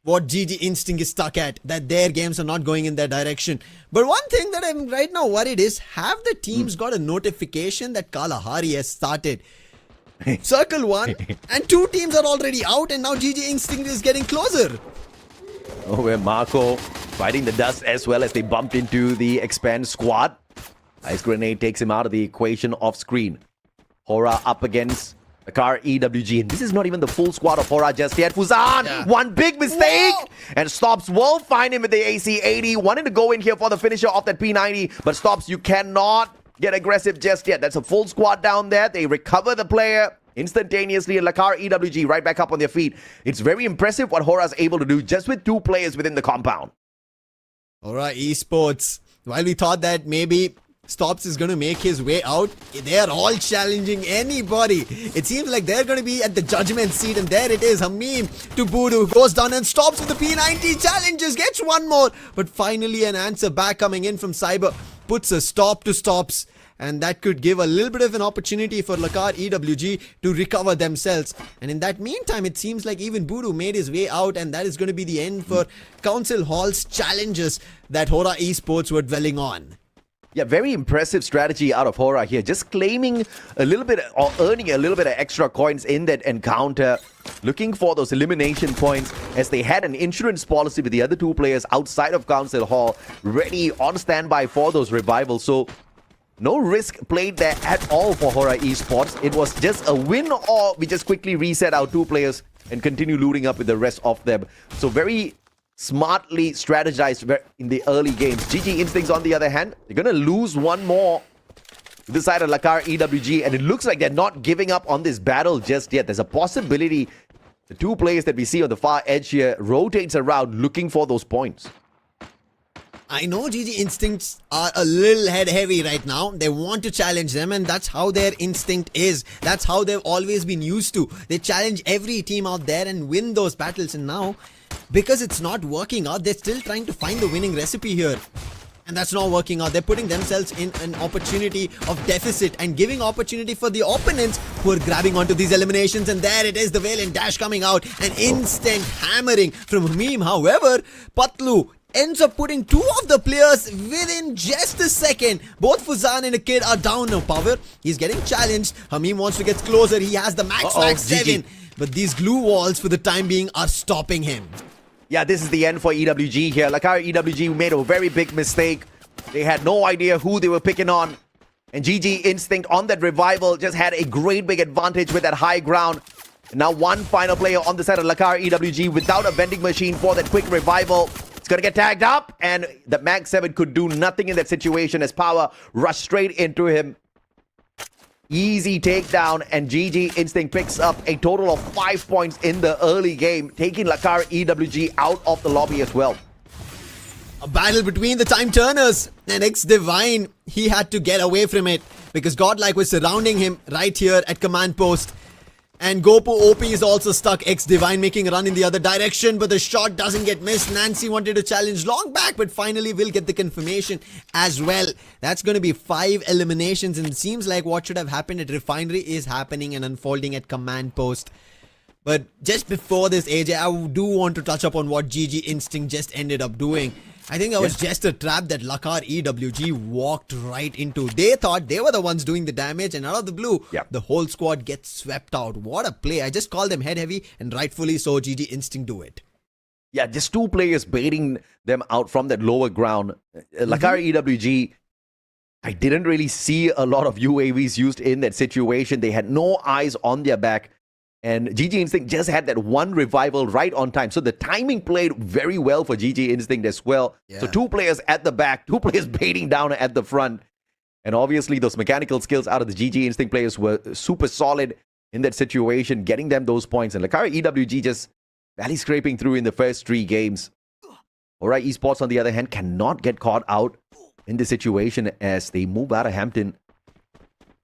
what GG Instinct is stuck at, that their games are not going in that direction. But one thing that I'm right now worried is, have the teams got a notification that Kalahari has started? Circle 1 and 2 teams are already out, and now GG Instinct is getting closer. Oh, where Marco fighting the dust as well as they bumped into the Expand squad. Ice Grenade takes him out of the equation off screen. Horaa up against Lakar EWG. And this is not even the full squad of Horaa just yet. Fuzan, one big mistake. Whoa. And Stops will find him with the AC-80. Wanted to go in here for the finisher of that P90. But Stops, you cannot get aggressive just yet. That's a full squad down there. They recover the player instantaneously, and Lakar EWG right back up on their feet. It's very impressive what Horaa's able to do just with 2 players within the compound. Horaa Esports, while we thought that maybe Stops is going to make his way out, they are all challenging anybody. It seems like they're going to be at the judgment seat, and there it is. Hamim to Budu goes down and Stops with the P90, challenges, gets one more, but finally an answer back coming in from Cyber puts a stop to Stops, and that could give a little bit of an opportunity for Lakar EWG to recover themselves. And in that meantime, it seems like even Budu made his way out, and that is going to be the end for Council Hall's challenges that Horaa Esports were dwelling on. Yeah, very impressive strategy out of Horaa here. Just claiming a little bit or earning a little bit of extra coins in that encounter. Looking for those elimination points as they had an insurance policy with the other 2 players outside of Council Hall, ready on standby for those revivals. So no risk played there at all for Horaa Esports. It was just a win, or we just quickly reset our 2 players and continue looting up with the rest of them. So very smartly strategized in the early games. GG Instincts, on the other hand, they're going to lose one more to the side of Lakar EWG, and it looks like they're not giving up on this battle just yet. There's a possibility the 2 players that we see on the far edge here rotates around looking for those points. I know GG Instincts are a little head heavy right now. They want to challenge them, and that's how their instinct is. That's how they've always been used to. They challenge every team out there and win those battles, and now, because it's not working out, they're still trying to find the winning recipe here. And that's not working out. They're putting themselves in an opportunity of deficit and giving opportunity for the opponents who are grabbing onto these eliminations. And there it is, the Valiant Dash coming out. An instant hammering from Hamim. However, Patlu ends up putting 2 of the players within just a second. Both Fuzan and a kid are down now. Power, he's getting challenged. Hamim wants to get closer. He has the Max 7. But these glue walls for the time being are stopping him. Yeah, this is the end for EWG here. Lakar EWG made a very big mistake. They had no idea who they were picking on. And GG Instinct on that revival just had a great big advantage with that high ground. Now 1 final player on the side of Lakar EWG without a vending machine for that quick revival. It's going to get tagged up, and the Mag 7 could do nothing in that situation as Power rushed straight into him. Easy takedown, and GG Instinct picks up a total of 5 points in the early game, taking Lakar EWG out of the lobby as well. A battle between the time turners and X Divine. He had to get away from it because Godlike was surrounding him right here at command post. And Gopu OP is also stuck. X Divine making a run in the other direction, but the shot doesn't get missed. Nancy wanted to challenge long back, but finally will get the confirmation as well. That's going to be 5 eliminations, and it seems like what should have happened at Refinery is happening and unfolding at command post. But just before this, AJ, I do want to touch upon what GG Instinct just ended up doing. I think that was just a trap that Lakar EWG walked right into. They thought they were the ones doing the damage, and out of the blue, the whole squad gets swept out. What a play. I just call them head heavy, and rightfully so, GG Instinct do it. Yeah, just 2 players baiting them out from that lower ground. Lakar EWG, I didn't really see a lot of UAVs used in that situation. They had no eyes on their back. And GG Instinct just had that 1 revival right on time. So the timing played very well for GG Instinct as well. Yeah. So 2 players at the back, 2 players baiting down at the front. And obviously those mechanical skills out of the GG Instinct players were super solid in that situation, getting them those points. And Lakar EWG just barely scraping through in the first 3 games. Horaa Esports, on the other hand, cannot get caught out in this situation as they move out of Hampton.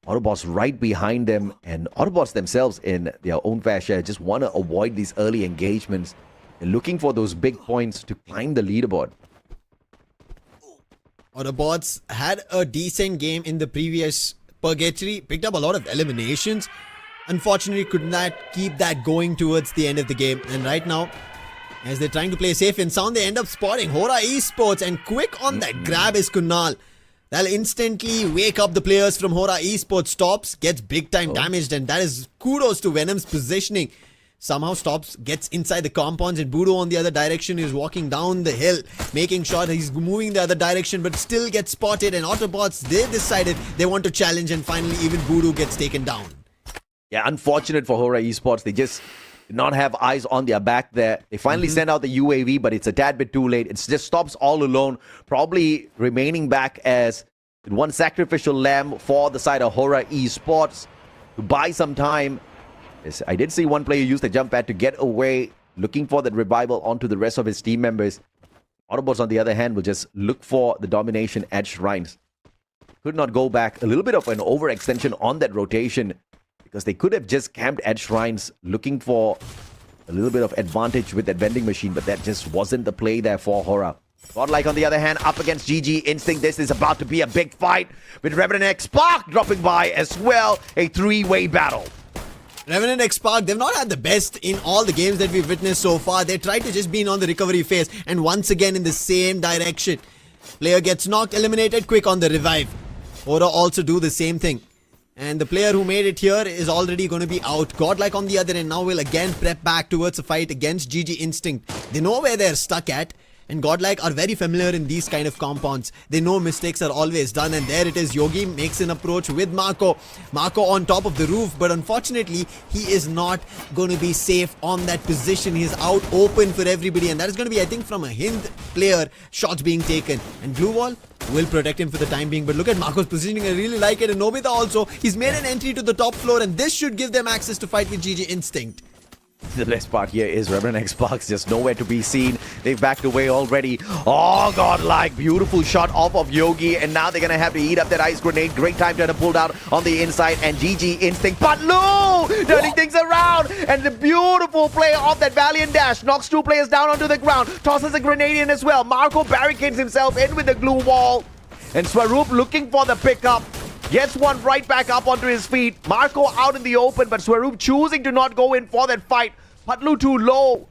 Autobotz right behind them, and Autobotz themselves in their own fair share just want to avoid these early engagements. They're looking for those big points to climb the leaderboard. Autobotz had a decent game in the previous Purgatory, picked up a lot of eliminations. Unfortunately, could not keep that going towards the end of the game. And right now, As they're trying to play safe and sound, they end up spotting Horaa Esports, and quick on that grab is Kunal. They'll instantly wake up the players from Horaa Esports. Stops, gets big time damaged, and that is kudos to Venom's positioning. Somehow Stops gets inside the compounds, and Budo on the other direction is walking down the hill, making sure that he's moving the other direction, but still gets spotted. And Autobotz, they decided they want to challenge, and finally even Budo gets taken down. Yeah, unfortunate for Horaa Esports. They just did not have eyes on their back there. They finally send out the UAV, but it's a tad bit too late. It just Stops all alone, probably remaining back as one sacrificial lamb for the side of Horaa Esports to buy some time. Yes, I did see one player use the jump pad to get away, looking for that revival onto the rest of his team members. Autobotz, on the other hand, will just look for the domination at Shrines. Could not go back. A little bit of an overextension on that rotation, because they could have just camped at Shrines looking for a little bit of advantage with that vending machine, but that just wasn't the play there for Horaa. Godlike, on the other hand, up against GG Instinct. This is about to be a big fight, with Revenant XSpark dropping by as well. A three-way battle. Revenant XSpark, they've not had the best in all the games that we've witnessed so far. They tried to just be on the recovery phase, and once again in the same direction. Player gets knocked, eliminated quick on the revive. Horaa also do the same thing. And the player who made it here is already going to be out. Godlike on the other end now will again prep back towards a fight against GG Instinct. They know where they're stuck at. And Godlike are very familiar in these kind of compounds. They know mistakes are always done, and there it is. Yogi makes an approach with Marco. Marco on top of the roof, but unfortunately, he is not going to be safe on that position. He is out open for everybody, and that is going to be, I think, from a Hind player, shots being taken. And Blue Wall will protect him for the time being, but look at Marco's positioning. I really like it. And Nobita also, he's made an entry to the top floor, and this should give them access to fight with GG Instinct. The best part here is Revenant XSpark just nowhere to be seen. They've backed away already. Oh, Godlike. Beautiful shot off of Yogi. And now they're going to have to eat up that ice grenade. Great time to pull out on the inside. And GG Instinct. But Lou turning things around. And the beautiful play of that Valiant dash. Knocks two players down onto the ground. Tosses a grenade in as well. Marco barricades himself in with the glue wall. And Swaroop looking for the pickup. Gets one right back up onto his feet. Marco out in the open, but Swaroop choosing to not go in for that fight. Patlu too low.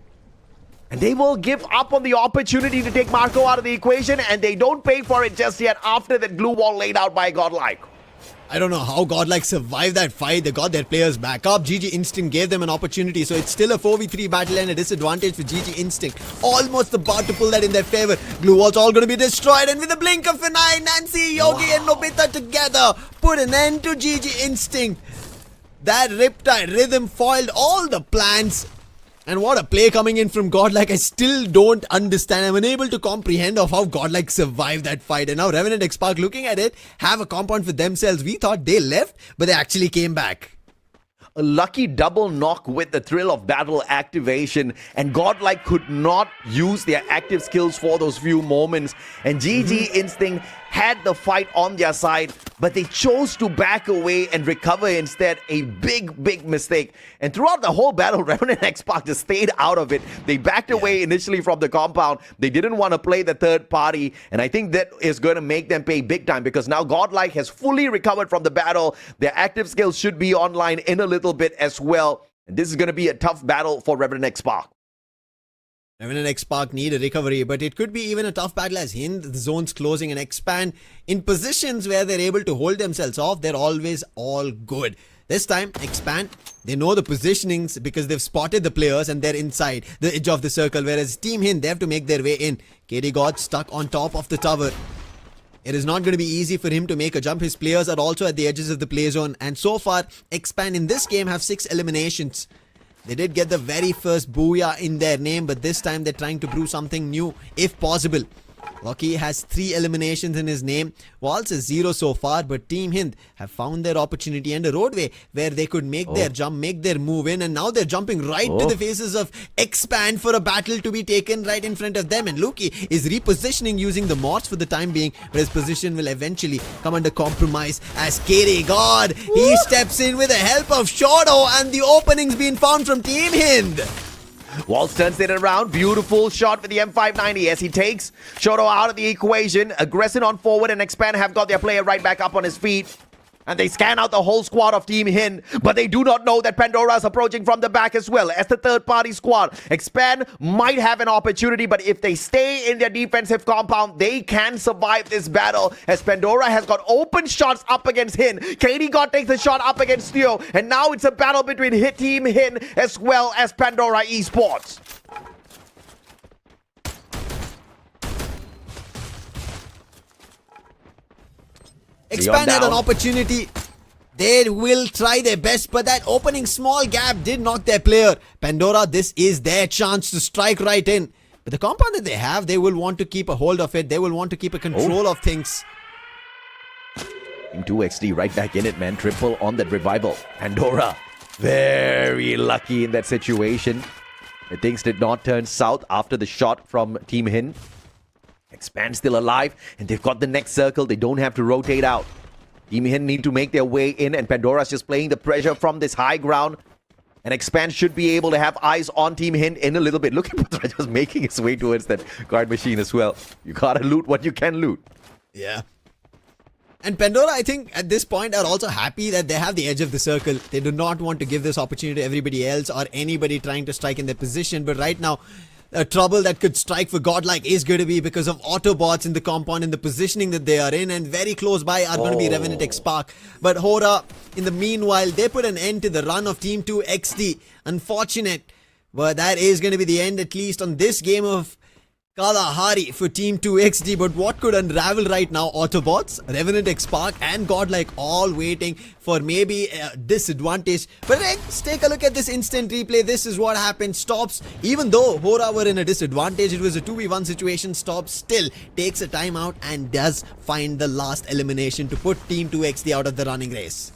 And they will give up on the opportunity to take Marco out of the equation, and they don't pay for it just yet after that glue wall laid out by Godlike. I don't know how Godlike survived that fight. They got their players back up. GG Instinct gave them an opportunity. So it's still a 4v3 battle and a disadvantage for GG Instinct. Almost about to pull that in their favor. Glue wall's all going to be destroyed. And with a blink of an eye, Nancy, Yogi and Nobita together put an end to GG Instinct. That Riptide rhythm foiled all the plans. And what a play coming in from Godlike. I still don't understand. I'm unable to comprehend of how Godlike survived that fight. And now Revenant XSpark, looking at it, have a compound for themselves. We thought they left, but they actually came back. A lucky double knock with the thrill of battle activation, and Godlike could not use their active skills for those few moments. And GG Instinct had the fight on their side, but they chose to back away and recover instead. A big mistake. And throughout the whole battle, Revenant XSpark just stayed out of it. They backed away initially from the compound. They didn't want to play the third party, and I think that is going to make them pay big time, because now Godlike has fully recovered from the battle. Their active skills should be online in a little bit as well. And this is going to be a tough battle for Revenant XSpark. Revenant XSpark need a recovery, but it could be even a tough battle as Hind, the zone's closing, and Expand in positions where they're able to hold themselves off. They're always all good. This time, Expand, they know the positionings because they've spotted the players and they're inside the edge of the circle, whereas Team Hind, they have to make their way in. KD got stuck on top of the tower. It is not going to be easy for him to make a jump. His players are also at the edges of the play zone, and so far, Expand in this game have 6 eliminations. They did get the very first booyah in their name, but this time they're trying to prove something new if possible. Loki has 3 eliminations in his name. Waltz is 0 so far, but Team Hind have found their opportunity and a roadway where they could make their jump, make their move in, and now they're jumping right to the faces of Expand for a battle to be taken right in front of them. And Luki is repositioning using the mods for the time being, but his position will eventually come under compromise as KD God, he steps in with the help of Shoto, and the opening's been found from Team Hind. Waltz turns it around. Beautiful shot with the M590 as he takes Shoto out of the equation. Aggressing on forward, and Expand have got their player right back up on his feet. And they scan out the whole squad of Team Hind, but they do not know that Pandora is approaching from the back as well as the third-party squad. Expand might have an opportunity, but if they stay in their defensive compound, they can survive this battle as Pandora has got open shots up against Hind. Katie God takes the shot up against Theo, and now it's a battle between Team Hind as well as Pandora Esports. Expand had down. an opportunity. They will try their best, but that opening small gap did knock their player. Pandora, this is their chance to strike right in. But the compound that they have, they will want to keep a hold of it. They will want to keep a control of things. Team 2XD right back in it, man. Triple on that revival. Pandora, very lucky in that situation. Things did not turn south after the shot from Team Hind. Expand still alive, and they've got the next circle. They don't have to rotate out. Team Hind need to make their way in, and Pandora's just playing the pressure from this high ground. And Expand should be able to have eyes on Team Hind in a little bit. Look at Putra just making his way towards that guard machine as well. You gotta loot what you can loot. Yeah. And Pandora, I think, at this point are also happy that they have the edge of the circle. They do not want to give this opportunity to everybody else or anybody trying to strike in their position. But right now, trouble that could strike for Godlike is going to be because of Autobotz in the compound and the positioning that they are in, and very close by are going to be Revenant XSpark. But Horaa, in the meanwhile, they put an end to the run of Team 2XD. Unfortunate, but that is going to be the end, at least on this game of Kalahari for Team 2XD. But what could unravel right now? Autobotz, Revenant XSpark and Godlike all waiting for maybe a disadvantage. But let's take a look at this instant replay. This is what happened. Stops, even though Horaa were in a disadvantage, it was a 2v1 situation. Stops still takes a timeout and does find the last elimination to put Team 2XD out of the running race.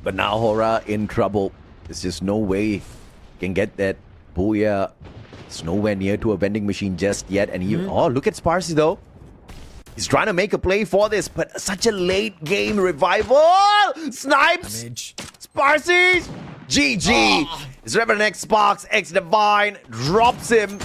But now Horaa in trouble. There's just no way he can get that booyah. It's nowhere near to a vending machine just yet. And he, oh, look at Sparsy though. He's trying to make a play for this, but such a late game revival. Snipes. Damage. Sparsies. GG. It's Revenant XSpark, X-Divine drops him.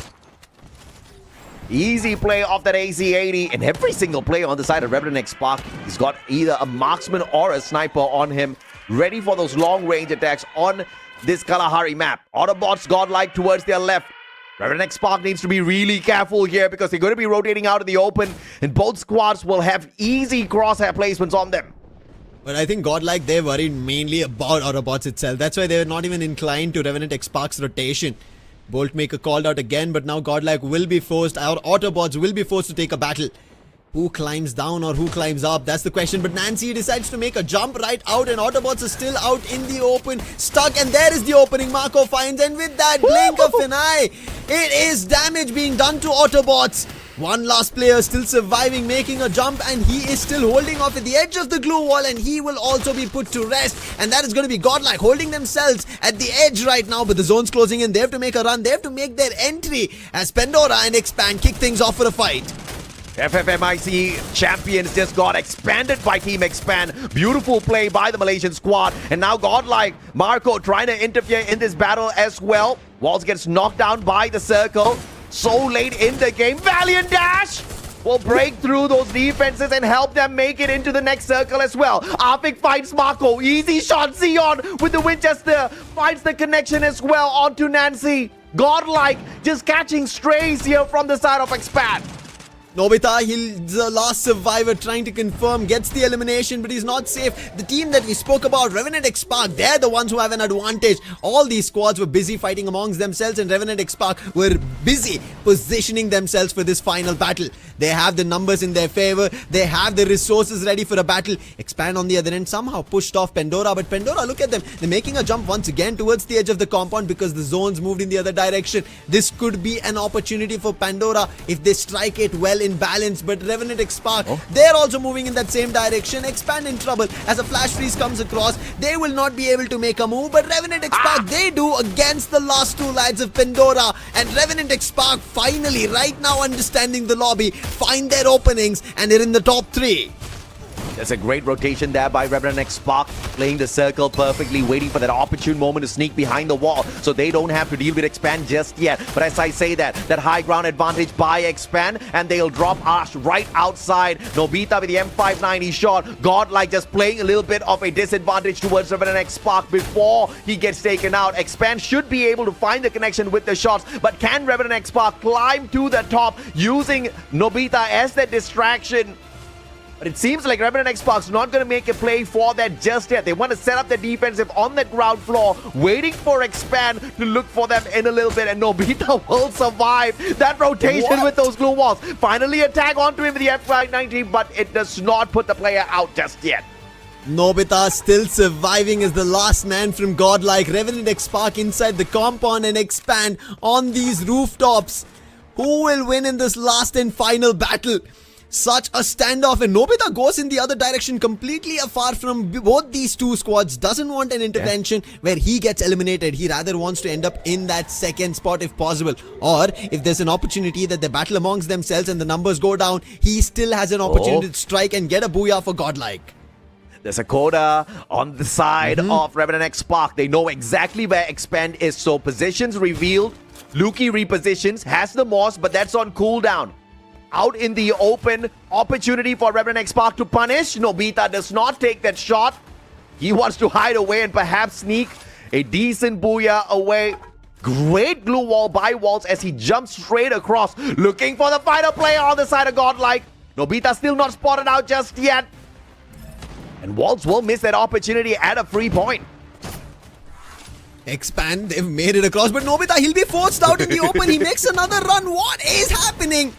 Easy play off that AC-80, and every single play on the side of Revenant XSpark, he's got either a marksman or a sniper on him, ready for those long-range attacks on this Kalahari map. Autobotz Godlike towards their left. Revenant XSpark needs to be really careful here because they're going to be rotating out in the open, and both squads will have easy crosshair placements on them. But I think Godlike, they're worried mainly about Autobotz itself. That's why they're not even inclined to Revenant XSpark's rotation. Boltmaker called out again, but now Godlike will be forced, or Autobotz will be forced to take a battle. Who climbs down or who climbs up? That's the question. But Nancy decides to make a jump right out, and Autobotz is still out in the open, stuck, and there is the opening. Marco finds, and with that blink of an eye, it is damage being done to Autobotz. One last player still surviving, making a jump, and he is still holding off at the edge of the glue wall, and he will also be put to rest. And that is going to be Godlike holding themselves at the edge right now, but the zone's closing in. They have to make a run. They have to make their entry as Pandora and Expand kick things off for a fight. FFMIC champions just got expanded by Team Expand. Beautiful play by the Malaysian squad. And now Godlike, Marco trying to interfere in this battle as well. Walls gets knocked down by the circle. So late in the game. Valiant dash will break through those defenses and help them make it into the next circle as well. Afik finds Marco. Easy shot. Sion with the Winchester finds the connection as well onto Nancy. Godlike just catching strays here from the side of Expand. Nobita, he's the last survivor trying to confirm, gets the elimination, but he's not safe. The team that we spoke about, Revenant XSpark, they're the ones who have an advantage. All these squads were busy fighting amongst themselves, and Revenant XSpark were busy positioning themselves for this final battle. They have the numbers in their favor. They have the resources ready for a battle. Expand on the other end somehow pushed off Pandora, but Pandora, look at them. They're making a jump once again towards the edge of the compound because the zone's moved in the other direction. This could be an opportunity for Pandora if they strike it well in balance, but Revenant XSpark, they're also moving in that same direction. Expand in trouble as a flash freeze comes across. They will not be able to make a move, but Revenant XSpark, they do against the last two lads of Pandora. And Revenant XSpark finally, right now understanding the lobby, find their openings, and they're in the top three. There's a great rotation there by Revenant XSpark, playing the circle perfectly, waiting for that opportune moment to sneak behind the wall so they don't have to deal with Expand just yet. But as I say that high ground advantage by Expand, and they'll drop Ash right outside. Nobita with the M590 shot. Godlike just playing a little bit of a disadvantage towards Revenant XSpark before he gets taken out. Expand should be able to find the connection with the shots, but can Revenant XSpark climb to the top using Nobita as their distraction? But it seems like Revenant XSpark's not going to make a play for that just yet. They want to set up the defensive on the ground floor, waiting for Expand to look for them in a little bit, and Nobita will survive that rotation with those glue walls. Finally a tag onto him with the F590, but it does not put the player out just yet. Nobita still surviving as the last man from Godlike. Revenant XSpark inside the compound and Expand on these rooftops. Who will win in this last and final battle? Such a standoff, and Nobita goes in the other direction, completely afar from both these two squads. Doesn't want an intervention where he gets eliminated. He rather wants to end up in that second spot if possible. Or if there's an opportunity that they battle amongst themselves and the numbers go down, he still has an opportunity to strike and get a booyah for Godlike. There's a coda on the side of Revenant XSpark. They know exactly where Expand is, so positions revealed. Luki repositions, has the Moss, but that's on cooldown. Out in the open, opportunity for Revenant XSpark to punish. Nobita does not take that shot. He wants to hide away and perhaps sneak a decent booyah away. Great glue wall by Waltz as he jumps straight across, looking for the final player on the side of Godlike. Nobita still not spotted out just yet. And Waltz will miss that opportunity at a free point. Expand, they've made it across, but Nobita, he'll be forced out in the open. He makes another run. What is happening?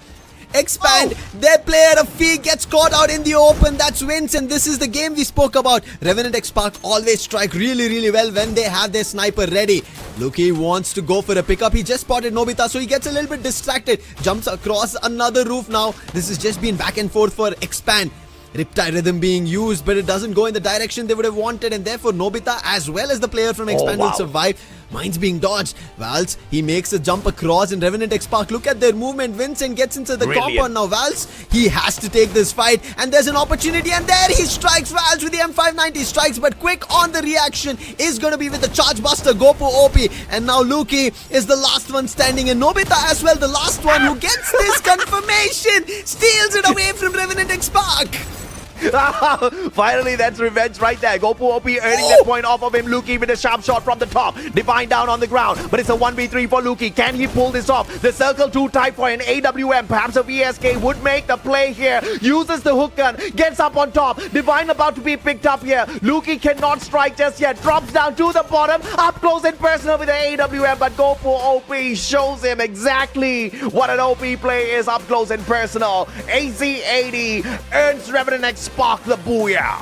Expand, their player of Fee gets caught out in the open. That's wins, and this is the game we spoke about. Revenant XSpark always strike really well when they have their sniper ready. Luki wants to go for a pickup. He just spotted Nobita, so he gets a little bit distracted. Jumps across another roof now. This has just been back and forth for Expand. Riptide Rhythm being used, but it doesn't go in the direction they would have wanted, and therefore Nobita as well as the player from Expand will survive. Mine's being dodged. Vals, he makes a jump across, and Revenant XSpark, look at their movement. Vincent gets into the compound now. Vals, he has to take this fight, and there's an opportunity, and there he strikes. Vals with the M590 strikes, but quick on the reaction is going to be with the Charge Buster, Gopu OP, and now Luki is the last one standing, and Nobita as well, the last one who gets this confirmation, steals it away from Revenant XSpark. Finally, that's revenge right there. Gopu OP earning that point off of him. Luki with a sharp shot from the top. Divine down on the ground, but it's a 1v3 for Luki. Can he pull this off? The circle 2 type for an AWM. Perhaps a VSK would make the play here. Uses the hook gun, gets up on top. Divine about to be picked up here. Luki cannot strike just yet. Drops down to the bottom. Up close and personal with the AWM, but Gopu OP shows him exactly what an OP play is up close and personal. AC80 earns Revenant XSpark the booyah.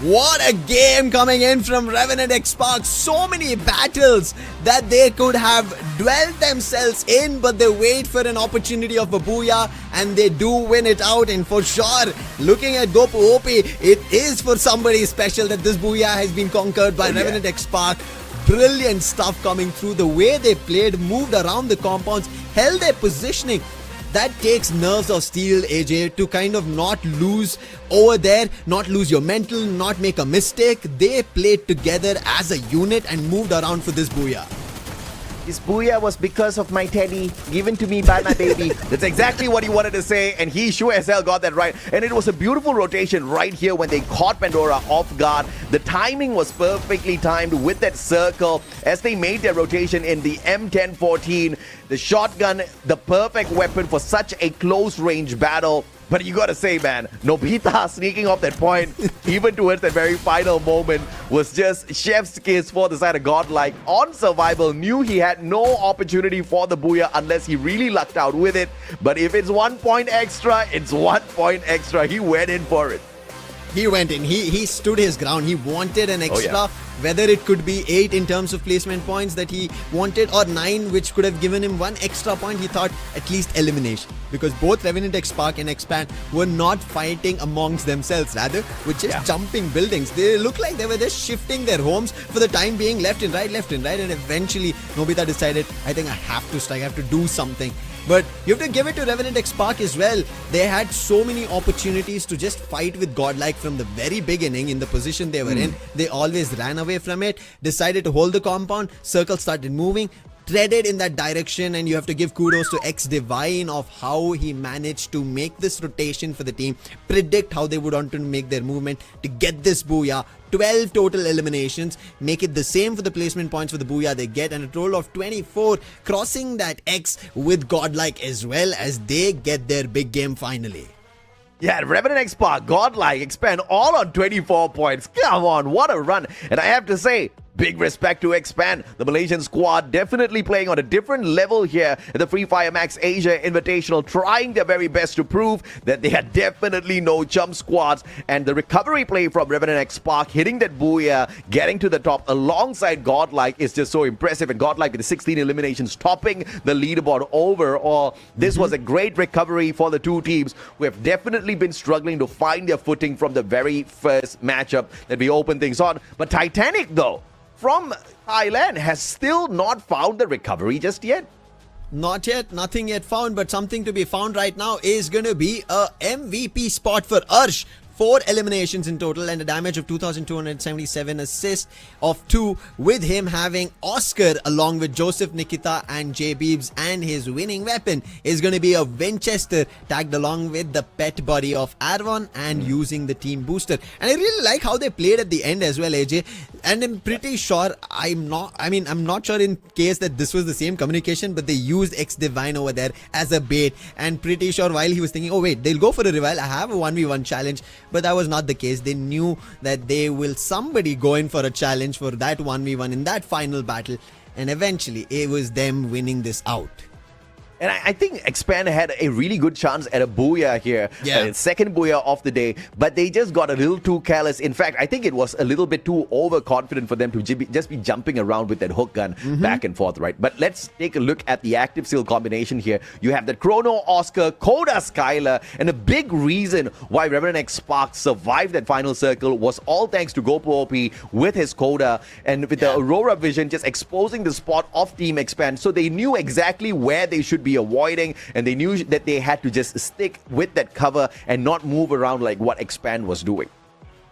What a game coming in from Revenant XSpark. So many battles that they could have dwelled themselves in, but they wait for an opportunity of a booyah and they do win it out. And for sure, looking at Gopu OP, it is for somebody special that this booyah has been conquered by Revenant XSpark. Brilliant stuff coming through. The way they played, moved around the compounds, held their positioning. That takes nerves of steel, AJ, to kind of not lose over there, not lose your mental, not make a mistake. They played together as a unit and moved around for this booyah. This booyah was because of my teddy, given to me by my baby. That's exactly what he wanted to say, and he sure as hell got that right. And it was a beautiful rotation right here when they caught Pandora off guard. The timing was perfectly timed with that circle as they made their rotation in the M1014. The shotgun, the perfect weapon for such a close range battle. But you gotta say, man, Nobita sneaking off that point, even towards that very final moment, was just chef's kiss for the side of Godlike. On survival, knew he had no opportunity for the booyah unless he really lucked out with it. But if it's 1 point extra, it's 1 point extra. He went in for it. He went in. He stood his ground. He wanted an extra whether it could be 8 in terms of placement points that he wanted or 9 which could have given him 1 extra point. He thought at least elimination, because both Revenant XSpark and Expand were not fighting amongst themselves, rather were just jumping buildings. They looked like they were just shifting their homes for the time being, left and right, and eventually Nobita decided, I think I have to strike, I have to do something. But you have to give it to Revenant XSpark as well. They had so many opportunities to just fight with Godlike from the very beginning in the position they were in. They always ran away from it, decided to hold the compound, Circle started moving, threaded in that direction, and you have to give kudos to X Divine of how he managed to make this rotation for the team, predict how they would want to make their movement to get this booyah. 12 total eliminations, make it the same for the placement points for the booyah they get, and a total of 24, crossing that X with Godlike as well as they get their big game finally. Yeah, Revenant XSpark, Godlike, Expand, all on 24 points. Come on, what a run. And I have to say, big respect to Expand. The Malaysian squad definitely playing on a different level here at the Fire Max Asia Invitational, trying their very best to prove that they are definitely no chump squads. And the recovery play from Revenant XSpark, hitting that booyah, getting to the top alongside Godlike is just so impressive. And Godlike with the 16 eliminations, topping the leaderboard overall. This was a great recovery for the two teams who have definitely been struggling to find their footing from the very first matchup that we opened things on. But Titanic, though, from Thailand, has still not found the recovery just yet. Not yet, nothing yet found, but something to be found right now is going to be a MVP spot for Arsh. 4 eliminations in total and a damage of 2,277, assist of 2, with him having Oscar along with Joseph, Nikita and J Beebs, and his winning weapon is going to be a Winchester tagged along with the pet body of Arvon and using the team booster. And I really like how they played at the end as well, AJ, and I'm pretty sure, I'm not sure in case that this was the same communication, but they used X Divine over there as a bait, and pretty sure while he was thinking, oh wait, they'll go for a revival, I have a 1v1 challenge. But that was not the case. They knew that they will somebody go in for a challenge for that 1v1 in that final battle, and eventually it was them winning this out. And I think Expand had a really good chance at a booyah here. Yeah. Second booyah of the day. But they just got a little too careless. In fact, I think it was a little bit too overconfident for them to just be jumping around with that hook gun back and forth, right? But let's take a look at the active seal combination here. You have the Chrono Oscar, Coda Skylar, and a big reason why Revenant XSpark survived that final circle was all thanks to Gopo OP with his Coda and with the Aurora Vision just exposing the spot of Team Expand. So they knew exactly where they should be avoiding, and they knew that they had to just stick with that cover and not move around like what Expand was doing.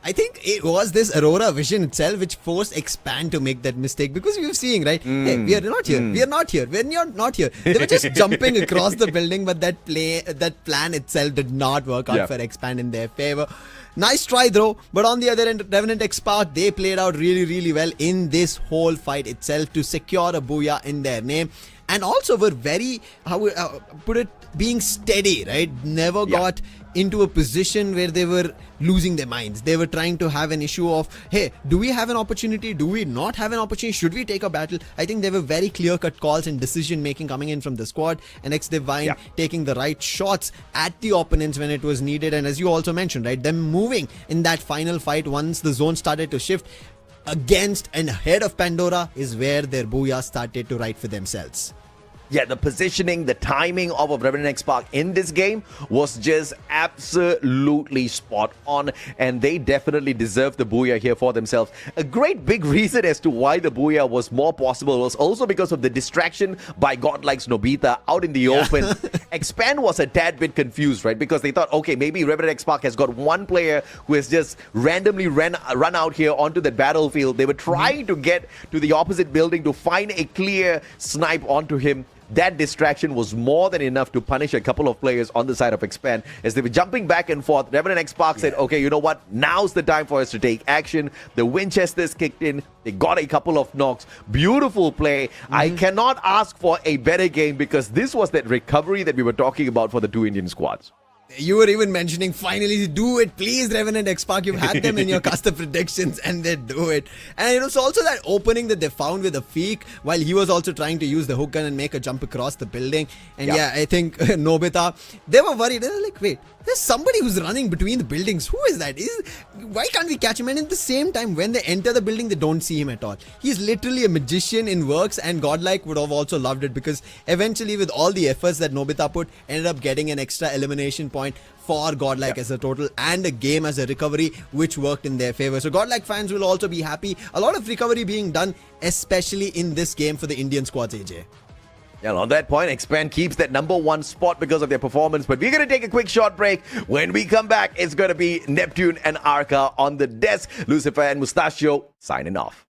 I think it was this Aurora Vision itself which forced Expand to make that mistake, because we were seeing, right? Hey, we are not here. We are not here. When you're not here, they were just jumping across the building, but that plan itself did not work out for Expand in their favor. Nice try though, but on the other end, Revenant XSpark, they played out really well in this whole fight itself to secure a booyah in their name. And also were very, being steady, right? Never got into a position where they were losing their minds. They were trying to have an issue of, hey, do we have an opportunity? Do we not have an opportunity? Should we take a battle? I think there were very clear-cut calls and decision making coming in from the squad, and X Divine taking the right shots at the opponents when it was needed. And as you also mentioned, right, them moving in that final fight once the zone started to shift against and ahead of Pandora is where their booyah started to write for themselves. Yeah, the positioning, the timing of Revenant XSpark in this game was just absolutely spot on, and they definitely deserve the booyah here for themselves. A great big reason as to why the booyah was more possible was also because of the distraction by Godlike's Nobita out in the open. Expand was a tad bit confused, right? Because they thought, okay, maybe Revenant XSpark has got one player who has just randomly run out here onto the battlefield. They were trying to get to the opposite building to find a clear snipe onto him. That distraction was more than enough to punish a couple of players on the side of Expand. As they were jumping back and forth, Revenant XSpark said, okay, you know what? Now's the time for us to take action. The Winchesters kicked in. They got a couple of knocks. Beautiful play. I cannot ask for a better game, because this was that recovery that we were talking about for the two Indian squads. You were even mentioning, finally do it, please, Revenant XSpark. You've had them in your custom predictions and they do it. And it was also that opening that they found with the Feek while he was also trying to use the hook gun and make a jump across the building. And yeah, I think Nobita, they were worried. They were like, wait, there's somebody who's running between the buildings. Who is that? Why can't we catch him? And at the same time, when they enter the building, they don't see him at all. He's literally a magician in works, and Godlike would have also loved it because eventually with all the efforts that Nobita put, ended up getting an extra elimination point for Godlike as a total and a game as a recovery, which worked in their favor. So Godlike fans will also be happy. A lot of recovery being done, especially in this game for the Indian squads, AJ. Yeah, on that point, Expand keeps that #1 spot because of their performance. But we're going to take a quick short break. When we come back, it's going to be Neptune and Arca on the desk. Lucifer and Mustachio signing off.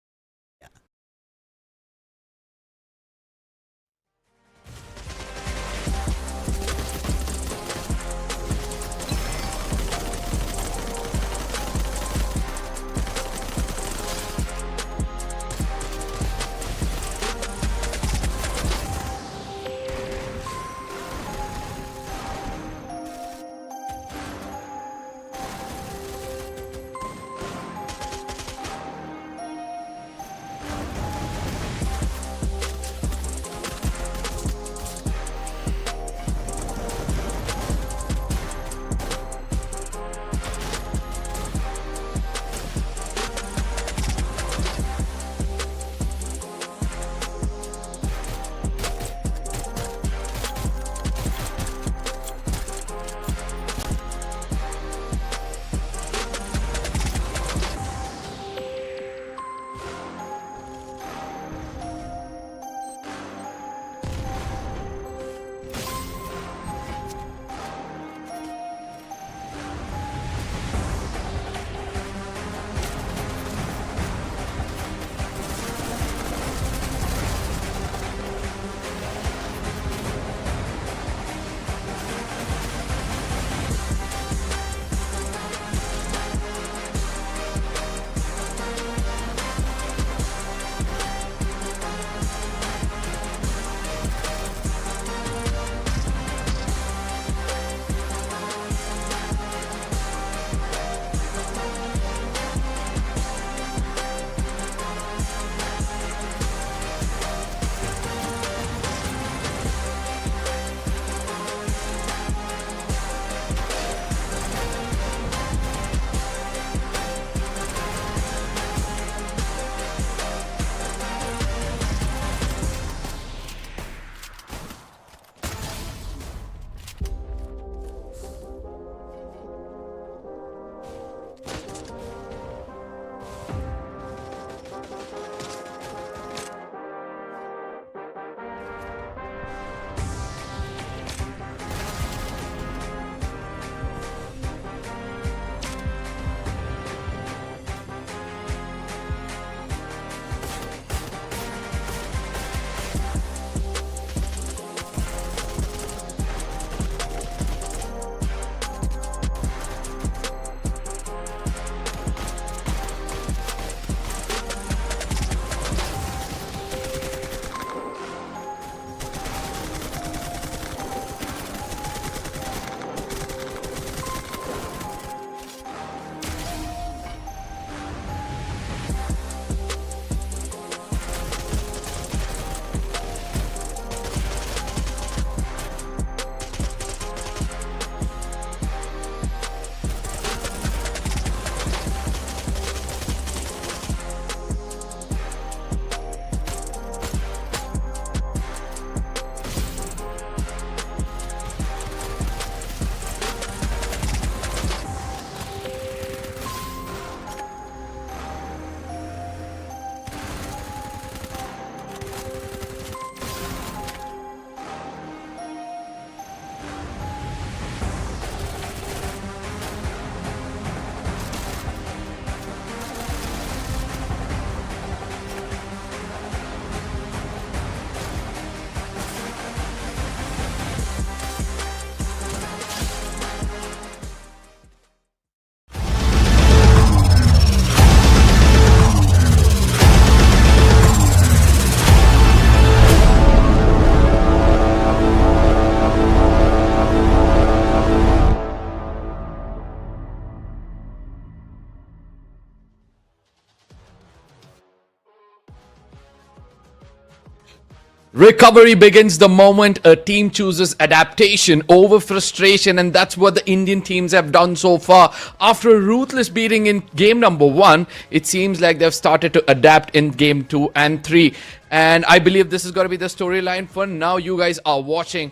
Recovery begins the moment a team chooses adaptation over frustration, and that's what the Indian teams have done so far. After a ruthless beating in game number 1, it seems like they've started to adapt in game 2 and 3. And I believe this is going to be the storyline for now. You guys are watching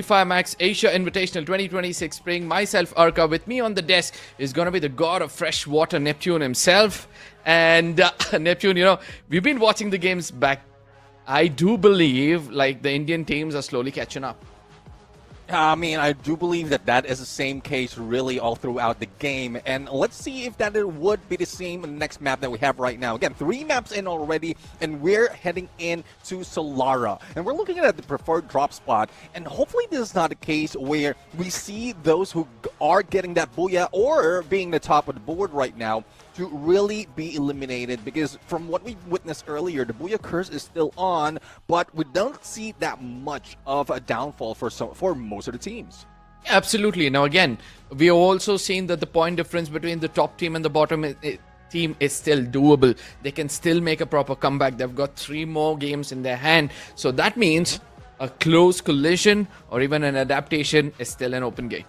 Fire Max Asia Invitational 2026 Spring. Myself, Arka, with me on the desk is going to be the god of fresh water, Neptune himself. And Neptune, you know, we've been watching the games back. I do believe like the Indian teams are slowly catching up. I mean, I do believe that is the same case really all throughout the game. And let's see if that it would be the same in the next map that we have right now. Again, 3 maps in already, and we're heading into Solara. And we're looking at the preferred drop spot. And hopefully this is not the case where we see those who are getting that booyah or being the top of the board right now to really be eliminated, because from what we witnessed earlier, the booyah curse is still on, but we don't see that much of a downfall for most of the teams. Absolutely. Now again, we have also seen that the point difference between the top team and the bottom team is still doable. They can still make a proper comeback. They've got 3 more games in their hand, so that means a close collision or even an adaptation is still an open gate.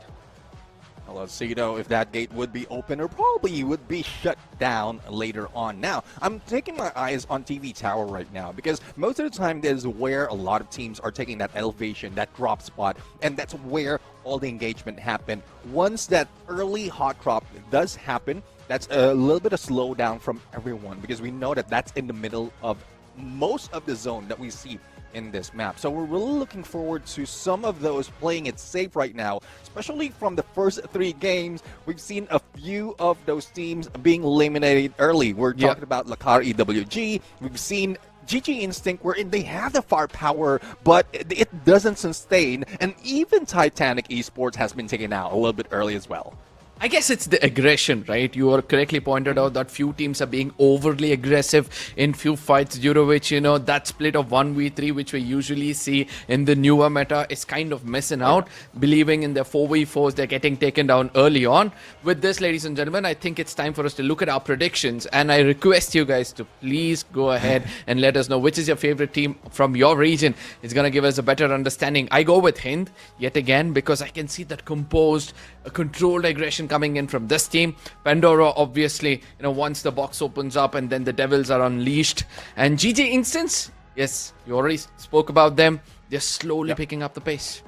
Let's see though if that gate would be open or probably would be shut down later on. Now, I'm taking my eyes on TV Tower right now because most of the time that is where a lot of teams are taking that elevation, that drop spot, and that's where all the engagement happen. Once that early hot drop does happen, that's a little bit of slowdown from everyone because we know that that's in the middle of most of the zone that we see in this map. So we're really looking forward to some of those playing it safe right now, especially from the first 3 games. We've seen a few of those teams being eliminated early. We're talking about Lakar EWG. We've seen GG Instinct, wherein they have the firepower, but it doesn't sustain. And even Titanic Esports has been taken out a little bit early as well. I guess it's the aggression, right? You are correctly pointed out that few teams are being overly aggressive in few fights, due to which, you know, that split of 1v3 which we usually see in the newer meta is kind of missing out. Believing in their 4v4s, they're getting taken down early on. With this, ladies and gentlemen, I think it's time for us to look at our predictions, and I request you guys to please go ahead and let us know which is your favorite team from your region. It's going to give us a better understanding. I go with Hind yet again because I can see that composed, controlled aggression coming in from this team. Pandora, obviously, you know, once the box opens up and then the devils are unleashed. And GG Instance, yes, you already spoke about them. They're slowly picking up the pace.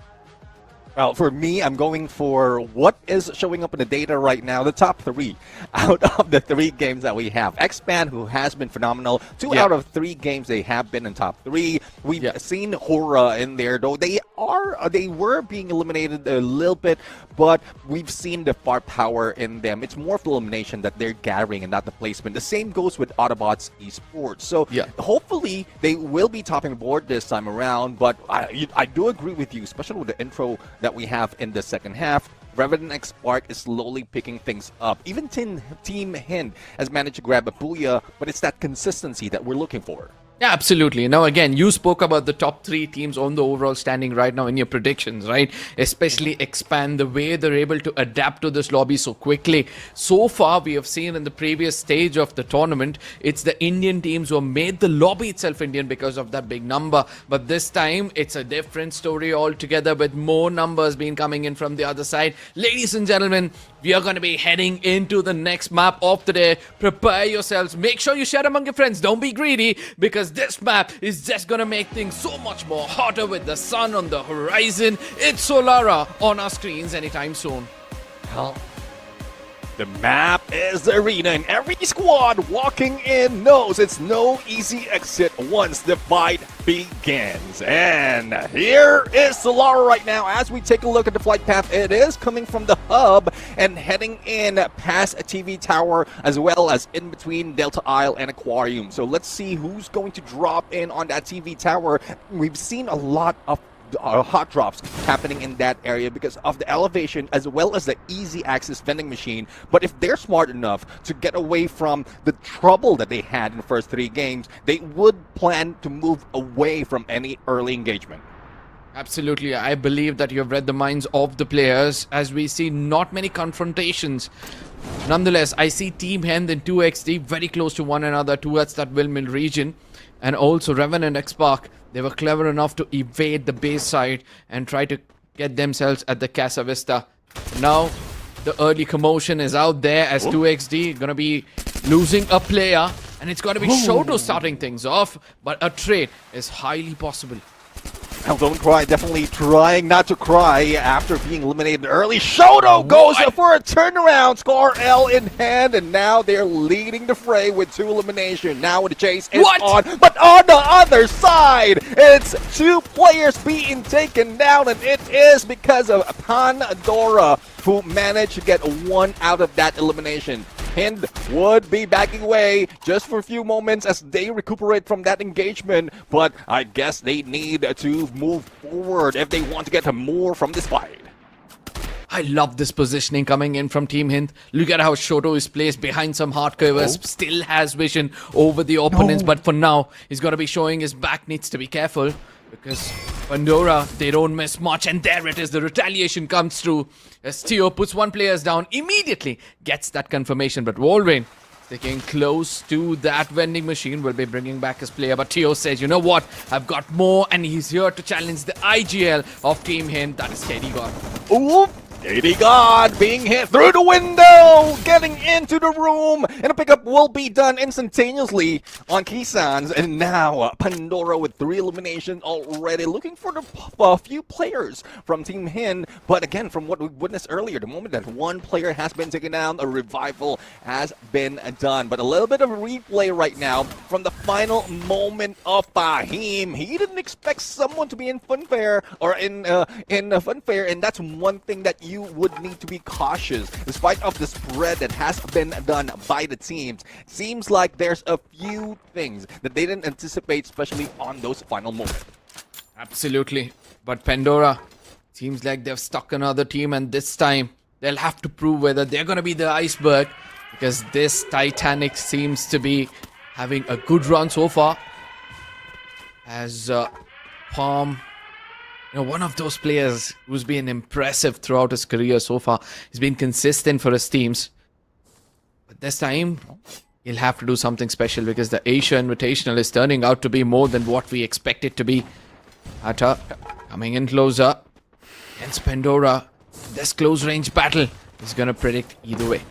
Well, for me, I'm going for what is showing up in the data right now, the top 3 out of the 3 games that we have. X-Band, who has been phenomenal. 2 out of 3 games they have been in top 3. We've seen Horaa in there, though they were being eliminated a little bit, but we've seen the firepower in them. It's more of the elimination that they're gathering and not the placement. The same goes with Autobotz Esports. So hopefully they will be topping the board this time around, but I do agree with you, especially with the intro that we have in the second half. Revenant XSpark is slowly picking things up. Even Team Hind has managed to grab a booyah, but it's that consistency that we're looking for. Yeah, absolutely. Now, again, you spoke about the top 3 teams on the overall standing right now in your predictions, right? Especially Expand, the way they're able to adapt to this lobby so quickly. So far, we have seen in the previous stage of the tournament, it's the Indian teams who have made the lobby itself Indian because of that big number. But this time, it's a different story altogether with more numbers being coming in from the other side. Ladies and gentlemen, we are going to be heading into the next map of the day. Prepare yourselves. Make sure you share among your friends. Don't be greedy, because this map is just going to make things so much more hotter with the sun on the horizon. It's Solara on our screens anytime soon. Well, the map is the arena, and every squad walking in knows it's no easy exit once the fight begins. And here is Solara right now. As we take a look at the flight path, it is coming from the hub and heading in past a TV tower, as well as in between Delta Isle and Aquarium. So let's see who's going to drop in on that TV tower. We've seen a lot of hot drops happening in that area because of the elevation as well as the easy access vending machine. But if they're smart enough to get away from the trouble that they had in the first 3 games, they would plan to move away from any early engagement. Absolutely. I believe that you have read the minds of the players as we see not many confrontations. Nonetheless, I see Team Hind and 2XD very close to one another towards that windmill region. And also Revenant XSpark, They were clever enough to evade the base side and try to get themselves at the Casa Vista. Now, the early commotion is out there as 2XD gonna be losing a player, and it's gonna be Shoto starting things off, but a trade is highly possible. Now, don't cry. Definitely trying not to cry after being eliminated early. Shoto goes for a turnaround. Score L in hand, and now they're leading the fray with 2 eliminations. Now the chase is on, but on the other side, it's 2 players being taken down, and it is because of Pandora who managed to get 1 out of that elimination. Hind would be backing away just for a few moments as they recuperate from that engagement, but I guess they need to move forward if they want to get more from this fight. I love this positioning coming in from Team Hind. Look at how Shoto is placed behind some hard covers, still has vision over the opponents, but for now, he's got to be showing his back, needs to be careful, because Pandora, they don't miss much, and there it is, the retaliation comes through as Tio puts 1 player down, immediately gets that confirmation, but Wolverine sticking close to that vending machine will be bringing back his player, but Tio says, you know what, I've got more, and he's here to challenge the IGL of Team Hind, that is KD God. Ooh! KD God being hit through the window, getting into the room, and a pickup will be done instantaneously on Kisans. And now Pandora with 3 eliminations already, looking for the few players from Team Hind. But again, from what we witnessed earlier, the moment that 1 player has been taken down, a revival has been done. But a little bit of a replay right now from the final moment of Fahim. He didn't expect someone to be in Funfair or in Funfair, and that's one thing that you would need to be cautious despite of the spread that has been done by the teams. Seems like there's a few things that they didn't anticipate, especially on those final moments. Absolutely, but Pandora seems like they've stuck another team, and this time they'll have to prove whether they're going to be the iceberg, because this Titanic seems to be having a good run so far as Palm, one of those players who's been impressive throughout his career so far. He's been consistent for his teams. But this time, he'll have to do something special, because the Asia Invitational is turning out to be more than what we expect it to be. Atta coming in closer. Against Pandora. This close range battle is going to predict either way.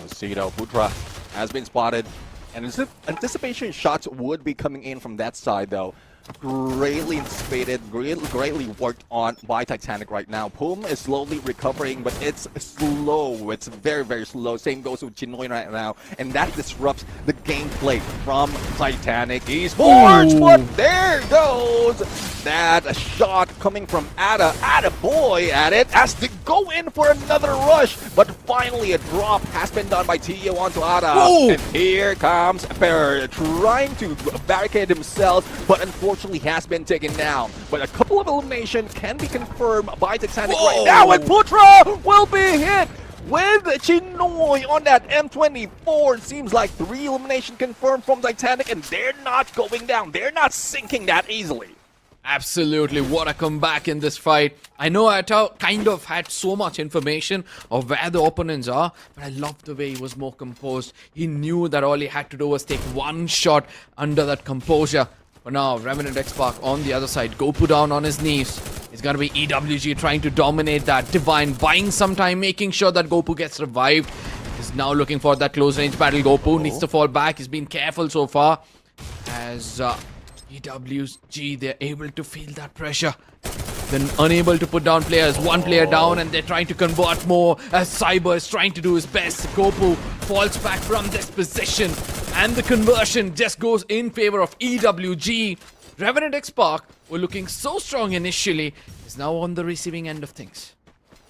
Cito Putra has been spotted, and as if anticipation shots would be coming in from that side though. Greatly anticipated, greatly worked on by Titanic right now. Pum is slowly recovering, but it's slow. It's very, very slow. Same goes with Chinoy right now, and that disrupts the gameplay from Titanic Esports. But there goes that shot coming from Ada boy at it as they go in for another rush. But finally, a drop has been done by Tio onto Ada. And here comes Per trying to barricade himself, but unfortunately has been taken down. But a couple of eliminations can be confirmed by Titanic right now, and Putra will be hit with Chinoy on that M24. It seems like 3 eliminations confirmed from Titanic, and they're not going down. They're not sinking that easily. Absolutely, what a comeback in this fight. I know Atta kind of had so much information of where the opponents are, but I love the way he was more composed. He knew that all he had to do was take 1 shot under that composure. But now, Revenant XSpark on the other side. Gopu down on his knees. It's going to be EWG trying to dominate that. Divine buying some time, making sure that Gopu gets revived. He's now looking for that close range battle. Gopu needs to fall back. He's been careful so far. As EWG, they're able to feel that pressure. Then unable to put down players. 1 player down, and they're trying to convert more as Cyber is trying to do his best. Gopu falls back from this position, and the conversion just goes in favor of EWG. Revenant XSpark were looking so strong initially, is now on the receiving end of things.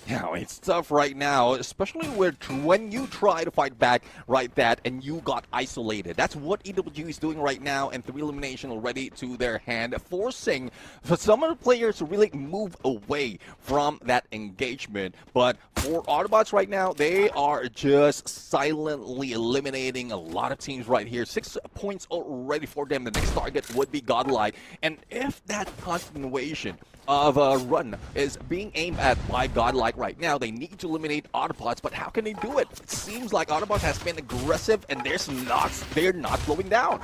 Yeah, it's tough right now, especially when you try to fight back right that and you got isolated. That's what EWG is doing right now, and 3 elimination already to their hand, forcing some of the players to really move away from that engagement. But for Autobotz right now, they are just silently eliminating a lot of teams right here. 6 points already for them. The next target would be Godlike, and if that continuation of a run is being aimed at by Godlike right now, they need to eliminate Autobotz, but how can they do it? It seems like Autobotz has been aggressive, and they're not slowing down.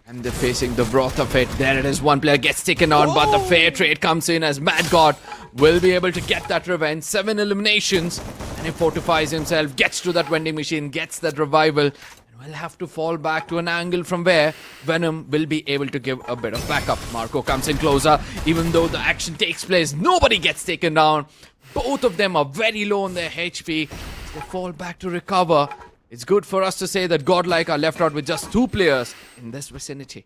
And they're facing the wrath of it. There it is. One player gets taken on, but the fair trade comes in as Mad God will be able to get that revenge. 7 eliminations. And he fortifies himself, gets to that vending machine, gets that revival. And will have to fall back to an angle from where Venom will be able to give a bit of backup. Marco comes in closer. Even though the action takes place, nobody gets taken down. Both of them are very low on their HP. They fall back to recover. It's good for us to say that Godlike are left out with just 2 players in this vicinity.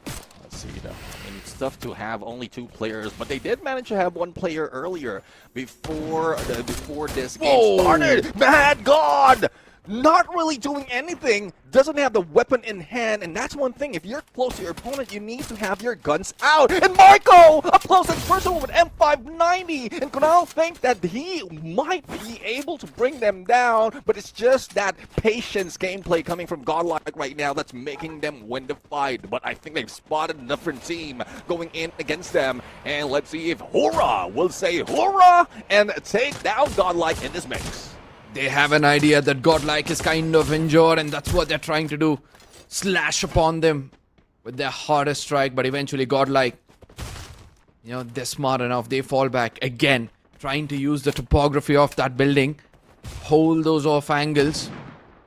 Let's see, I mean, it's tough to have only 2 players, but they did manage to have 1 player earlier before this game started. Mad God! Not really doing anything, doesn't have the weapon in hand, and that's one thing. If you're close to your opponent, you need to have your guns out. And Marco, up close and personal with M590, and Kunal think that he might be able to bring them down, but it's just that patience gameplay coming from Godlike right now that's making them win the fight. But I think they've spotted a different team going in against them, and let's see if Horaa will say Horaa and take down Godlike in this mix. They have an idea that Godlike is kind of injured, and that's what they're trying to do. Slash upon them with their hardest strike, but eventually Godlike, you know, they're smart enough. They fall back again, trying to use the topography of that building, hold those off angles,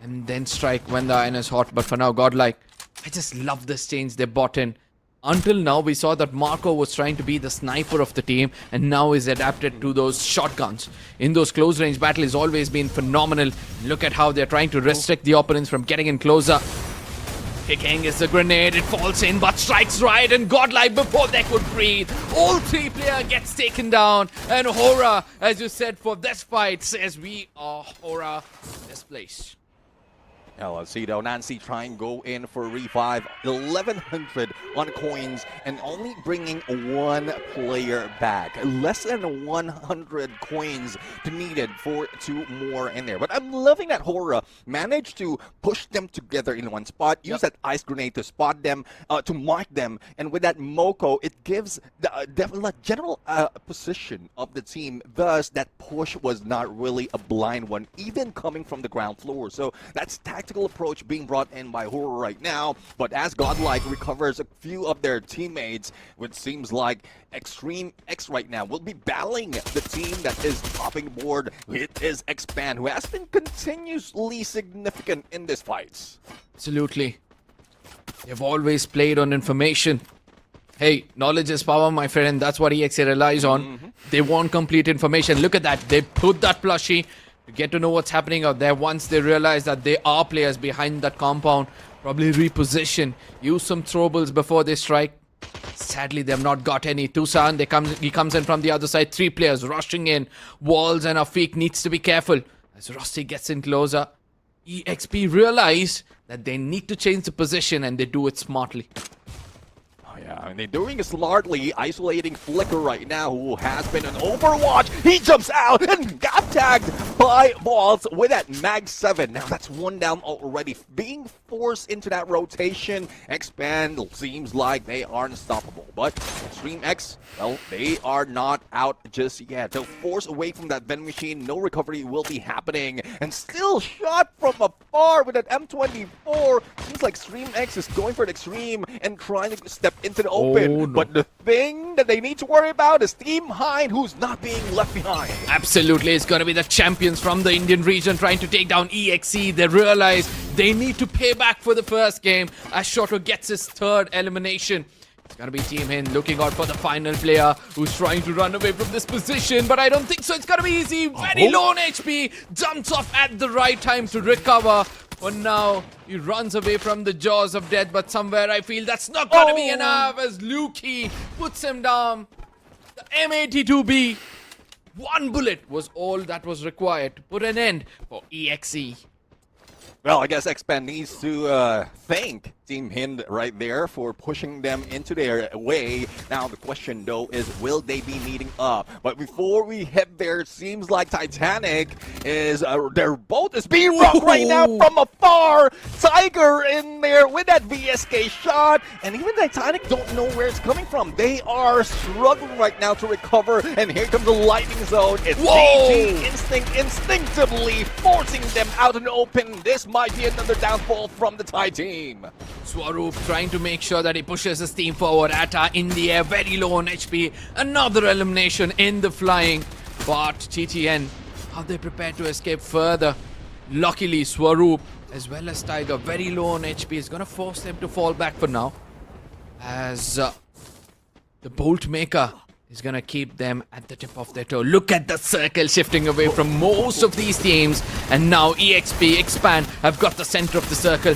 and then strike when the iron is hot. But for now, Godlike, I just love this change they bought in. Until now, we saw that Marco was trying to be the sniper of the team, and now is adapted to those shotguns. In those close range battle, has always been phenomenal. Look at how they're trying to restrict the opponents from getting in closer. Kicking is the grenade, it falls in, but strikes right, and Godlike before they could breathe. All 3 player gets taken down, and Horaa, as you said, for this fight, says we are Horaa this place. Now let's see though, Nancy try and go in for revive, 1100 on coins and only bringing 1 player back. Less than 100 coins needed for 2 more in there. But I'm loving that Horaa managed to push them together in one spot, use that ice grenade to spot them, to mark them, and with that Moko, it gives the general position of the team. Thus, that push was not really a blind one, even coming from the ground floor. So that's tactical approach being brought in by Horaa right now. But as Godlike recovers a few of their teammates, which seems like Extreme X right now will be battling the team that is topping board. It is Expand, who has been continuously significant in this fight. Absolutely. They've always played on information. Hey, knowledge is power, my friend. That's what EXA relies on. They want complete information. Look at that. They put that plushie to get to know what's happening out there. Once they realize that there are players behind that compound, probably reposition, use some throwables before they strike. Sadly, they've not got any. Tucson, he comes in from the other side. 3 players rushing in. Walls and Afiq needs to be careful. As Rossi gets in closer, EXP realize that they need to change the position, and they do it smartly. Yeah, I mean, they're doing it smartly, isolating Flicker right now, who has been an Overwatch. He jumps out and got tagged by Balls with that Mag 7. Now that's 1 down already. Being forced into that rotation, Expand seems like they are unstoppable. But Extreme X, well, they are not out just yet. They'll force away from that vending machine. No recovery will be happening. And still shot from afar with that M24. Seems like Extreme X is going for an Extreme and trying to step into the open. No. But the thing that they need to worry about is Team Hind, who's not being left behind. Absolutely, it's going to be the champions from the Indian region trying to take down EXE. They realize they need to pay back for the first game as Shoto gets his 3rd elimination. It's going to be Team Hind looking out for the final player who's trying to run away from this position, but I don't think so. It's going to be easy. Very low on HP. Jumps off at the right time to recover. For now, he runs away from the jaws of death, but somewhere I feel that's not going to be enough as Lukey puts him down. The M82B. 1 bullet was all that was required to put an end for EXE. Well, I guess Expand needs to thank Team Hind right there for pushing them into their way. Now the question though is, will they be meeting up? But before we head there, it seems like Titanic is their boat is being rocked right now from afar. Tiger in there with that VSK shot, and even Titanic don't know where it's coming from. They are struggling right now to recover, and here comes the lightning zone. It's DG Instinct instinctively forcing them out in the open. This might be another downfall from the Thai team. Swaroop trying to make sure that he pushes his team forward. Atta in the air, very low on HP. Another elimination in the flying. But TTN, are they prepared to escape further? Luckily, Swaroop as well as Tiger, very low on HP, is going to force them to fall back for now. As the Bolt Maker is going to keep them at the tip of their toe. Look at the circle shifting away from most of these teams. And now EXP, Expand, have got the center of the circle.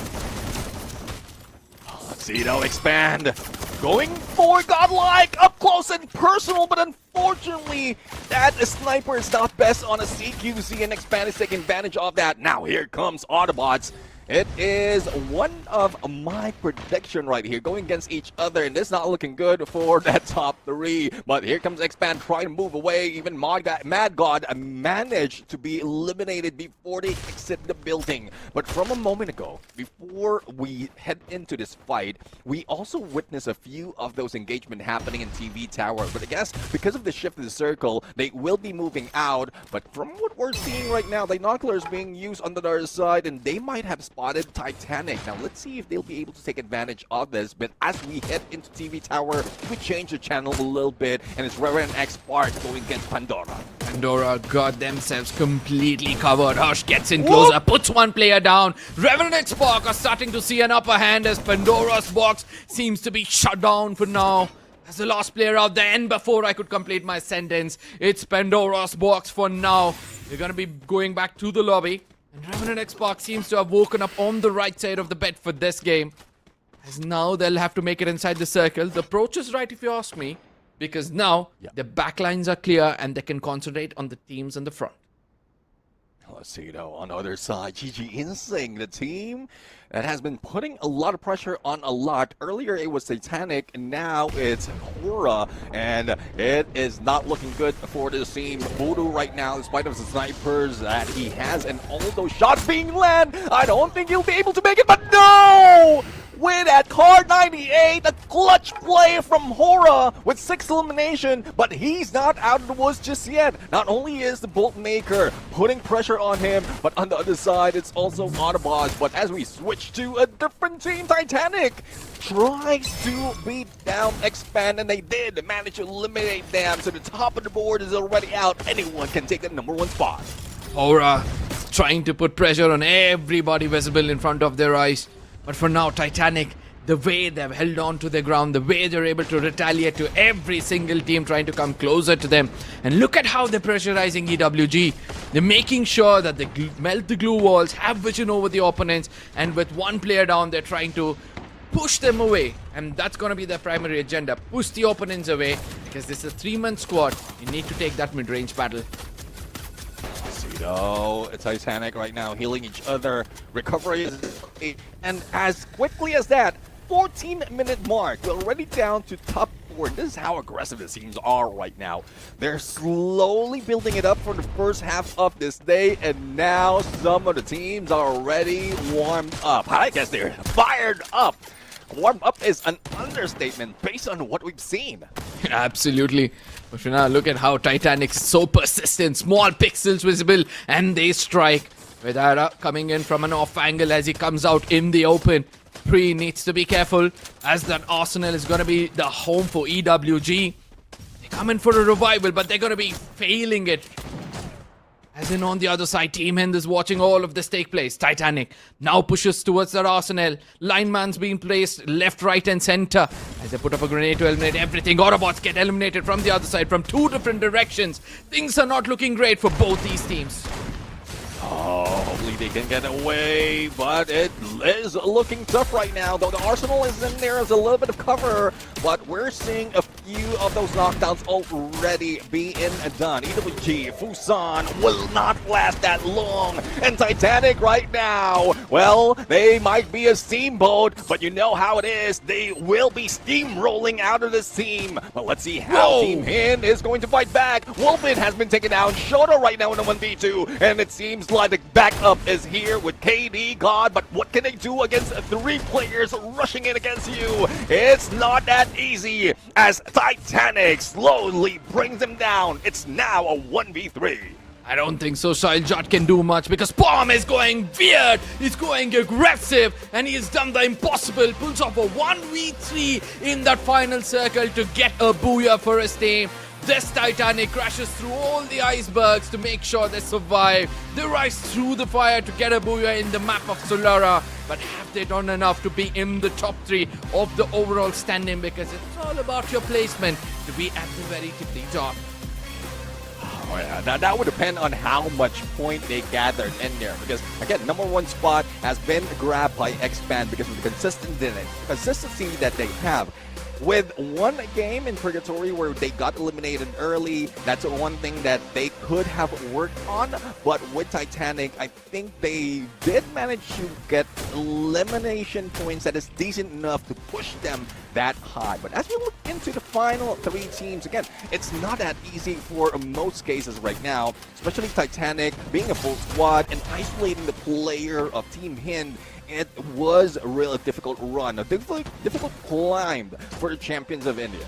Let's see now, Expand. Going for Godlike, up close and personal, but unfortunately, that sniper is not best on a CQC, and Expand is taking advantage of that. Now here comes Autobotz. It is one of my prediction right here, going against each other, and it's not looking good for that top three. But here comes Expand trying to move away. Even Mad God managed to be eliminated before they exit the building. But from a moment ago, before we head into this fight, we also witnessed a few of those engagement happening in TV Tower. But I guess because of the shift of the circle, they will be moving out. But from what we're seeing right now, the binoculars being used on the other side, and they might have spotted Titanic. Now let's see if they'll be able to take advantage of this. But as we head into TV Tower, we change the channel a little bit, and it's Revenant XSpark going against Pandora. Pandora got themselves completely covered. Hush gets in closer, puts one player down. Revenant XSpark are starting to see an upper hand as Pandora's box seems to be shut down for now. As the last player out there, and before I could complete my sentence, it's Pandora's box for now. They're going to be going back to the lobby. And Revenant XSpark seems to have woken up on the right side of the bed for this game. As now they'll have to make it inside the circle. The approach is right if you ask me. Because now the backlines are clear and they can concentrate on the teams in the front. Let's see though, on the other side, GG Insane, the team that has been putting a lot of pressure on a lot. Earlier it was Titanic, and now it's Horaa, and it is not looking good for this team. Voodoo right now, in spite of the snipers that he has and all those shots being landed, I don't think he'll be able to make it, but no! With at card 98, a clutch play from Horaa with 6 elimination, but he's not out of the woods just yet. Not only is the Bolt Maker putting pressure on him, but on the other side, it's also Autobotz. But as we switch to a different team, Titanic tries to beat down Expand, and they did manage to eliminate them. So the top of the board is already out. Anyone can take the #1 spot. Horaa trying to put pressure on everybody visible in front of their eyes. But for now, Titanic, the way they've held on to the ground, the way they're able to retaliate to every single team trying to come closer to them. And look at how they're pressurizing EWG. They're making sure that they melt the glue walls, have vision over the opponents, and with one player down, they're trying to push them away. And that's going to be their primary agenda. Push the opponents away, because this is a 3-man squad. You need to take that mid-range battle. So Titanic right now healing each other, recovery, and as quickly as that, 14-minute mark, we're already down to top 4. This is how aggressive the teams are right now. They're slowly building it up for the first half of this day, and now some of the teams are already warmed up. I guess they're fired up. Warmed up is an understatement based on what we've seen. Absolutely. But for now, look at how Titanic's so persistent. Small pixels visible, and they strike. With Ara coming in from an off angle as he comes out in the open. Pre needs to be careful, as that Arsenal is going to be the home for EWG. They come in for a revival, but they're going to be failing it. As in on the other side, Team Hind is watching all of this take place. Titanic now pushes towards their Arsenal. Lineman's being placed left, right, and center. As they put up a grenade to eliminate everything. Autobots get eliminated from the other side from 2 different directions. Things are not looking great for both these teams. Oh, hopefully they can get away, but it is looking tough right now. Though the Arsenal is in there as a little bit of cover, but we're seeing a few of those knockdowns already being done. EWG, Fusan will not last that long, and Titanic right now, well, they might be a steamboat, but you know how it is. They will be steamrolling out of this team. But let's see how Team Hind is going to fight back. Wolfin has been taken down. Shoto right now in the 1v2, and it seems like the backup is here with KD God, but what can they do against 3 players rushing in against you? It's not that easy, as Titanic slowly brings them down. It's now a 1v3. I don't think so. Shailjot can do much because Palm is going weird. He's going aggressive and he has done the impossible. Pulls off a 1v3 in that final circle to get a booyah for his team. This Titanic crashes through all the icebergs to make sure they survive. They rise through the fire to get a booyah in the map of Solara. But have they done enough to be in the top 3 of the overall standing? Because it's all about your placement to be at the very tippy top. Oh, yeah. That would depend on how much point they gathered in there. Because, again, #1 spot has been grabbed by Expand because of the consistency that they have. With one game in Purgatory where they got eliminated early, that's one thing that they could have worked on. But with Titanic, I think they did manage to get elimination points that is decent enough to push them that high. But as we look into the final 3 teams, again, it's not that easy for most cases right now, especially Titanic being a full squad and isolating the player of Team Hind. It was a really difficult run, a difficult climb for the champions of India.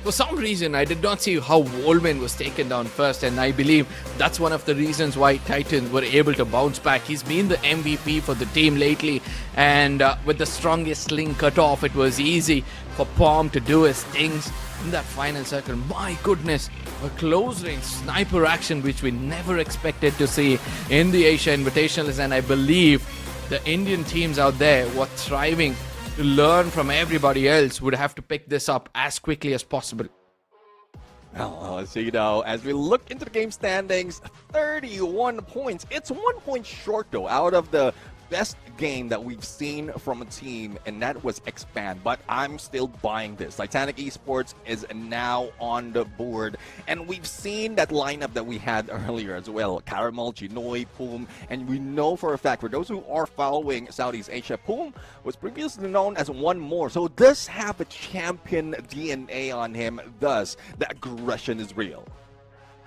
For some reason, I did not see how Wolman was taken down first, and I believe that's one of the reasons why Titans were able to bounce back. He's been the MVP for the team lately, and with the strongest sling cut off, it was easy for Palm to do his things in that final circle. My goodness, a close-range sniper action which we never expected to see in the Asia Invitationals, and I believe the Indian teams out there were thriving to learn from everybody else would have to pick this up as quickly as possible. Well, so as we look into the game standings, 31 points. It's 1 point short, though, out of the best game that we've seen from a team, and that was Expand. But I'm still buying this. Titanic Esports is now on the board, and we've seen that lineup that we had earlier as well. Caramel, Chinoy, Poom, and we know for a fact, for those who are following Southeast Asia, Poom was previously known as one more, so does have a champion DNA on him, thus the aggression is real.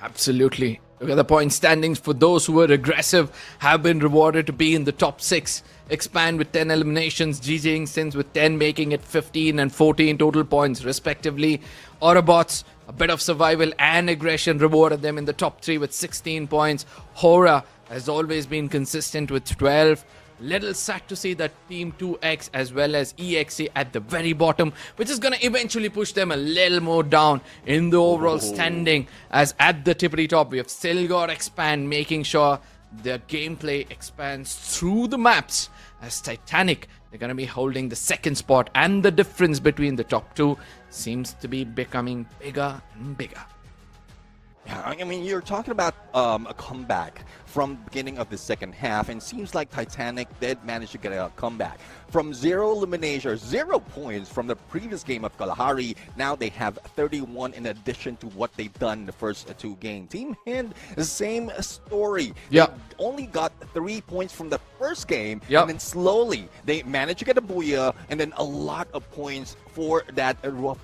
Absolutely. Look at the point standings. For those who were aggressive, have been rewarded to be in the top 6. Expand with 10 eliminations, GG Instance with 10, making it 15 and 14 total points respectively. Autobotz, a bit of survival and aggression, rewarded them in the top 3 with 16 points. Horaa has always been consistent with 12. Little sad to see that Team 2X as well as EXE at the very bottom, which is going to eventually push them a little more down in the overall standing, as at the tippity top we have still got Expand, making sure their gameplay expands through the maps. As Titanic, they're going to be holding the 2nd spot, and the difference between the top 2 seems to be becoming bigger and bigger. Yeah, I mean, you're talking about a comeback from the beginning of the second half, and it seems like Titanic did manage to get a comeback. From 0 elimination, 0 points from the previous game of Kalahari, now they have 31 in addition to what they've done in the first 2 games. Team Hind, the same story. Yeah. They only got 3 points from the first game, Yep. and then slowly they managed to get a booyah, and then a lot of points for that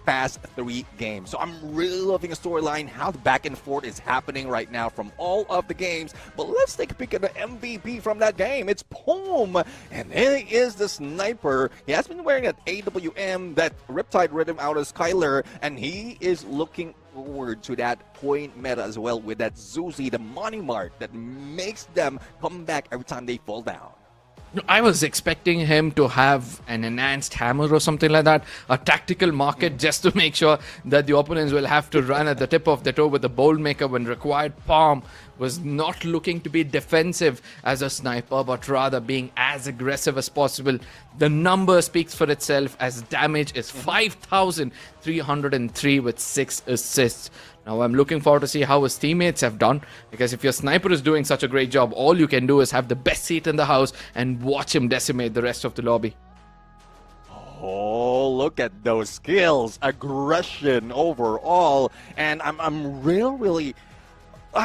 past 3 games. So I'm really loving the storyline, how the back and forth is happening right now from all of the games. But let's take a peek at the MVP from that game. It's Poom, and it is the sniper. He has been wearing that AWM, that Riptide Rhythm out of Skylar, and he is looking forward to that point meta as well with that Zuzi, the money mark that makes them come back every time they fall down. I was expecting him to have an enhanced hammer or something like that, a tactical market, just to make sure that the opponents will have to run at the tip of the toe with the bold maker when required. Palm was not looking to be defensive as a sniper, but rather being as aggressive as possible. The number speaks for itself, as damage is 5,303 with 6 assists. Now I'm looking forward to see how his teammates have done, because if your sniper is doing such a great job, all you can do is have the best seat in the house and watch him decimate the rest of the lobby. Oh, look at those skills, aggression overall, and I'm really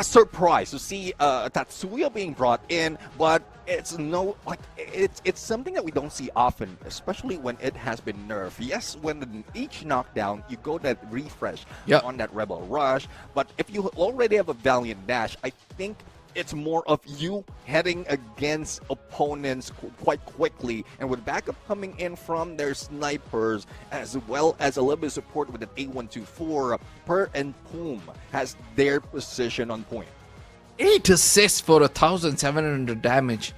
surprised to see Tatsuya being brought in, but it's something that we don't see often, especially when it has been nerfed. Yes, when each knockdown you go that refresh on that Rebel Rush, but if you already have a Valiant Dash, I think it's more of you heading against opponents quite quickly, and with backup coming in from their snipers, as well as a little bit of support with an A124, Per and Poom has their position on point. 8 assists for 1,700 damage.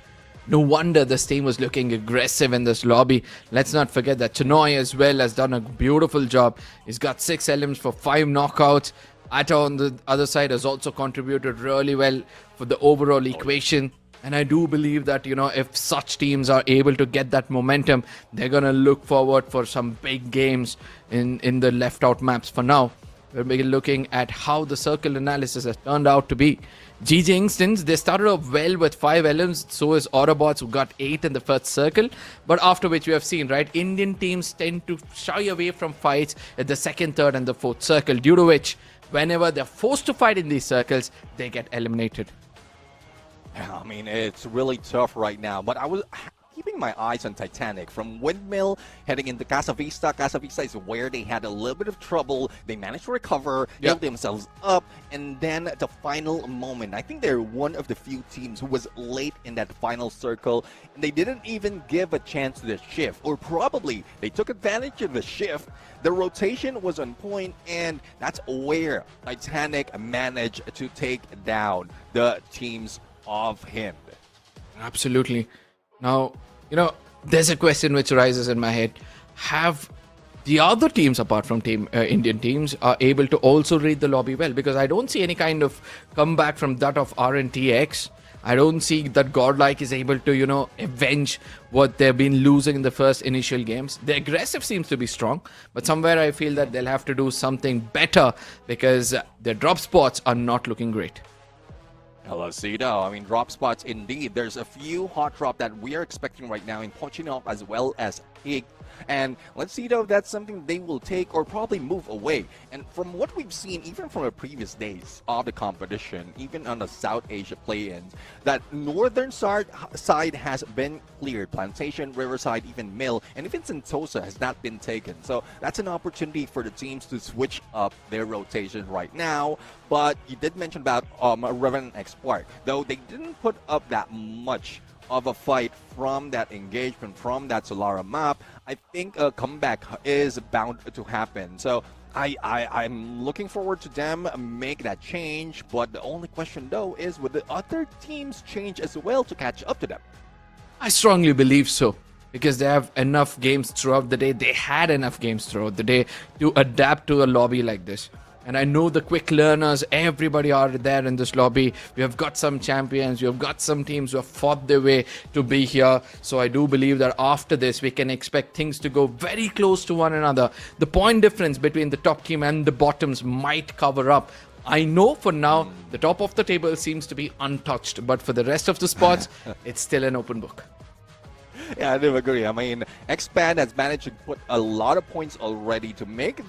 No wonder this team was looking aggressive in this lobby. Let's not forget that Chinoy as well has done a beautiful job. He's got 6 elements for 5 knockouts. Atta on the other side has also contributed really well for the overall equation. And I do believe that, if such teams are able to get that momentum, they're going to look forward for some big games in the left out maps. For now, we're looking at how the circle analysis has turned out to be. GG Instance, they started off well with 5 elements, so is Autobotz, who got 8 in the first circle. But after which we have seen, right, Indian teams tend to shy away from fights at the second, third and the fourth circle, due to which whenever they're forced to fight in these circles, they get eliminated. I mean, it's really tough right now, but I was keeping my eyes on Titanic. From Windmill heading into Casa Vista. Casa Vista is where they had a little bit of trouble. They managed to recover, build themselves up, and then the final moment. I think they're one of the few teams who was late in that final circle, and they didn't even give a chance to the shift, or probably they took advantage of the shift. The rotation was on point, and that's where Titanic managed to take down the teams of Hind. Absolutely. Now, there's a question which arises in my head. Have the other teams, apart from Indian teams, are able to also read the lobby well? Because I don't see any kind of comeback from that of RNTX. I don't see that Godlike is able to, avenge what they've been losing in the first initial games. The aggressive seems to be strong, but somewhere I feel that they'll have to do something better because their drop spots are not looking great. Hello, Cito. I mean, drop spots indeed. There's a few hot drop that we are expecting right now in Pochinop as well as Hind. And let's see though if that's something they will take or probably move away. And from what we've seen, even from the previous days of the competition, even on the South Asia play-ins, that northern side has been cleared. Plantation, Riverside, even Mill, and even Sentosa has not been taken. So that's an opportunity for the teams to switch up their rotation right now. But you did mention about Revenant XSpark, though they didn't put up that much of a fight from that engagement, from that Solara map. I think a comeback is bound to happen. So I'm looking forward to them make that change. But the only question though is, would the other teams change as well to catch up to them? I strongly believe so, because they have enough games throughout the day. They had enough games throughout the day to adapt to a lobby like this. And I know the quick learners, everybody are there in this lobby. We have got some champions, we have got some teams who have fought their way to be here. So I do believe that after this, we can expect things to go very close to one another. The point difference between the top team and the bottoms might cover up. I know for now, the top of the table seems to be untouched. But for the rest of the spots, it's still an open book. Yeah, I do agree. I mean, Expand has managed to put a lot of points already to make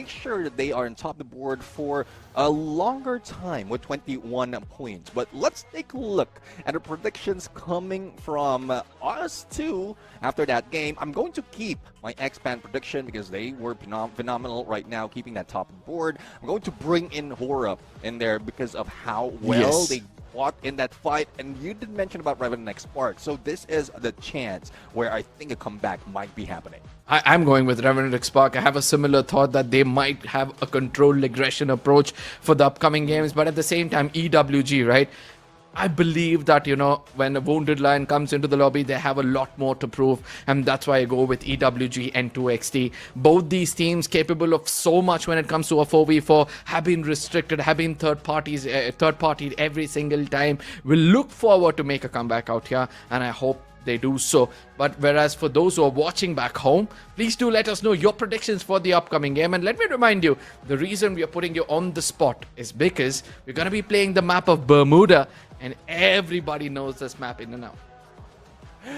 sure that they are on top of the board for a longer time with 21 points. But let's take a look at the predictions coming from us too after that game. I'm going to keep my Expand prediction because they were phenomenal right now, keeping that top of the board. I'm going to bring in Horaa in there because of how well they fought in that fight, and you did mention about Revenant XSpark, so this is the chance where I think a comeback might be happening. I'm going with Revenant XSpark. I have a similar thought that they might have a controlled aggression approach for the upcoming games, but at the same time, EWG, right? I believe that, when a Wounded Lion comes into the lobby, they have a lot more to prove. And that's why I go with EWG and 2XT. Both these teams capable of so much when it comes to a 4v4 have been restricted, have been third-partied every single time. We'll look forward to make a comeback out here. And I hope they do so. But whereas for those who are watching back home, please do let us know your predictions for the upcoming game. And let me remind you, the reason we are putting you on the spot is because we're going to be playing the map of Bermuda. And everybody knows this map in and out.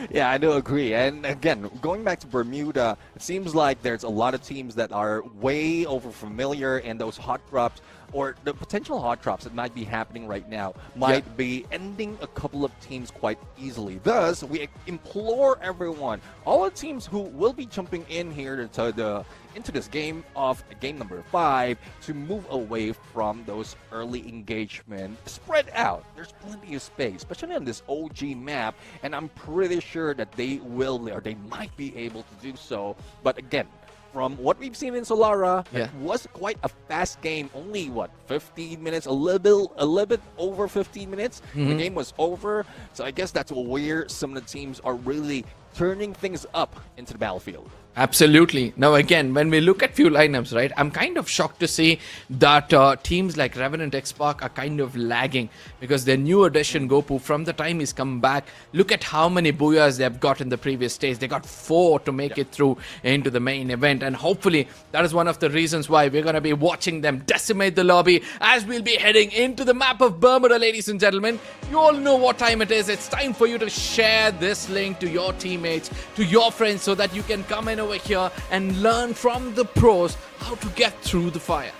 Yeah, I do agree. And again, going back to Bermuda, it seems like there's a lot of teams that are way over familiar, and those hot drops or the potential hot drops that might be happening right now might be ending a couple of teams quite easily. Thus, we implore everyone, all the teams who will be jumping in here into this game of game number 5, to move away from those early engagement. Spread out. There's plenty of space, especially on this OG map, and I'm pretty sure that they will, or they might be able to do so. But again, from what we've seen in Solara, Yeah. it was quite a fast game. Only, 15 minutes? A little bit over 15 minutes. The game was over. So I guess that's where some of the teams are really turning things up into the battlefield. Absolutely. Now, again, when we look at few lineups, right, I'm kind of shocked to see that teams like Revenant XSpark are kind of lagging because their new addition, Gopu, from the time he's come back, look at how many booyahs they've got in the previous stage. They got 4 to make it through into the main event. And hopefully, that is one of the reasons why we're going to be watching them decimate the lobby as we'll be heading into the map of Bermuda, ladies and gentlemen. You all know what time it is. It's time for you to share this link to your teammates, to your friends, so that you can come in over here and learn from the pros how to get through the fire.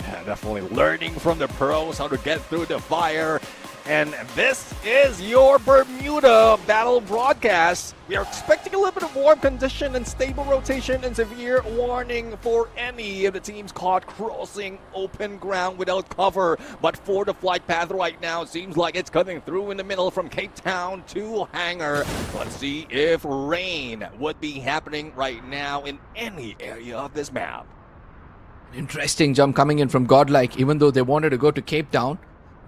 Yeah, definitely learning from the pros how to get through the fire. And this is your Bermuda battle broadcast. We are expecting a little bit of warm condition and stable rotation and severe warning for any of the teams caught crossing open ground without cover. But for the flight path right now, it seems like it's coming through in the middle from Cape Town to Hangar. Let's see if rain would be happening right now in any area of this map. Interesting jump coming in from Godlike. Even though they wanted to go to Cape Town,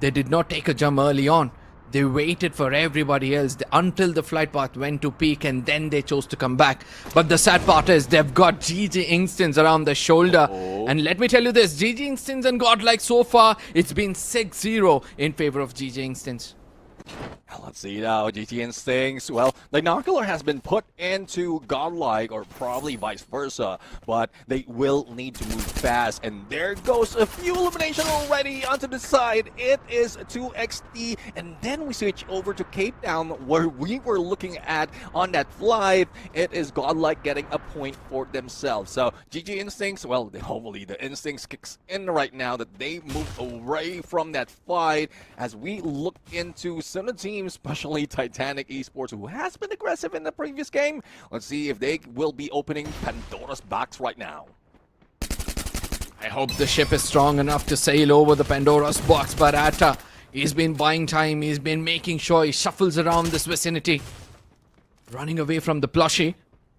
they did not take a jump early on. They waited for everybody else until the flight path went to peak, and then they chose to come back. But the sad part is they've got GG Instance around the shoulder. And let me tell you this, GG Instance and Godlike so far, it's been 6-0 in favor of GG Instance. Let's see now, GT Instincts. Well, the Binocular has been put into Godlike, or probably vice versa, but they will need to move fast. And there goes a few elimination already onto the side. It is 2XD, and then we switch over to Cape Town, where we were looking at on that flight. It is Godlike getting a point for themselves. So GG Instincts, well, hopefully the Instincts kicks in right now that they move away from that fight as we look into some of the teams, especially Titanic Esports, who has been aggressive in the previous game. Let's see if they will be opening Pandora's box right now. I hope the ship is strong enough to sail over the Pandora's box, but Atta, he's been buying time. He's been making sure he shuffles around this vicinity, running away from the plushie.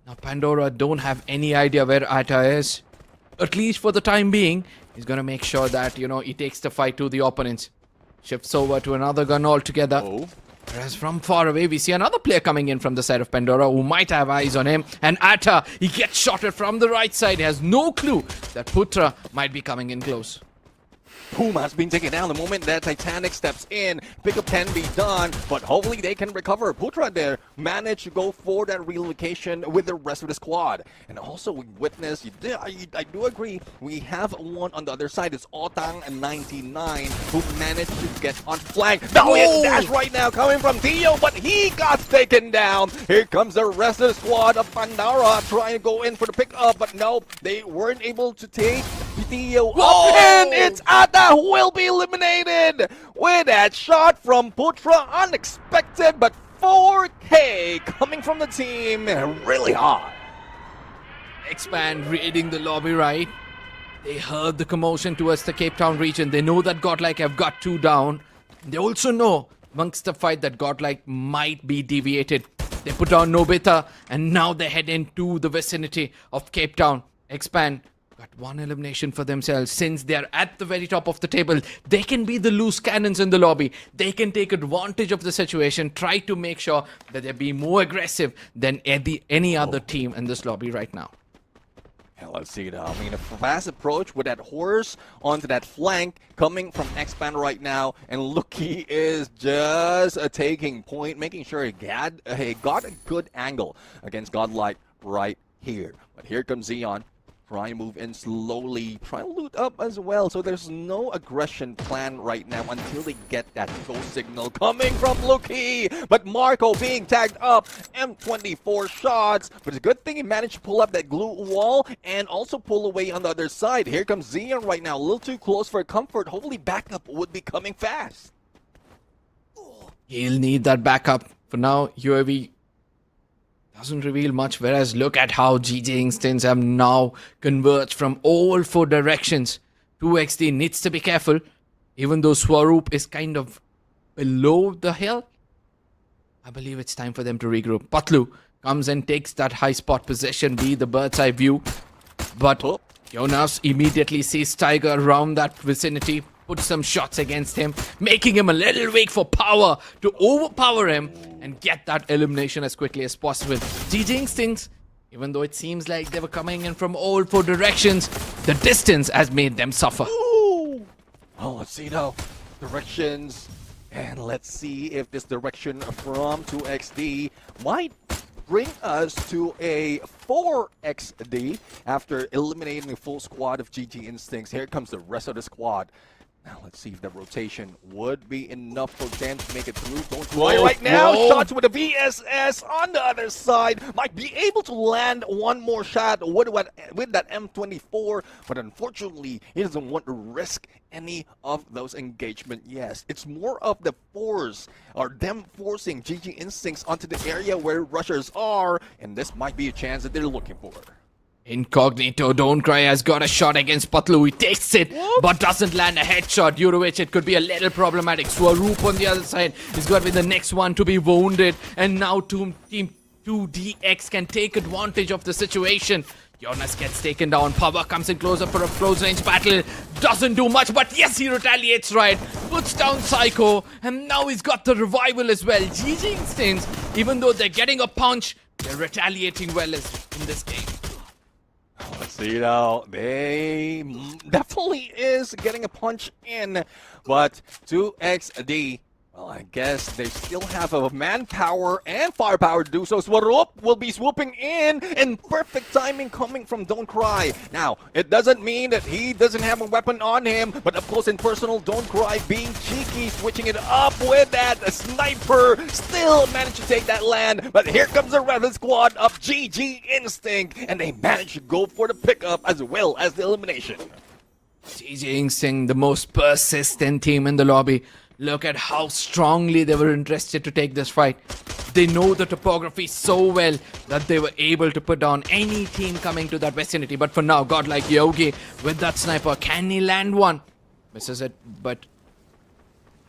Now Pandora don't have any idea where Atta is. At least for the time being, he's gonna make sure that, he takes the fight to the opponents. Shifts over to another gun altogether. Whereas from far away, we see another player coming in from the side of Pandora who might have eyes on him. And Atta, he gets shotted from the right side. He has no clue that Putra might be coming in close. Puma has been taken down the moment that Titanic steps in. Pickup can be done, but hopefully they can recover. Putra there managed to go for that relocation with the rest of the squad. And also we witnessed, I do agree, we have one on the other side. It's Otang and 99 who managed to get on flank. Now it's dash right now coming from Tio, but he got taken down. Here comes the rest of the squad of Pandora trying to go in for the pickup, but no, they weren't able to take Tio up. And it's Atta who will be eliminated with that shot from Putra. Unexpected, but 4K coming from the team. Really hard. Expand raiding the lobby, right? They heard the commotion towards the Cape Town region. They know that Godlike have got 2 down. They also know amongst the fight that Godlike might be deviated. They put down Nobita, and now they head into the vicinity of Cape Town. Expand got 1 elimination for themselves. Since they're at the very top of the table, they can be the loose cannons in the lobby. They can take advantage of the situation, try to make sure that they be more aggressive than any other team in this lobby right now. Yeah, let's see now. I mean, a fast approach with that horse onto that flank coming from Expand right now. And Lucky is just taking point, making sure he got a good angle against Godlike right here. But here comes Xeon. Try and move in slowly, try to loot up as well. So there's no aggression plan right now until they get that go signal coming from Lucky. But Marco being tagged up, M24 shots. But it's a good thing he managed to pull up that glue wall and also pull away on the other side. Here comes Xeon right now, a little too close for comfort. Hopefully backup would be coming fast. He'll need that backup. For now, UAV doesn't reveal much, whereas look at how GG Instance have now converged from all 4 directions. 2XD needs to be careful, even though Swaroop is kind of below the hill. I believe it's time for them to regroup. Patlu comes and takes that high spot position, be the bird's eye view. But Jonas immediately sees Tiger around that vicinity, puts some shots against him, making him a little weak for power to overpower him and get that elimination as quickly as possible. GG Instincts, even though it seems like they were coming in from all four directions, the distance has made them suffer. Ooh. Oh, let's see now. Directions. And let's see if this direction from 2XD might bring us to a 4XD after eliminating the full squad of GG Instincts. Here comes the rest of the squad. Now let's see if the rotation would be enough for them to make it through. Don't cry right now. Shots with a VSS on the other side. Might be able to land one more shot with that M24, but unfortunately, he doesn't want to risk any of those engagement. Yes, it's more of the force, or them forcing GG Instincts onto the area where rushers are, and this might be a chance that they're looking for. Incognito, Don't Cry has got a shot against Patlu. He takes it, but doesn't land a headshot, due to which it could be a little problematic. Swaroop on the other side is going to be the next one to be wounded. And now Team 2DX can take advantage of the situation. Jonas gets taken down. Power comes in closer for a close range battle. Doesn't do much, but yes, he retaliates right. Puts down Psycho, and now he's got the revival as well. GG Instincts, even though they're getting a punch, they're retaliating well in this game. Let's see now. They definitely is getting a punch in, but 2XD, well, I guess they still have a manpower and firepower to do so. Swaroop will be swooping in perfect timing coming from Don't Cry. Now, it doesn't mean that he doesn't have a weapon on him, but up close and personal, Don't Cry being cheeky, switching it up with that sniper, still managed to take that land. But here comes the Revenant squad of GG Instinct, and they managed to go for the pickup as well as the elimination. GG Instinct, the most persistent team in the lobby. Look at how strongly they were interested to take this fight. They know the topography so well that they were able to put down any team coming to that vicinity. But for now, Godlike Esports with that sniper, can he land one? Misses it, but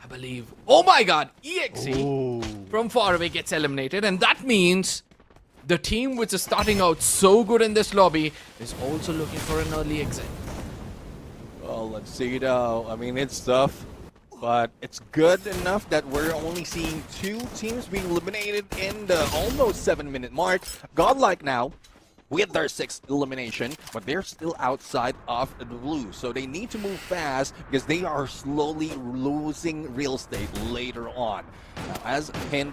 I believe... Oh my god! EXE from far away gets eliminated, and that means the team which is starting out so good in this lobby is also looking for an early exit. Well, let's see now. I mean, it's tough, but it's good enough that we're only seeing 2 teams being eliminated in the almost 7-minute mark. Godlike now with their 6th elimination, but they're still outside of the blue, so they need to move fast because they are slowly losing real estate later on. Now, as Hind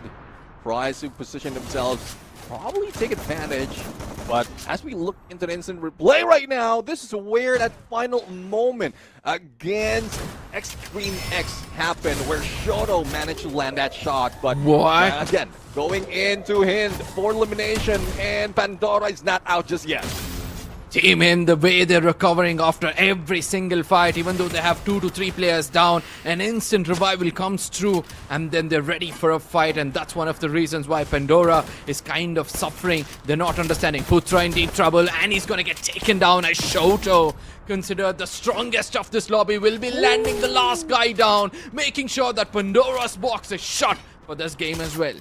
tries to position themselves, probably take advantage, but as we look into the instant replay right now, this is where that final moment against Extreme X happened, where Shoto managed to land that shot, but again, going into Hind for elimination, and Pandora is not out just yet. Team Hind, the way they're recovering after every single fight, even though they have 2 to 3 players down, an instant revival comes through, and then they're ready for a fight, and that's one of the reasons why Pandora is kind of suffering. They're not understanding. Putra in deep trouble, and he's gonna get taken down as Shoto, considered the strongest of this lobby, will be landing the last guy down, making sure that Pandora's box is shut for this game as well.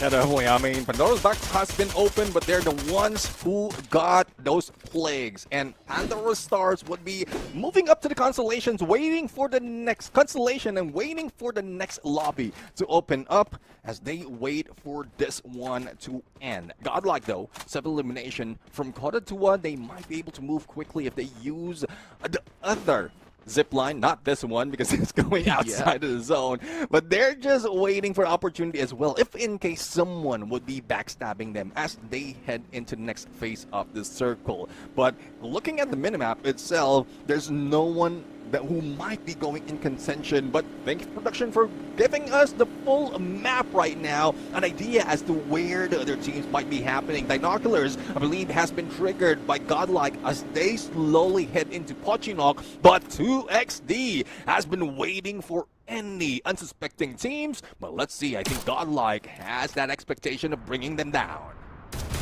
Yeah, definitely. I mean, Pandora's box has been open, but they're the ones who got those plagues. And Pandora Stars would be moving up to the constellations, waiting for the next constellation and waiting for the next lobby to open up as they wait for this one to end. Godlike, though, 7 elimination from Kota to 1. They might be able to move quickly if they use the other zipline, not this one because it's going outside of the zone, but they're just waiting for opportunity as well, if in case someone would be backstabbing them as they head into the next phase of the circle. But looking at the minimap itself, there's no one who might be going in contention, but thank you production for giving us the full map right now, an idea as to where the other teams might be happening. Binoculars, I believe, has been triggered by Godlike as they slowly head into Pochinok, but 2XD has been waiting for any unsuspecting teams, but let's see. I think Godlike has that expectation of bringing them down.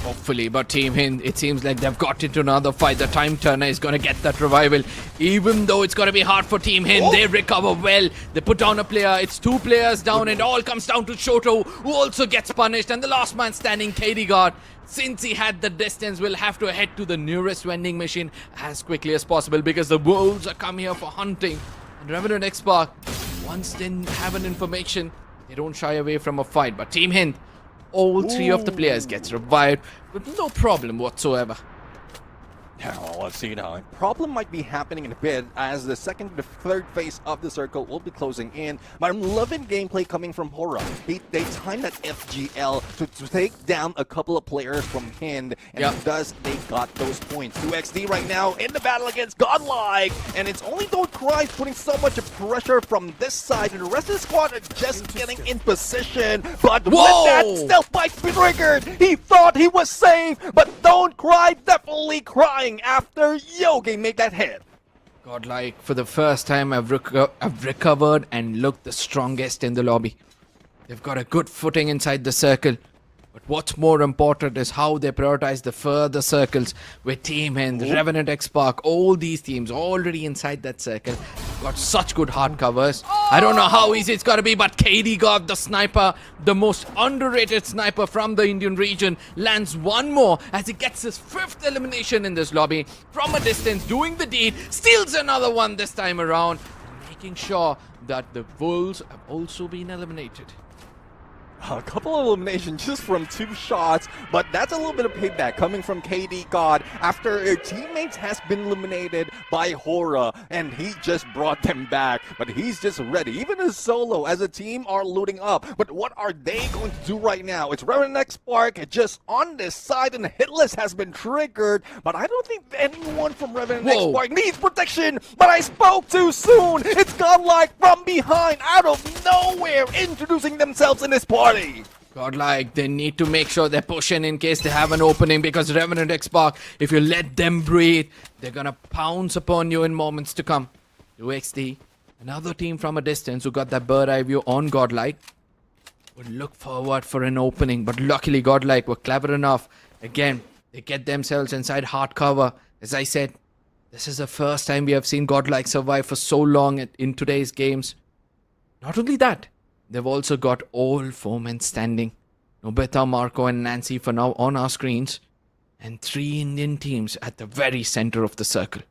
Hopefully, but Team Hind, it seems like they've got into another fight. The Time Turner is going to get that revival. Even though it's going to be hard for Team Hind, they recover well. They put down a player. It's 2 players down, and all comes down to Shoto, who also gets punished. And the last man standing, KD God, since he had the distance, will have to head to the nearest vending machine as quickly as possible because the wolves are come here for hunting. And Revenant XSpark, once they have an information, they don't shy away from a fight. But Team Hind, all 3 of the players gets revived with no problem whatsoever. Now, let's see now. Problem might be happening in a bit as the second to third phase of the circle will be closing in. But I'm loving gameplay coming from Horaa. They timed that FGL to take down a couple of players from Hind, and thus they got those points. 2XD right now in the battle against Godlike, and it's only Don't Cry putting so much pressure from this side, and the rest of the squad are just getting in position. But with that stealth bite triggered, he thought he was safe, but Don't Cry definitely crying after Yogi made that hit. Godlike, for the first time, I've recovered and looked the strongest in the lobby. They've got a good footing inside the circle. But what's more important is how they prioritize the further circles with Team Hind, Revenant XSpark, all these teams already inside that circle. Got such good hard covers. I don't know how easy it's got to be, but KD God, the sniper, the most underrated sniper from the Indian region, lands one more as he gets his 5th elimination in this lobby. From a distance, doing the deed, steals another one this time around, making sure that the Wolves have also been eliminated. A couple of eliminations just from 2 shots, but that's a little bit of payback coming from KD God after their teammates has been eliminated by Horaa, and he just brought them back. But he's just ready. Even his solo as a team are looting up. But what are they going to do right now? It's Revenant XSpark just on this side, and the hit list has been triggered. But I don't think anyone from Revenant XSpark needs protection. But I spoke too soon. It's Godlike from behind, out of nowhere, introducing themselves in this party. Godlike, they need to make sure they're pushing in case they have an opening, because Revenant XSpark, if you let them breathe, they're gonna pounce upon you in moments to come. 2XD, another team from a distance who got that bird eye view on Godlike, would look forward for an opening, but luckily Godlike were clever enough. Again, they get themselves inside hard cover. As I said, this is the first time we have seen Godlike survive for so long in today's games. Not only that, they've also got all 4 men standing. Nobeta, Marco and Nancy for now on our screens. And 3 Indian teams at the very center of the circle.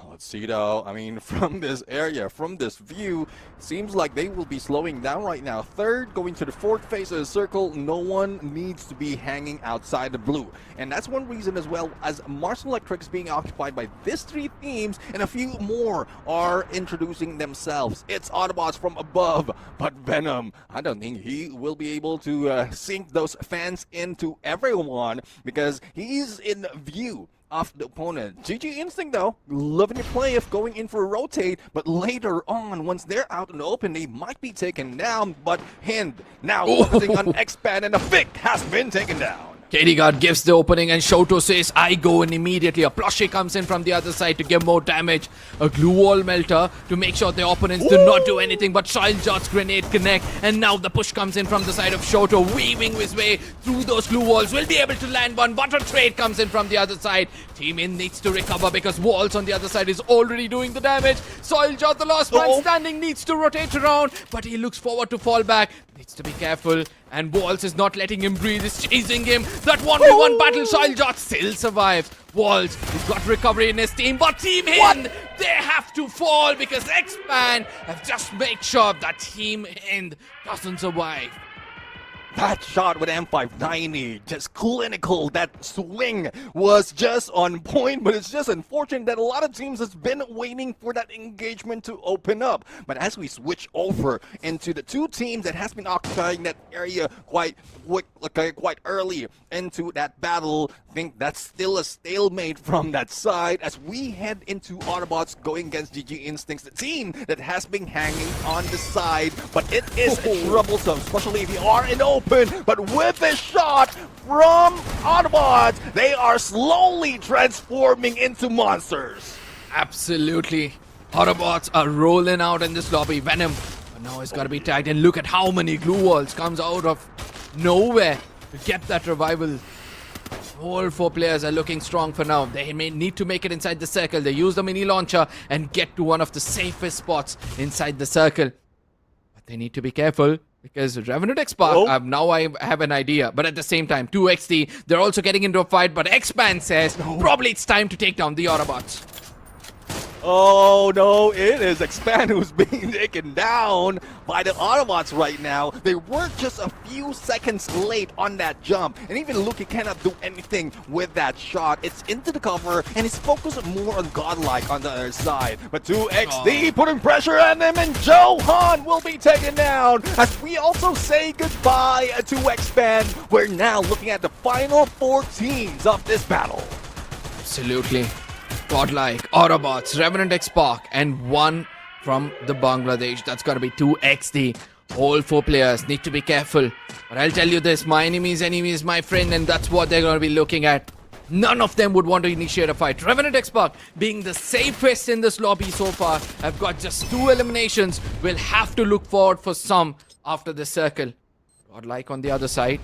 Let's see though, I mean, from this area, from this view, seems like they will be slowing down right now. Third, going to the 4th phase of the circle, no one needs to be hanging outside the blue. And that's one reason as well as Mars Electric is being occupied by these 3 teams, and a few more are introducing themselves. It's Autobotz from above, but Venom, I don't think he will be able to sink those fans into everyone because he's in view of the opponent. GG Instinct though, loving your play of going in for a rotate, but later on, once they're out in the open, they might be taken down, but Hind now focusing on Expand, and the Vic has been taken down. KD God gives the opening and Shoto says, I go, and immediately a plushie comes in from the other side to give more damage. A glue wall melter to make sure the opponents do not do anything but Shilejot's grenade connect. And now the push comes in from the side of Shoto, weaving his way through those glue walls. Will be able to land one, but a trade comes in from the other side. Team In needs to recover because Walls on the other side is already doing the damage. Soiljot, the last man standing, needs to rotate around, but he looks forward to fall back. Needs to be careful. And Walls is not letting him breathe, he's chasing him. That 1v1 battle, Soiljot still survives. Walls, he's got recovery in his team, but Team Hind, they have to fall because X-Man have just made sure that Team Hind doesn't survive. That shot with M590, just clinical. That swing was just on point, but it's just unfortunate that a lot of teams has been waiting for that engagement to open up. But as we switch over into the 2 teams that has been occupying that area quite early into that battle, I think that's still a stalemate from that side as we head into Autobots going against GG Instincts, the team that has been hanging on the side, but it is troublesome, especially if you are in open. But with this shot from Autobots, they are slowly transforming into monsters. Absolutely. Autobots are rolling out in this lobby. Venom, but now it's got to be tight. And look at how many glue walls comes out of nowhere. to get that revival. All 4 players are looking strong for now. They may need to make it inside the circle. They use the mini launcher and get to one of the safest spots inside the circle. But they need to be careful because Revenant XSpark, now I have an idea. But at the same time, 2XD, they're also getting into a fight. But X-Man says probably it's time to take down the Autobotz. Oh no, it is Expand who's being taken down by the Autobots right now. They were just a few seconds late on that jump, and even Luki cannot do anything with that shot. It's into the cover, and it's focused more on Godlike on the other side. But 2XD putting pressure on them, and Johan will be taken down. As we also say goodbye to Expand, we're now looking at the final 4 teams of this battle. Absolutely. Godlike, Autobotz, Revenant XSpark, and one from the Bangladesh. That's got to be 2XD. All 4 players need to be careful. But I'll tell you this, my enemy's enemy is my friend, and that's what they're going to be looking at. None of them would want to initiate a fight. Revenant XSpark, being the safest in this lobby so far, have got just 2 eliminations. We'll have to look forward for some after the circle. Godlike on the other side.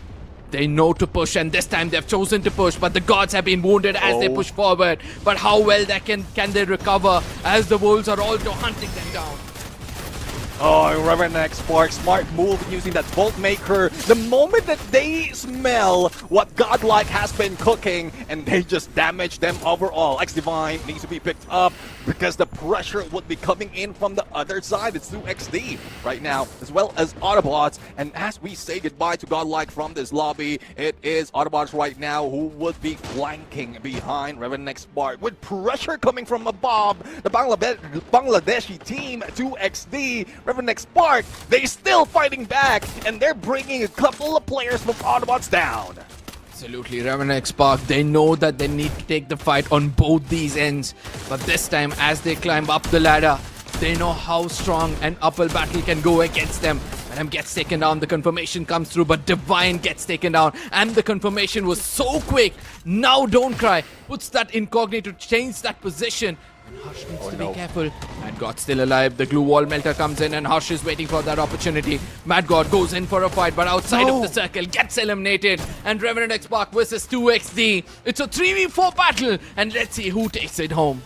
They know to push, and this time they've chosen to push, but the gods have been wounded as they push forward. But how well can they recover as the wolves are also hunting them down? Oh, Revenant XSpark, smart move using that Bolt Maker. The moment that they smell what Godlike has been cooking, and they just damage them overall. X-Divine needs to be picked up because the pressure would be coming in from the other side. It's 2XD right now, as well as Autobots. And as we say goodbye to Godlike from this lobby, it is Autobots right now who would be flanking behind Revenant XSpark with pressure coming from above. The Bangladeshi team, 2XD, Revenant XSpark, they still fighting back, and they're bringing a couple of players from Autobots down. Absolutely, Revenant XSpark, they know that they need to take the fight on both these ends. But this time, as they climb up the ladder, they know how strong an uphill battle can go against them. Venom gets taken down, the confirmation comes through, but Divine gets taken down, and the confirmation was so quick. Now Don't Cry puts that incognito to change that position. And Hush needs to be careful. Mad God still alive. The glue wall melter comes in, and Hush is waiting for that opportunity. Mad God goes in for a fight, but outside of the circle gets eliminated. And Revenant XSpark versus 2XD. It's a 3v4 battle, and let's see who takes it home.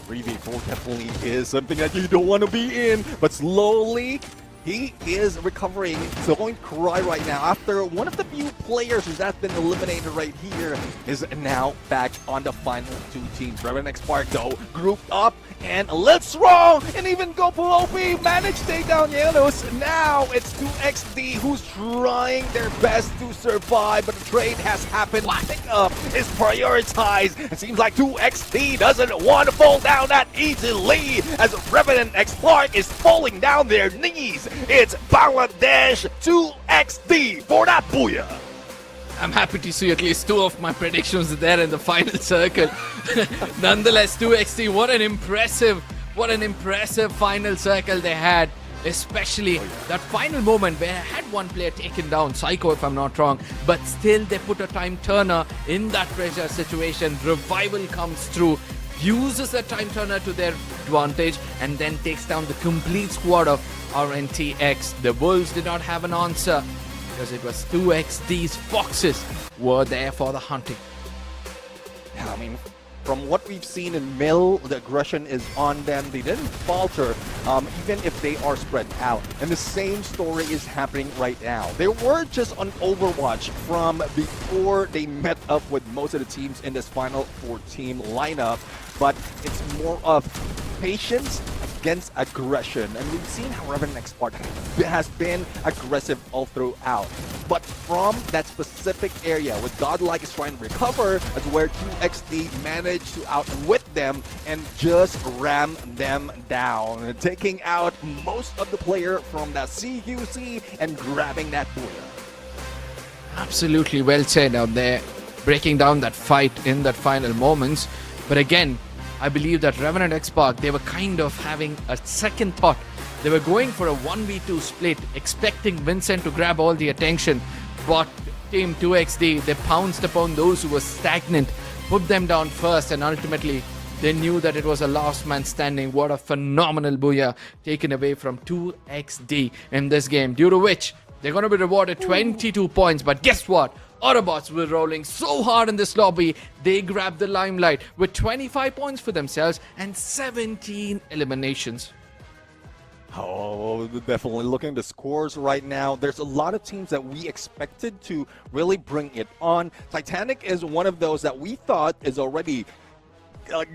3v4 definitely is something that you don't want to be in, but slowly he is recovering. Don't Cry right now, after one of the few players who's been eliminated right here, is now back on the final 2 teams. Revenant XSpark though, grouped up, and let's roll, and even go for OP, managed to take down Yellows. Now it's 2XD who's trying their best to survive, but the trade has happened. Pick up is prioritized. It seems like 2XD doesn't want to fall down that easily, as Revenant XSpark is falling down their knees. It's Bangladesh 2XD for that booyah. I'm happy to see at least 2 of my predictions there in the final circle. Nonetheless, 2XD, what an impressive final circle they had. Especially that final moment where I had one player taken down, Psycho if I'm not wrong, but still they put a time turner in that pressure situation. Revival comes through, uses that time turner to their advantage, and then takes down the complete squad of RNTX. The Wolves did not have an answer, because it was 2XD's Foxes were there for the hunting. Yeah, I mean, from what we've seen in Mill, the aggression is on them. They didn't falter, even if they are spread out. And the same story is happening right now. They were just on Overwatch from before they met up with most of the teams in this final 4-team lineup. But it's more of patience against aggression, and we've seen how Revenant XSpark has been aggressive all throughout. But from that specific area, with Godlike is trying to recover, that's where 2XD managed to outwit them and just ram them down, taking out most of the player from that CQC and grabbing that booyah. Absolutely well said out there, breaking down that fight in that final moments. But again, I believe that Revenant XSpark, they were kind of having a second thought. They were going for a 1v2 split, expecting Vincent to grab all the attention. But Team 2XD, they pounced upon those who were stagnant, put them down first, and ultimately they knew that it was a last man standing. What a phenomenal booyah taken away from 2XD in this game, due to which They're going to be rewarded 22 points. But guess what? Autobotz were rolling so hard in this lobby, they grabbed the limelight with 25 points for themselves and 17 eliminations. Oh, definitely looking at the scores right now. There's a lot of teams that we expected to really bring it on. Titanic is one of those that we thought is already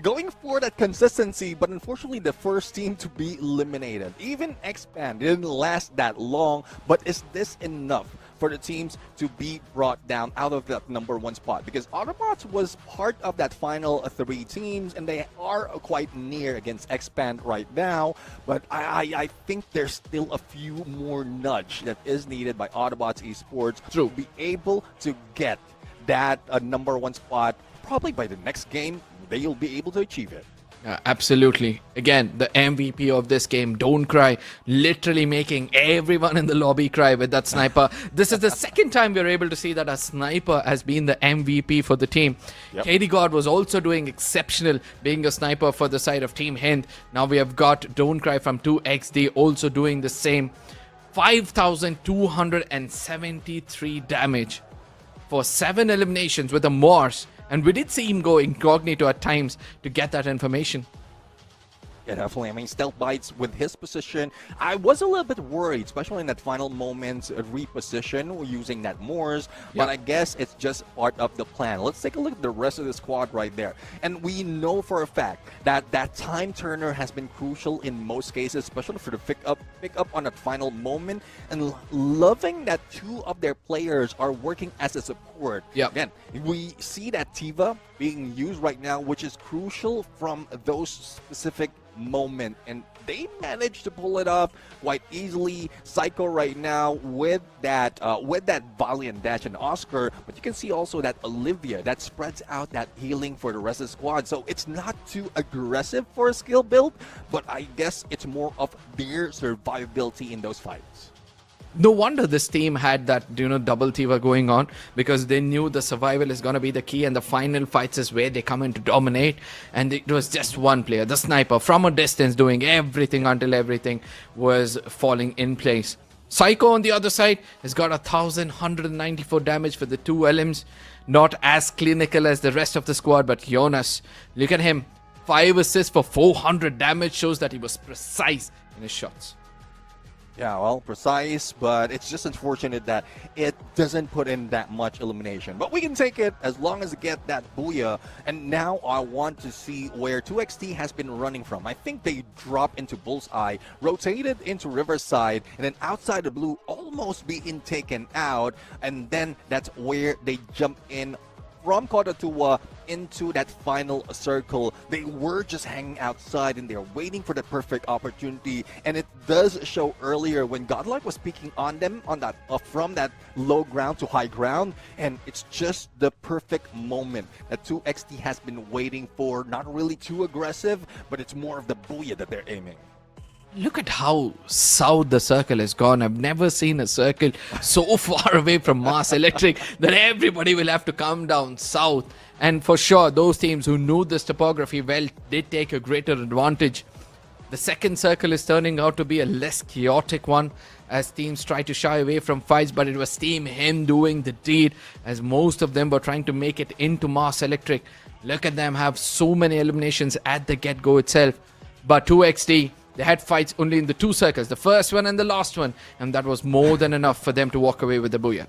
going for that consistency, but unfortunately the first team to be eliminated. Even Expand didn't last that long, but is this enough for the teams to be brought down out of that #1 spot? Because Autobotz was part of that final 3 teams, and they are quite near against Expand right now, but I think there's still a few more nudge that is needed by Autobotz Esports to be able to get that #1 spot. Probably by the next game, they'll be able to achieve it. Absolutely. Again, the MVP of this game, Don't Cry, literally making everyone in the lobby cry with that sniper. This is the second time we're able to see that a sniper has been the MVP for the team. Yep. KD God was also doing exceptional being a sniper for the side of Team Hind. Now we have got Don't Cry from 2XD also doing the same. 5,273 damage for 7 eliminations with a Morse. And we did see him go incognito at times to get that information. Yeah, definitely. I mean, Stealth Bites with his position, I was a little bit worried, especially in that final moment reposition using that Moors, but I guess it's just part of the plan. Let's take a look at the rest of the squad right there. And we know for a fact that that time turner has been crucial in most cases, especially for the pick up on that final moment. And loving that 2 of their players are working as a support. Again, we see that Tiva being used right now, which is crucial from those specific moment, and they managed to pull it off quite easily. Psycho right now with that Valiant dash and Oscar, but you can see also that Olivia that spreads out that healing for the rest of the squad. So it's not too aggressive for a skill build, but I guess it's more of their survivability in those fights. No wonder this team had that, double Tiva going on, because they knew the survival is going to be the key, and the final fights is where they come in to dominate. And it was just one player, the sniper, from a distance doing everything until everything was falling in place. Psycho on the other side has got 1,194 damage for the 2 LMs. Not as clinical as the rest of the squad, but Jonas, look at him. 5 assists for 400 damage, shows that he was precise in his shots. Yeah, well, precise, but it's just unfortunate that it doesn't put in that much elimination. But we can take it as long as we get that booyah. And now I want to see where 2XT has been running from. I think they dropped into Bullseye, rotated into Riverside, and then outside the blue, almost being taken out. And then that's where they jump in from Kotatua into that final circle. They were just hanging outside and they're waiting for the perfect opportunity, and it does show earlier when Godlike was peeking on them on that from that low ground to high ground, and it's just the perfect moment that 2XT has been waiting for. Not really too aggressive, but it's more of the booyah that they're aiming. Look at how south the circle has gone. I've never seen a circle so far away from Mass Electric that everybody will have to come down south. And for sure, those teams who knew this topography well did take a greater advantage. The second circle is turning out to be a less chaotic one as teams try to shy away from fights, but it was Team Him doing the deed as most of them were trying to make it into Mass Electric. Look at them have so many eliminations at the get-go itself. But 2XT, they had fights only in the 2 circles, the first one and the last one, and that was more than enough for them to walk away with the booyah.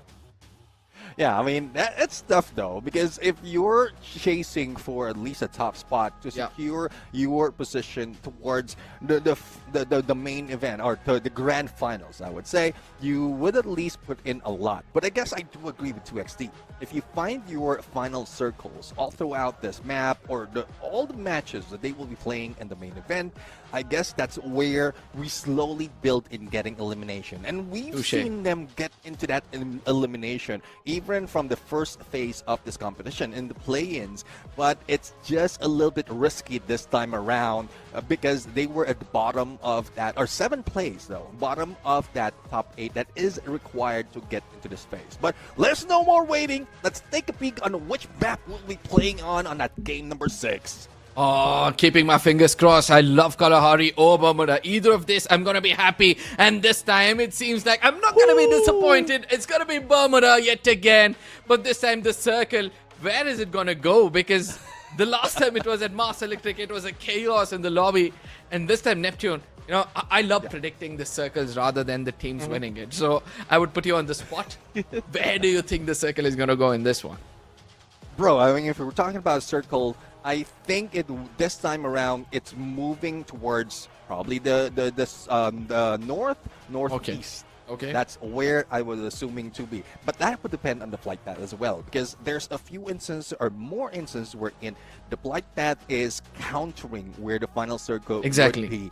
Yeah, I mean, it's tough though, because if you're chasing for at least a top spot to secure your position towards the main event, or the grand finals, I would say, you would at least put in a lot. But I guess I do agree with 2XT. If you find your final circles all throughout this map, or all the matches that they will be playing in the main event, I guess that's where we slowly build in getting elimination. And we've seen them get into that elimination even from the first phase of this competition in the play-ins. But it's just a little bit risky this time around because they were at the bottom of that, or 7th place though, bottom of that top 8 that is required to get into this phase. But let's no more waiting. Let's take a peek on which map we'll be playing on that game number 6. Oh, keeping my fingers crossed. I love Kalahari or Bermuda. Either of this, I'm going to be happy. And this time, it seems like I'm not going to be disappointed. It's going to be Bermuda yet again. But this time, the circle, where is it going to go? Because the last time it was at Mass Electric, it was a chaos in the lobby. And this time, Neptune. You know, I love predicting the circles rather than the teams winning it. So I would put you on the spot. Where do you think the circle is going to go in this one? Bro, I mean, if we're talking about a circle, I think this time around it's moving towards probably the northeast. Okay. That's where I was assuming to be. But that would depend on the flight path as well, because there's a few instances or more instances wherein the flight path is countering where the final circle would be.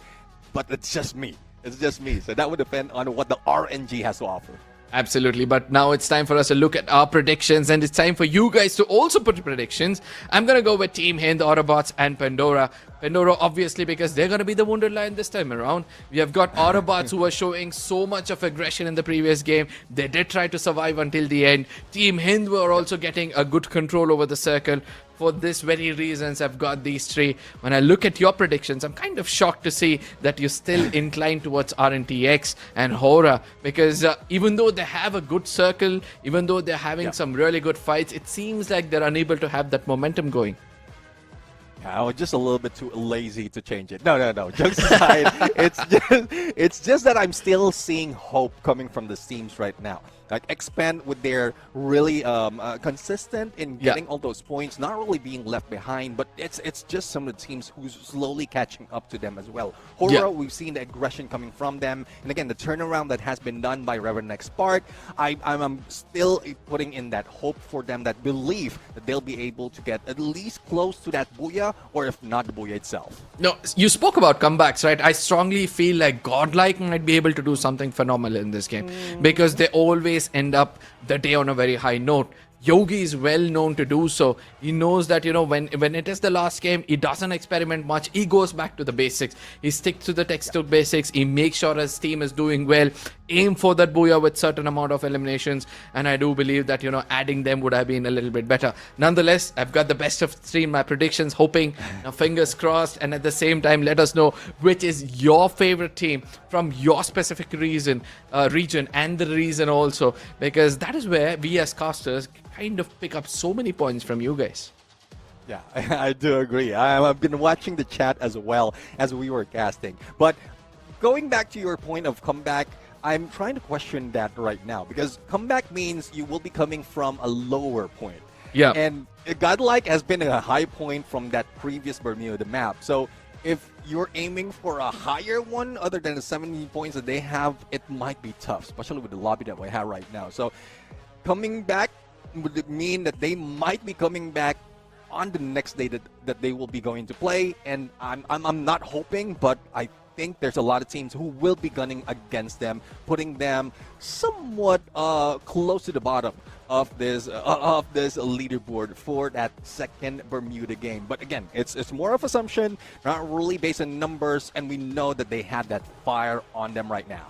But it's just me. It's just me. So that would depend on what the RNG has to offer. Absolutely, but now it's time for us to look at our predictions, and it's time for you guys to also put predictions. I'm gonna go with Team Hind, Autobotz, and Pandora. Pandora, obviously, because they're gonna be the Wonderland this time around. We have got Autobotz, who are showing so much of aggression in the previous game. They did try to survive until the end. Team Hind were also getting a good control over the circle. For this very reasons, I've got these three. When I look at your predictions, I'm kind of shocked to see that you're still inclined towards RNTX and Horaa, because even though they have a good circle, even though they're having some really good fights, it seems like they're unable to have that momentum going. I was just a little bit too lazy to change it. No. Jokes aside, it's just that I'm still seeing hope coming from the teams right now. Like Expand with their really consistent in getting all those points, not really being left behind, but it's just some of the teams who's slowly catching up to them as well. Horaa, we've seen the aggression coming from them, and again the turnaround that has been done by Revenant XSpark. I'm still putting in that hope for them, that belief that they'll be able to get at least close to that Booyah, or if not the Booyah itself. No, you spoke about comebacks, right? I strongly feel like Godlike might be able to do something phenomenal in this game, because they always end up the day on a very high note. Yogi is well known to do so. He knows that, you know, when it is the last game, he doesn't experiment much. He goes back to the basics. He sticks to the textbook basics. He makes sure his team is doing well. Aim for that Booyah with certain amount of eliminations. And I do believe that, you know, adding them would have been a little bit better. Nonetheless, I've got the best of three in my predictions, hoping, now fingers crossed. And at the same time, let us know which is your favorite team from your specific region and the reason also. Because that is where we as casters kind of pick up so many points from you guys. Yeah, I do agree. I've been watching the chat as well as we were casting. But going back to your point of comeback, I'm trying to question that right now, because comeback means you will be coming from a lower point. Yeah. And Godlike has been a high point from that previous Bermuda map. So if you're aiming for a higher one other than the 70 points that they have, it might be tough, especially with the lobby that we have right now. So coming back would it mean that they might be coming back on the next day that they will be going to play, and I'm not hoping, but I think there's a lot of teams who will be gunning against them, putting them somewhat close to the bottom of this leaderboard for that second Bermuda game. But again, it's more of assumption, not really based on numbers, and we know that they have that fire on them right now.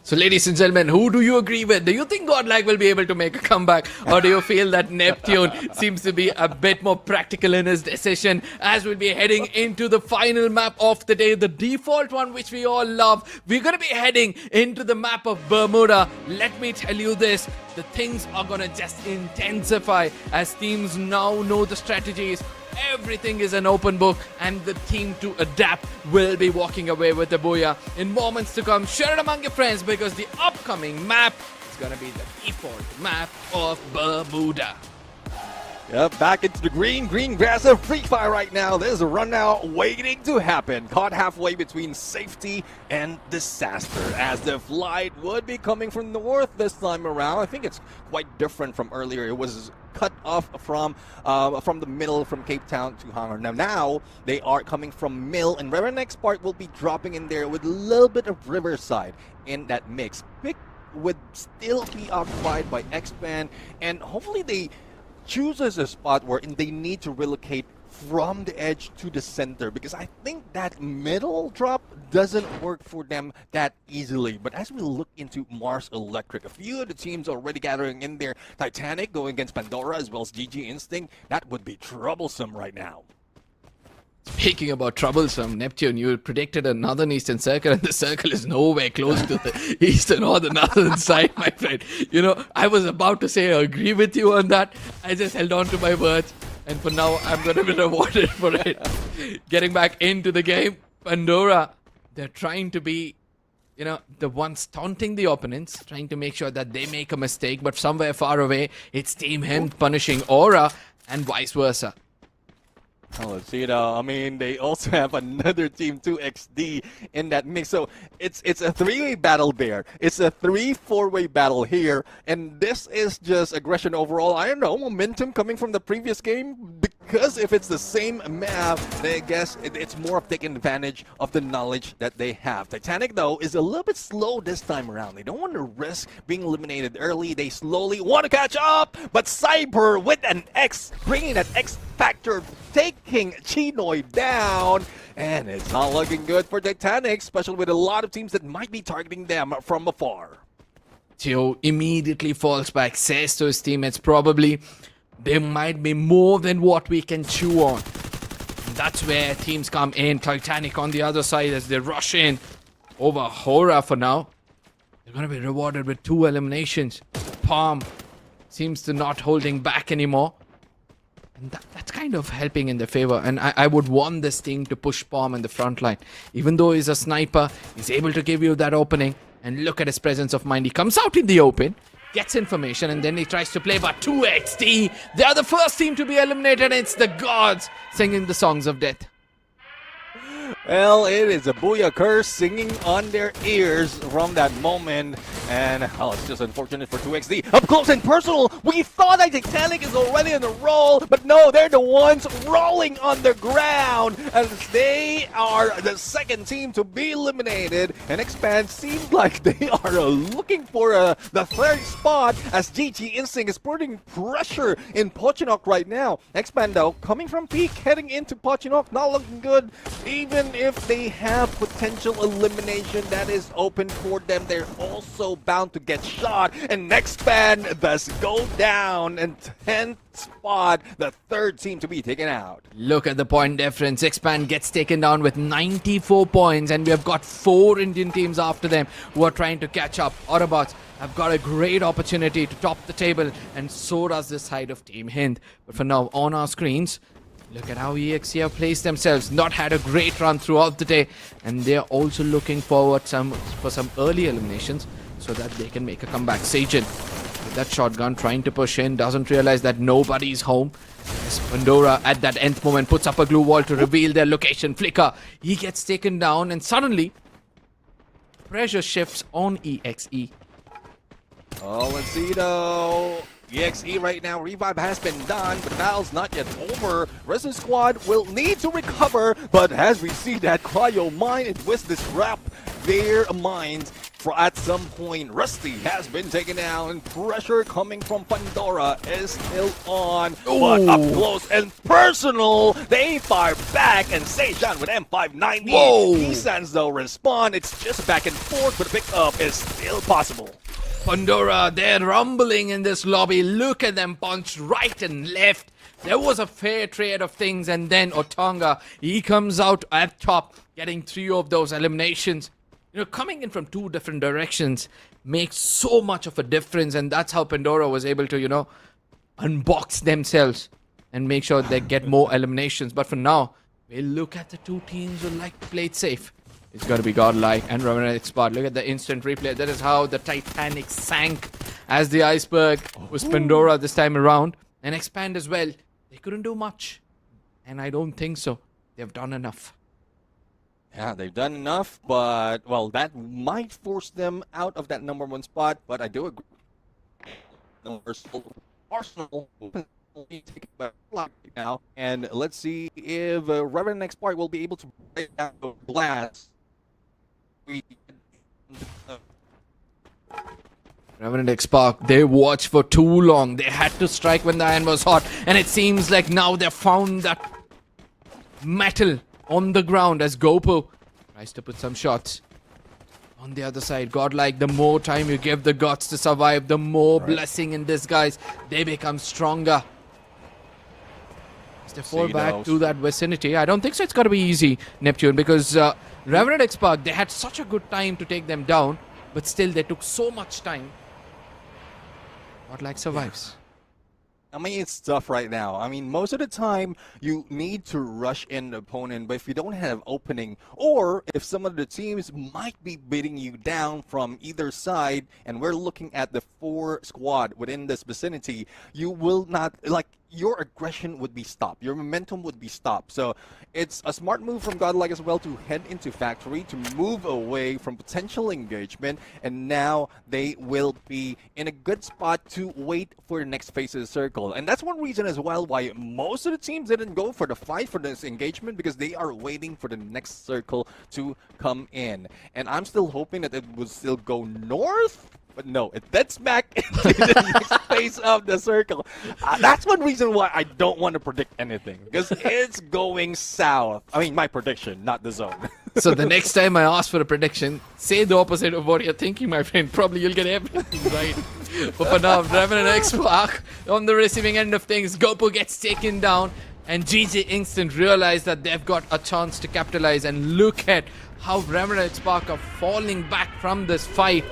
So ladies and gentlemen, who do you agree with? Do you think Godlike will be able to make a comeback? Or do you feel that Neptune seems to be a bit more practical in his decision, as we'll be heading into the final map of the day, the default one which we all love. We're going to be heading into the map of Bermuda. Let me tell you this, the things are going to just intensify as teams now know the strategies. Everything is an open book, and the team to adapt will be walking away with the Booyah in moments to come. Share it among your friends, because the upcoming map is going to be the default map of Bermuda. Yep, back into the green grass of Free Fire right now. There's a run now waiting to happen. Caught halfway between safety and disaster, as the flight would be coming from north this time around. I think it's quite different from earlier. It was cut off from the middle, from Cape Town to Hangar. Now they are coming from Mill, and Revenant XSpark will be dropping in there with a little bit of Riverside in that mix. Pick would still be occupied by Expand, and hopefully they chooses a spot where they need to relocate from the edge to the center, because I think that middle drop doesn't work for them that easily. But as we look into Mars Electric, a few of the teams already gathering in there. Titanic going against Pandora, as well as GG Instinct. That would be troublesome right now. Speaking about troublesome, Neptune, you predicted a northern eastern circle, and the circle is nowhere close to the eastern or the northern side, my friend. You know, I was about to say I agree with you on that. I just held on to my words, and for now, I'm going to be rewarded for it. Getting back into the game, Pandora, they're trying to be, you know, the ones taunting the opponents, trying to make sure that they make a mistake, but somewhere far away, it's Team Hind punishing Horaa, and vice versa. Oh, let's see it. I mean, they also have another Team 2XD in that mix. So it's a three-way battle there. It's a 3-4-way battle here. And this is just aggression overall. I don't know, momentum coming from the previous game. Because if it's the same map, then I guess it's more of taking advantage of the knowledge that they have. Titanic, though, is a little bit slow this time around. They don't want to risk being eliminated early. They slowly want to catch up. But Cyber with an X, bringing that X factor, taking Chinoy down. And it's not looking good for Titanic, especially with a lot of teams that might be targeting them from afar. Tio immediately falls back, says to his teammates, probably there might be more than what we can chew on. And that's where teams come in. Titanic on the other side as they rush in over Horaa for now. They're going to be rewarded with 2 eliminations. Palm seems to not holding back anymore. And that's kind of helping in their favor. And I would want this team to push Palm in the front line. Even though he's a sniper, he's able to give you that opening. And look at his presence of mind. He comes out in the open, gets information, and then he tries to play. But 2XD, they are the first team to be eliminated. It's the gods singing the songs of death. Well, it is a Booyah curse singing on their ears from that moment. And, oh, it's just unfortunate for 2XD. Up close and personal, we thought that Titanic is already on the roll, but no, they're the ones rolling on the ground as they are the second team to be eliminated. And Expand seems like they are looking for the third spot as GG Instinct is putting pressure in Pochinok right now. Expand, though, coming from peak, heading into Pochinok, not looking good. Even if they have potential elimination that is open for them, they're also bound to get shot. And Expand does go down, and 10th spot, the third team to be taken out. Look at the point difference. Expand gets taken down with 94 points, and we have got 4 Indian teams after them who are trying to catch up. Autobotz have got a great opportunity to top the table, and so does this side of Team Hind. But for now, on our screens, look at how EXE have placed themselves. Not had a great run throughout the day, and they're also looking forward for some early eliminations so that they can make a comeback. Sajin with that shotgun trying to push in, doesn't realize that nobody's home. As Pandora at that nth moment puts up a glue wall to reveal their location. Flicker, he gets taken down, and suddenly pressure shifts on EXE. Oh, let's see though. EXE right now, revive has been done, but the battle's not yet over. Resident Squad will need to recover, but as we see that cryo mine, it will disrupt their minds. For at some point, Rusty has been taken down, and pressure coming from Pandora is still on. But up close and personal, they fire back, and Sejan with M590. He sends though respond. It's just back and forth, but the pickup is still possible. Pandora, they're rumbling in this lobby. Look at them punch right and left. There was a fair trade of things, and then Otonga, he comes out at top, getting 3 of those eliminations. You know, coming in from 2 different directions makes so much of a difference, and that's how Pandora was able to, you know, unbox themselves and make sure they get more eliminations. But for now, we'll look at the 2 teams who like to play it safe. It's got to be Godlike and Revenant XSpark. Look at the instant replay. That is how the Titanic sank as the iceberg was Pandora this time around. And Expand as well. They couldn't do much. And I don't think so. They've done enough. Yeah, they've done enough, but, well, that might force them out of that #1 spot, but I do agree. Arsenal will be taking back right now, and let's see if Revenant XSpark will be able to break down the glass. Revenant XSpark, they watched for too long. They had to strike when the iron was hot, and it seems like now they've found that metal on the ground as Gopo tries to put some shots. On the other side, Godlike, the more time you give the gods to survive, the more blessing in disguise they become stronger. they fall back to that vicinity. I don't think so it's going to be easy, Neptune, because Revenant XSpark, they had such a good time to take them down, but still they took so much time. Godlike survives. I mean, it's tough right now. I mean, most of the time, you need to rush in the opponent, but if you don't have opening, or if some of the teams might be beating you down from either side, and we're looking at the 4 squad within this vicinity, you will not, like, your aggression would be stopped. Your momentum would be stopped. So it's a smart move from Godlike as well to head into factory, to move away from potential engagement, and now they will be in a good spot to wait for the next phase of the circle. And that's one reason as well why most of the teams didn't go for the fight for this engagement, because they are waiting for the next circle to come in. And I'm still hoping that it will still go north. But no, that's back into the next phase of the circle. That's one reason why I don't want to predict anything, because it's going south. I mean, my prediction, not the zone. So the next time I ask for a prediction, say the opposite of what you're thinking, my friend. Probably you'll get everything right. But for now, Revenant XSpark on the receiving end of things. Gopu gets taken down, and GG Instant realize that they've got a chance to capitalize. And look at how Revenant XSpark are falling back from this fight.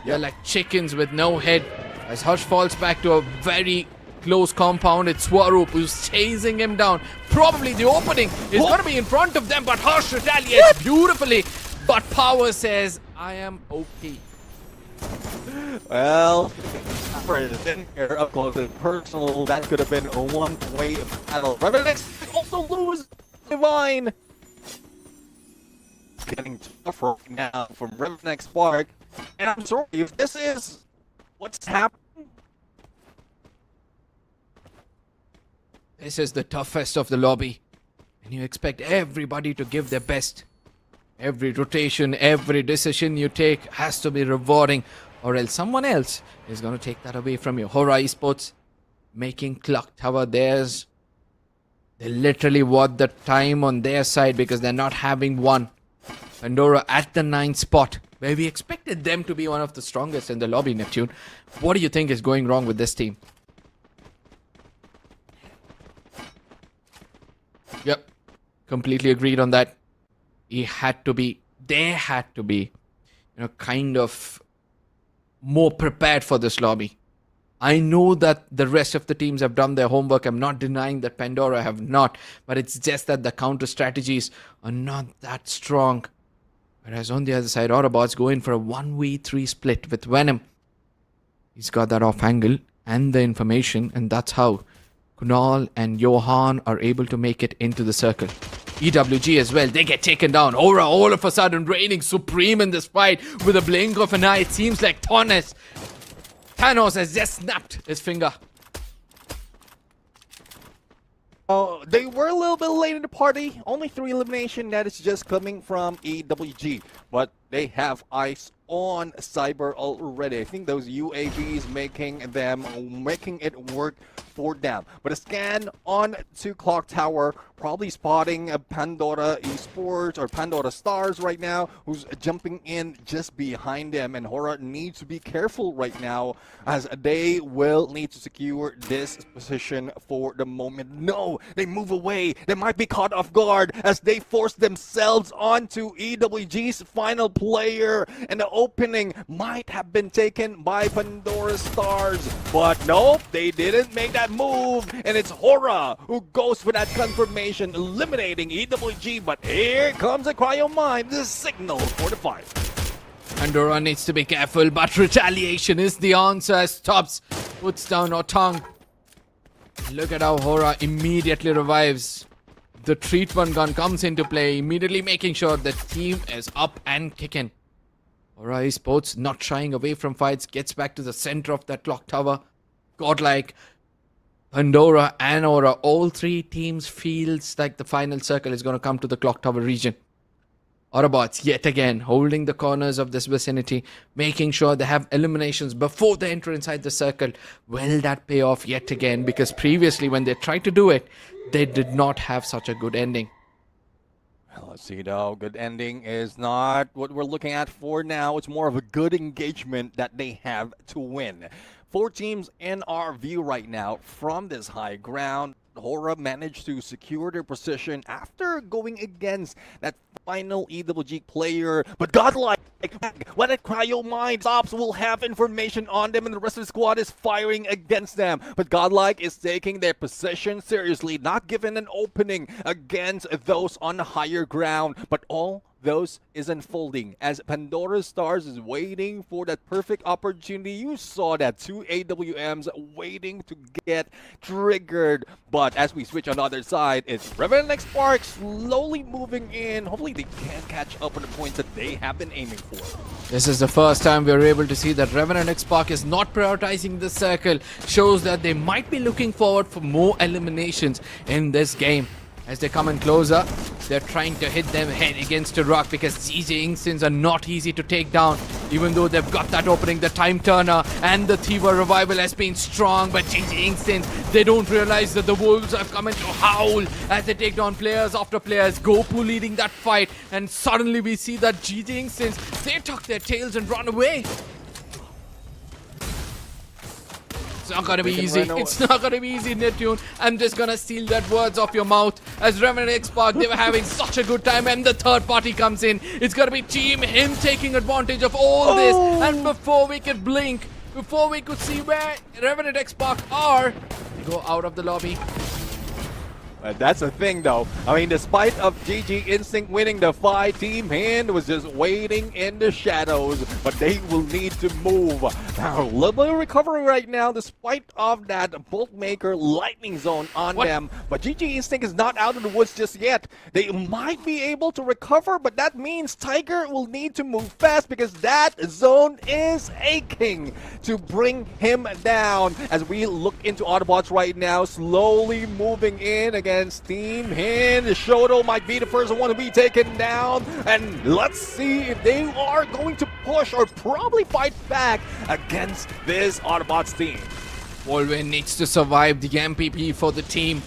They're like chickens with no head. As Harsh falls back to a very close compound, it's Swaroop who's chasing him down. Probably the opening is going to be in front of them, but Harsh retaliates beautifully. But Power says, I am okay. Well, for here up close and personal, that could have been a one-way battle. Revenant also lose Divine. Getting tougher right now from Revenant XSpark. And I'm sorry if this is what's happening. This is the toughest of the lobby, and you expect everybody to give their best. Every rotation, every decision you take has to be rewarding, or else someone else is going to take that away from you. Horaa Esports making Clock Tower theirs. They literally want the time on their side because they're not having one. Pandora at the 9th spot, where we expected them to be one of the strongest in the lobby, Neptune. What do you think is going wrong with this team? Yep, completely agreed on that. They had to be, kind of more prepared for this lobby. I know that the rest of the teams have done their homework. I'm not denying that Pandora have not, but it's just that the counter strategies are not that strong. Whereas on the other side, Autobotz going for a 1v3 split with Venom. He's got that off angle and the information, and that's how Kunal and Johan are able to make it into the circle. EWG as well, they get taken down. Horaa all of a sudden reigning supreme in this fight with a blink of an eye. It seems like Thanos has just snapped his finger. Oh, they were a little bit late in the party. Only 3 elimination that is just coming from EWG. But they have eyes on Cyber already. I think those UAVs making it work for them. But a scan on to Clock Tower, probably spotting a Pandora Esports or Pandora Stars right now, who's jumping in just behind them. And Horaa needs to be careful right now, as they will need to secure this position for the moment. No, they move away. They might be caught off guard as they force themselves onto EWG's final player. And the opening might have been taken by Pandora Stars. But no, they didn't make that move. And it's Horaa who goes for that confirmation, eliminating EWG. But here comes a Cryo Mine, the signal for the fight. Pandora needs to be careful, but retaliation is the answer as Tops puts down Otang. Look at how Horaa immediately revives. The treatment gun comes into play, immediately making sure the team is up and kicking. Horaa Esports not shying away from fights, gets back to the center of that clock tower. Godlike, Pandora and Horaa, all 3 teams feels like the final circle is going to come to the clock tower region. Autobotz yet again holding the corners of this vicinity, making sure they have eliminations before they enter inside the circle. Will that pay off yet again? Because previously when they tried to do it, they did not have such a good ending. Well, let's see though. Good ending is not what we're looking at for now. It's more of a good engagement that they have to win. 4 teams in our view right now from this high ground. Horaa managed to secure their position after going against that final EWG player. But Godlike, when a Cryo Mine stops, will have information on them, and the rest of the squad is firing against them. But Godlike is taking their position seriously, not given an opening against those on higher ground. But all those is unfolding as Pandora Stars is waiting for that perfect opportunity. You saw that 2 AWMs waiting to get triggered. But as we switch on the other side, it's Revenant XSpark slowly moving in. Hopefully they can catch up on the points that they have been aiming for. This is the first time we're able to see that Revenant XSpark is not prioritizing the circle. Shows that they might be looking forward for more eliminations in this game. As they come in closer, they're trying to hit them head against a rock because GG Instants are not easy to take down. Even though they've got that opening, the time turner and the Thiva revival has been strong. But GG Instants, they don't realize that the Wolves have come in to howl as they take down players after players. Gopu leading that fight, and suddenly we see that GG Instants, they tuck their tails and run away. It's not gonna be easy. It's not gonna be easy, Neptune. I'm just gonna steal that words off your mouth. As Revenant XSpark, they were having such a good time, and the third party comes in. It's gonna be Team Hind taking advantage of all this. And before we could blink, before we could see where Revenant XSpark are, they go out of the lobby. That's the thing, though. I mean, despite of GG Instinct winning the fight, Team Hind was just waiting in the shadows, but they will need to move. Now, a little bit of recovery right now, despite of that Bolt Maker Lightning Zone on them. But GG Instinct is not out of the woods just yet. They might be able to recover, but that means Tiger will need to move fast because that zone is aching to bring him down. As we look into Autobotz right now, slowly moving in against Team Hind. Shoto might be the first one to be taken down, and let's see if they are going to push or probably fight back against this Autobotz team. Wolverine needs to survive the MPP for the team.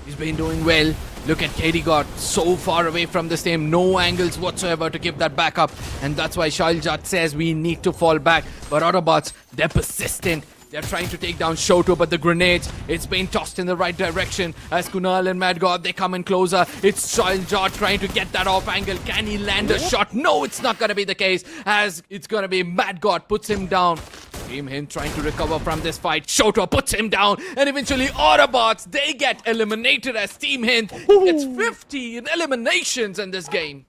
He's been doing well. Look at KD got so far away from this team, no angles whatsoever to give that backup, and that's why Shaljat says we need to fall back. But Autobots, they're persistent. They're trying to take down Shoto, but the grenades, it's been tossed in the right direction. As Kunal and Mad God, they come in closer. It's Shaljat trying to get that off angle. Can he land a shot? No, it's not going to be the case, as it's going to be Mad God puts him down. Team Hind trying to recover from this fight. Shoto puts him down, and eventually Autobots, they get eliminated as Team Hind gets 50 in eliminations in this game.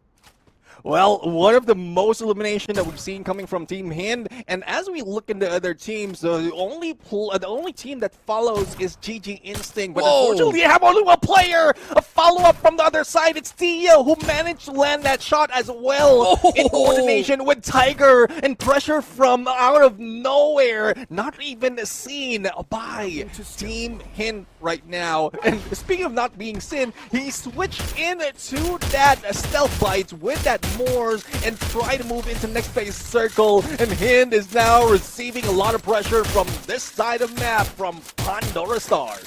Well, one of the most elimination that we've seen coming from Team Hind, and as we look into other teams, the only team that follows is GG Instinct, but unfortunately they have only one player. A follow-up from the other side, it's Tia, who managed to land that shot as well in coordination with Tiger, and pressure from out of nowhere, not even seen by Team Hind right now. And speaking of not being seen, he switched into that stealth bites with that Moors and try to move into next phase circle, and Hind is now receiving a lot of pressure from this side of map from Pandora Stars.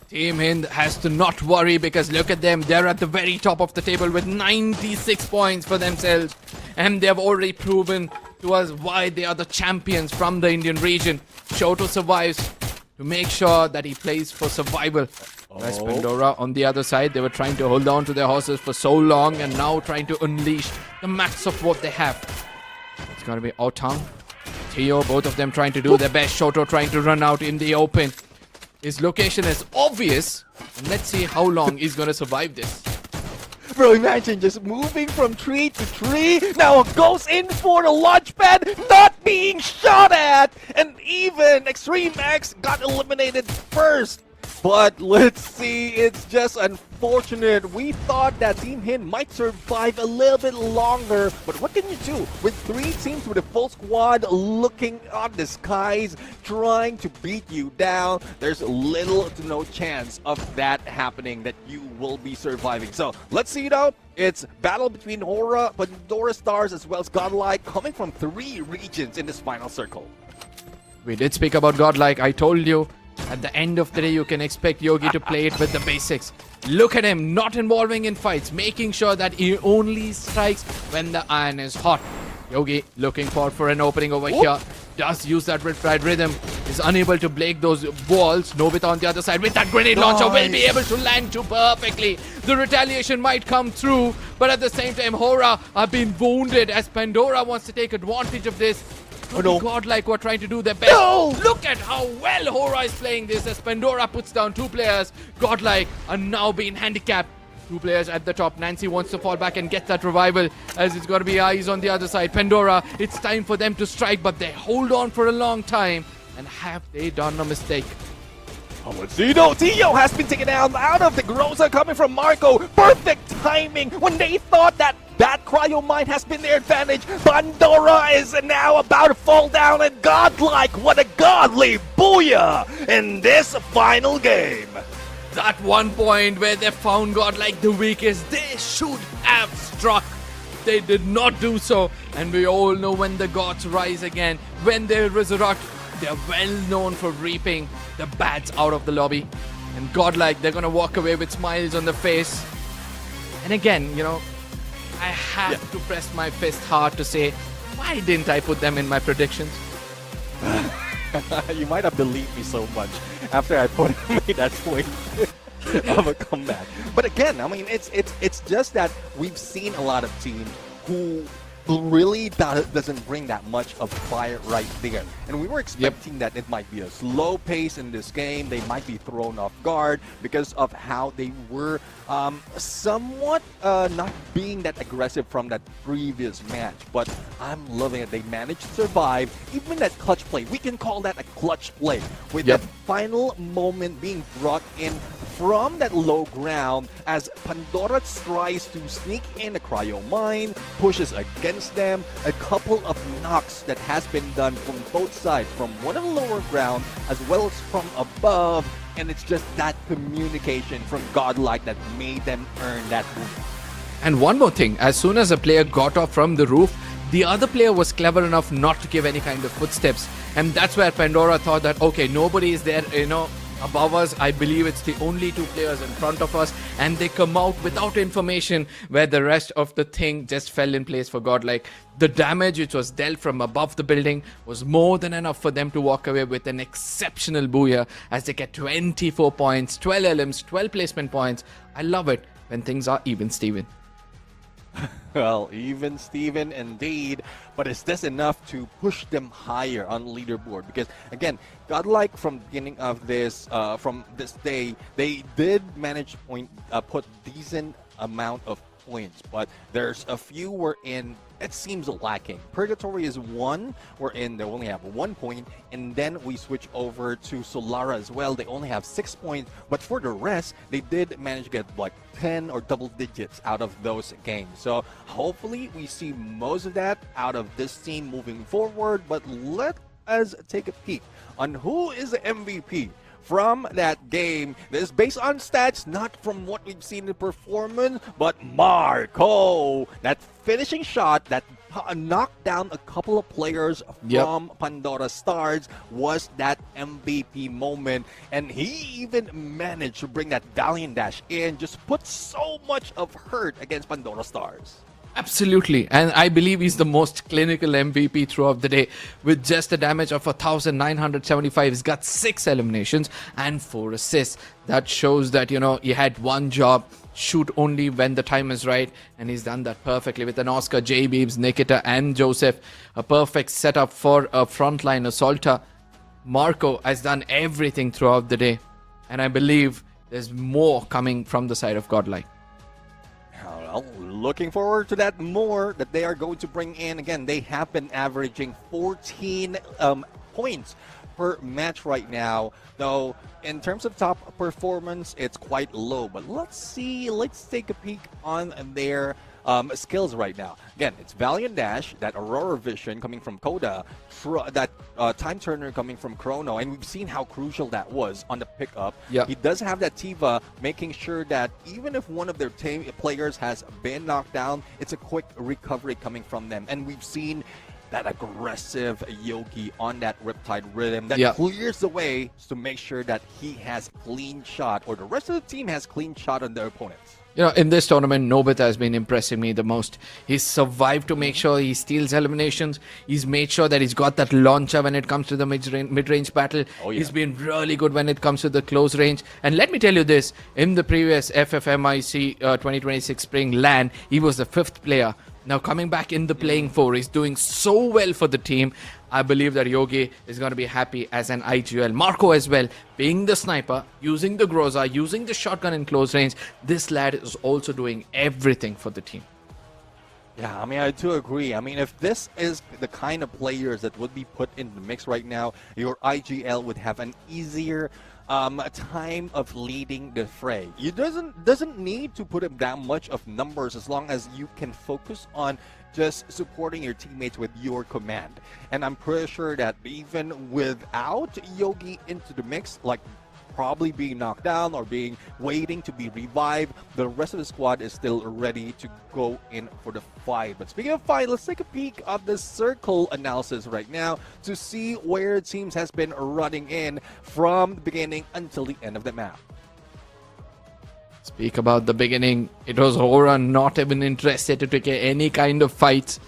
Team Hind has to not worry because look at them, they're at the very top of the table with 96 points for themselves, and they've already proven to us why they are the champions from the Indian region. Shoto survives to make sure that he plays for survival. Whereas Pandora on the other side, they were trying to hold on to their horses for so long and now trying to unleash the max of what they have. It's going to be Otang, Theo, both of them trying to do their best. Shoto trying to run out in the open. His location is obvious, and let's see how long he's going to survive this. Bro, imagine just moving from tree to tree, now goes in for the launch pad, not being shot at, and even Extreme X got eliminated first. But let's see, it's just unfortunate. We thought that Team Hind might survive a little bit longer, but what can you do with 3 teams with a full squad looking at the skies, trying to beat you down? There's little to no chance of that happening, that you will be surviving. So let's see though. It's battle between Horaa, Pandora Stars, as well as Godlike, coming from 3 regions in this final circle. We did speak about Godlike. I told you, at the end of the day, you can expect Yogi to play it with the basics. Look at him, not involving in fights, making sure that he only strikes when the iron is hot. Yogi looking for an opening over here. Does use that Riptide rhythm. is unable to break those walls. Nobita on the other side with that grenade launcher will be able to land too perfectly. The retaliation might come through, but at the same time, Horaa are being wounded as Pandora wants to take advantage of this. Godlike were trying to do their best. Look at how well Horaa is playing this as Pandora puts down 2 players. Godlike are now being handicapped. 2 players at the top. Nancy wants to fall back and get that revival as it's got to be eyes on the other side. Pandora, it's time for them to strike, but they hold on for a long time. And have they done a mistake? Tio has been taken out of the Groza coming from Marco. Perfect timing when they thought that cryo mine has been their advantage. Pandora is now about to fall down, and Godlike, what a godly booyah in this final game. That one point where they found Godlike the weakest, they should have struck. They did not do so, and we all know when the gods rise again, when they resurrect, they're well known for reaping the bats out of the lobby. And Godlike, they're gonna walk away with smiles on their face. And again, you know, I have to press my fist hard to say, why didn't I put them in my predictions? You might have believed me so much after I made that point of a comeback. But again, I mean, it's just that we've seen a lot of teams who really doesn't bring that much of fire right there. And we were expecting that it might be a slow pace in this game. They might be thrown off guard because of how they were somewhat not being that aggressive from that previous match. But I'm loving it. They managed to survive. Even that clutch play, we can call that a clutch play. With that final moment being brought in from that low ground as Pandora tries to sneak in a cryo mine, pushes against them. A couple of knocks that has been done from both sides, from one of the lower ground as well as from above, and it's just that communication from Godlike that made them earn that move. And one more thing, as soon as a player got off from the roof, the other player was clever enough not to give any kind of footsteps, and that's where Pandora thought that, okay, nobody is there, you know, above us. I believe it's the only 2 players in front of us, and they come out without information where the rest of the thing just fell in place for Godlike. The damage which was dealt from above the building was more than enough for them to walk away with an exceptional booyah as they get 24 points, 12 LMs, 12 placement points. I love it when things are even, Steven. Well, even Steven indeed, but is this enough to push them higher on leaderboard? Because again, Godlike from the beginning of this, from this day, they did manage to put decent amount of points, but there's a few wherein it seems lacking. Purgatory is 1, wherein they only have 1 point, and then we switch over to Solara as well. They only have 6 points, but for the rest, they did manage to get like 10 or double digits out of those games. So hopefully we see most of that out of this team moving forward, but let us take a peek on who is the MVP from that game. This is based on stats, not from what we've seen in performance, but Marco, that finishing shot that knocked down a couple of players from Pandora Stars was that MVP moment, and he even managed to bring that Valiant Dash in, just put so much of hurt against Pandora Stars. Absolutely, and I believe he's the most clinical MVP throughout the day with just a damage of 1,975. He's got 6 eliminations and 4 assists. That shows that, you know, he had one job, shoot only when the time is right, and he's done that perfectly with an Oscar, J-Beebs, Nikita and Joseph. A perfect setup for a frontline assaulter. Marco has done everything throughout the day, and I believe there's more coming from the side of Godlike. Well, looking forward to that more that they are going to bring in. Again, they have been averaging 14 points per match right now, though in terms of top performance, it's quite low. But let's take a peek on their skills right now. Again, it's Valiant Dash, that Aurora Vision coming from Coda, that Time Turner coming from Chrono, and we've seen how crucial that was on the pickup. He does have that Tiva, making sure that even if one of their players has been knocked down, it's a quick recovery coming from them. And we've seen that aggressive Yogi on that Riptide rhythm that clears the way to make sure that he has clean shot, or the rest of the team has clean shot on their opponents. You know, in this tournament, Nobit has been impressing me the most. He's survived to make sure he steals eliminations. He's made sure that he's got that launcher when it comes to the mid-range battle. Oh, yeah. He's been really good when it comes to the close range. And let me tell you this, in the previous FFMIC 2026 Spring LAN, he was the 5th player. Now coming back in the playing four, he's doing so well for the team. I believe that Yogi is going to be happy as an IGL. Marco as well, being the sniper, using the Groza, using the shotgun in close range. This lad is also doing everything for the team. Yeah, I mean, I do agree. I mean, if this is the kind of players that would be put in the mix right now, your IGL would have an easier time of leading the fray. You doesn't need to put up that much of numbers as long as you can focus on just supporting your teammates with your command. And I'm pretty sure that even without Yogi into the mix, like probably being knocked down or waiting to be revived, the rest of the squad is still ready to go in for the fight. But speaking of fight, let's take a peek of the circle analysis right now to see where teams has been running in from the beginning until the end of the map. Speak about the beginning, it was Horaa not even interested to take any kind of fights.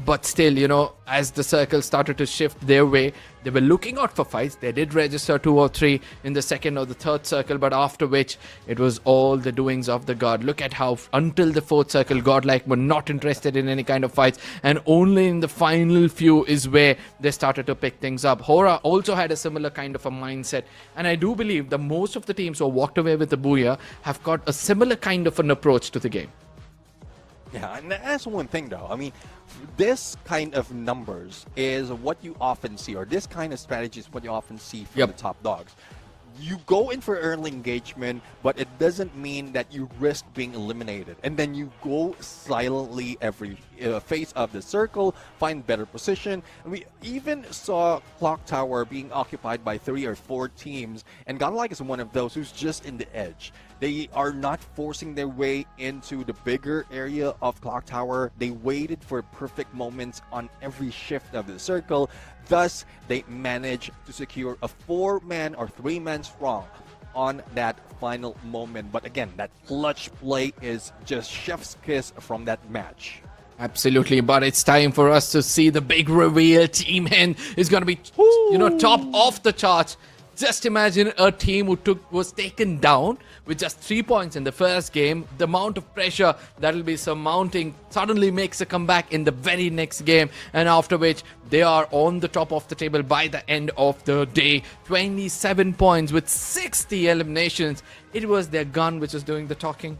But still, you know, as the circle started to shift their way, they were looking out for fights. They did register 2 or 3 in the second or the third circle, but after which it was all the doings of the God. Look at how until the 4th circle, Godlike were not interested in any kind of fights, and only in the final few is where they started to pick things up. Horaa also had a similar kind of a mindset, and I do believe that most of the teams who walked away with the Booyah have got a similar kind of an approach to the game. Yeah, and that's one thing though. I mean, this kind of numbers is what you often see, or this kind of strategy is what you often see from the top dogs. You go in for early engagement, but it doesn't mean that you risk being eliminated. And then you go silently every phase of the circle, find better position. And we even saw Clock Tower being occupied by 3 or 4 teams, and Godlike is one of those who's just in the edge. They are not forcing their way into the bigger area of Clock Tower. They waited for perfect moments on every shift of the circle. Thus, they managed to secure a 4-man or 3-man strong on that final moment. But again, that clutch play is just chef's kiss from that match. Absolutely, but it's time for us to see the big reveal. Team Hind is going to be, you know, top of the charts. Just imagine a team who was taken down with just 3 points in the first game. The amount of pressure that will be surmounting suddenly makes a comeback in the very next game, and after which they are on the top of the table by the end of the day. 27 points with 60 eliminations. It was their gun which was doing the talking.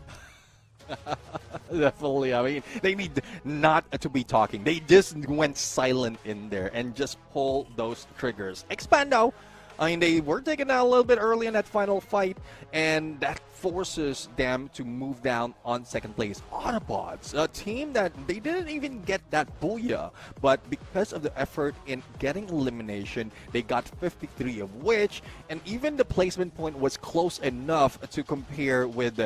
Definitely. I mean, they need not to be talking. They just went silent in there and just pull those triggers. Expando. I mean, they were taken out a little bit early in that final fight, and that forces them to move down on second place. Autobotz, a team that they didn't even get that Booyah, but because of the effort in getting elimination, they got 53 of which, and even the placement point was close enough to compare with